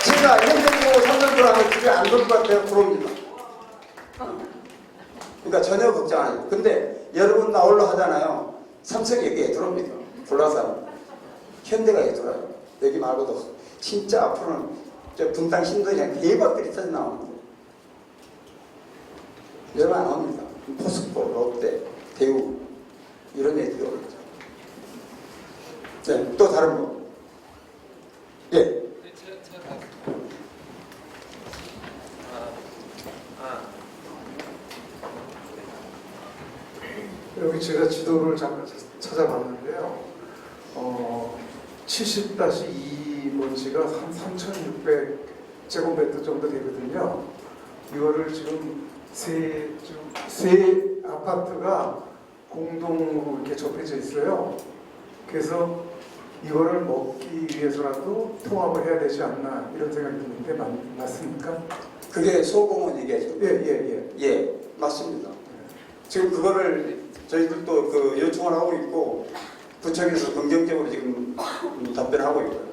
제가 현대고 삼성 들어가면 집에 안 들 것 같아요. 부럽니다. 그러니까 전혀 걱정 안 해요. 근데 여러분 나올라 하잖아요. 삼성이 여기에 들어옵니다. 불라서 현대가 여기 들어와요. 여기 말고도 진짜 앞으로는 저 분당 신도시장 대박들이 터져 나옵니다. 여러분 안 옵니다. 포스코, 롯데, 대우 이런 애들이 오겠죠. 네, 또 다른 거. 예. 여기 제가 지도를 잠깐 찾아봤는데요. 70-2 먼지가 한 3,600제곱미터 정도 되거든요. 이거를 지금 세 아파트가 공동으로 이렇게 접해져 있어요. 그래서 이거를 먹기 위해서라도 통합을 해야 되지 않나 이런 생각이 드는데 맞습니까? 그게 소공원 얘기하죠. 예, 맞습니다. 지금 그거를 저희들도 그 요청을 하고 있고 구청에서 긍정적으로 지금 답변하고 있고요.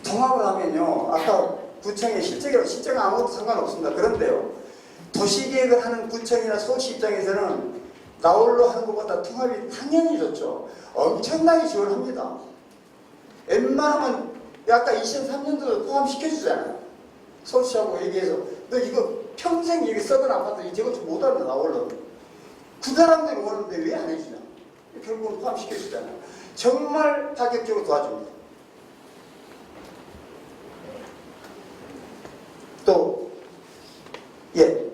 통합을 하면요, 아까 구청의 실제가 아무것도 상관없습니다. 그런데요, 도시계획을 하는 구청이나 서울시 입장에서는 나홀로 하는 것보다 통합이 당연히 좋죠. 엄청나게 지원합니다. 웬만하면 아까 2003년도도 포함시켜주잖아요. 서울시하고 얘기해서 너 이거 평생 여기 써던 아파트 이거 좀 못하는데 나홀로 그 사람들이 오는데 왜 안 해주냐. 결국은 포함시켜주잖아요. 정말 파격적으로 도와줍니다. 또 예.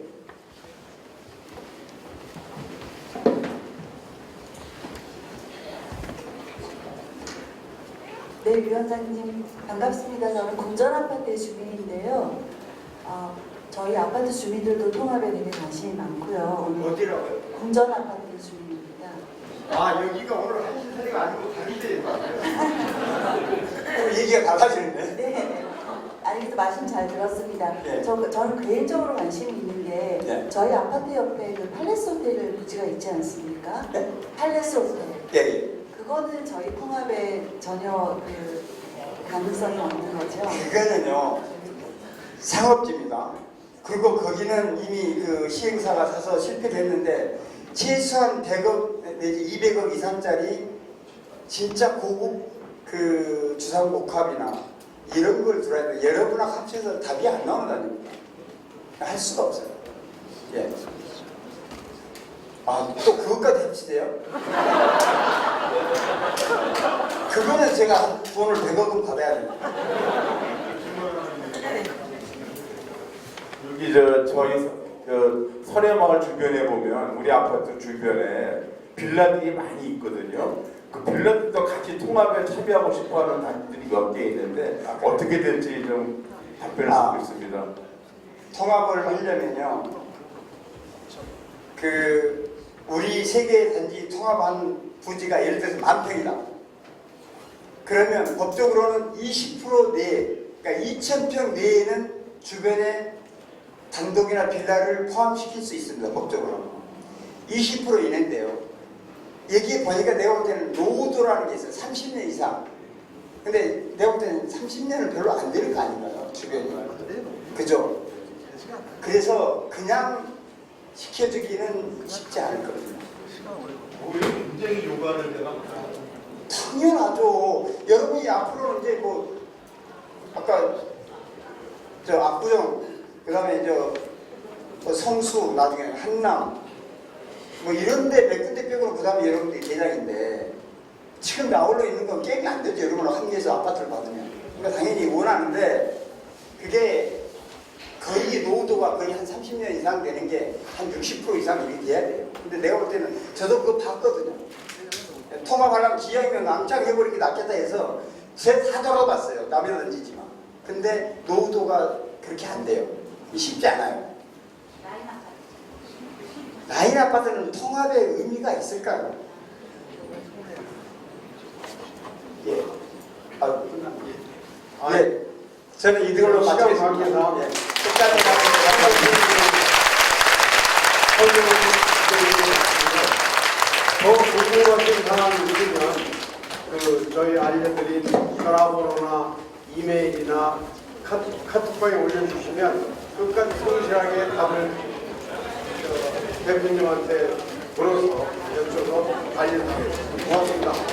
네, 위원장님 반갑습니다. 저는 공전아파트의 주민인데요. 저희 아파트 주민들도 통합에 되게 관심이 많고요. 어디라고요? 공전아파트 주민입니다. 아, 여기가 오늘 한신사리가 아니고 다른 데에 얘기가 달라지는데? 네. 아니, 그래도 말씀 잘 들었습니다. 네. 저는 개인적으로 관심이 있는 게 네. 저희 아파트 옆에 그 팔레스 호텔 부지가 있지 않습니까? 네? 팔레스 호텔. 예. 그거는 저희 통합에 전혀 그 가능성이 없는 거죠. 그거는요, 상업지입니다. 그리고 거기는 이미 그 시행사가 사서 실패를 했는데 최소한 100억 내지 200억 이상짜리 진짜 고급 그 주상복합이나 이런 걸 들어야 돼. 여러분하고 합쳐서 답이 안 나온다니까. 할 수가 없어요. 예. 아, 또 그것까지 합치대요? 그거는 제가 돈을 100억은 받아야 됩니다. 여기 저희 그 설해마을 주변에 보면 우리 아파트 주변에 빌라들이 많이 있거든요. 그 빌라들도 같이 통합에 참여하고 싶어하는 단지들이 몇 개 있는데 어떻게 될지 좀 답변을 듣고 있습니다. 통합을 하려면요, 그 우리 세 개의 단지 통합한 부지가 예를 들어서 10,000평이다. 그러면 법적으로는 20% 내에, 그러니까 2,000평 내에는 주변에 단독이나 빌라를 포함시킬 수 있습니다. 법적으로는 20% 이내인데요. 여기에 보니까 내가 볼 때는 노후도라는 게 있어요. 30년 이상. 근데 내가 볼 때는 30년은 별로 안 되는 거 아닌가요? 주변이. 그죠? 그래서 그냥 시켜주기는 쉽지 않을 겁니다. 굉장히 요구하는 데가 많아요. 당연하죠. 여러분이 앞으로는 이제 뭐 아까 저 압구정, 그다음에 저 성수, 나중에 한남 뭐 이런데 몇 군데 빼고는 그다음에 여러분들이 대장인데 지금 나홀로 있는 건 게임이 안 되죠. 여러분 한개에서 아파트를 받으면. 그러니까 당연히 원하는데 그게 거의 노후도가 거의 한 30년 이상 되는 게 한 60% 이상 이렇게 돼야 돼요. 근데 내가 볼 때는 저도 그거 봤거든요. 통합하려면 기왕이면 낭창 해버리기 낫겠다 해서 새 다 돌아봤어요. 남에 던지지만. 근데 노후도가 그렇게 안 돼요. 쉽지 않아요. 라인 아파트는 통합의 의미가 있을까요? 예. 아, 네. 저는 이걸로 시간 마치겠습니다. 관계상 예. 끝까지 더 궁금하신 사항이 있으면 저희 알려드린 전화번호나 이메일이나 카톡방에 올려주시면 끝까지 성실하게 답을 대표님한테 물어서 여쭤서 알려드리겠습니다. 고맙습니다.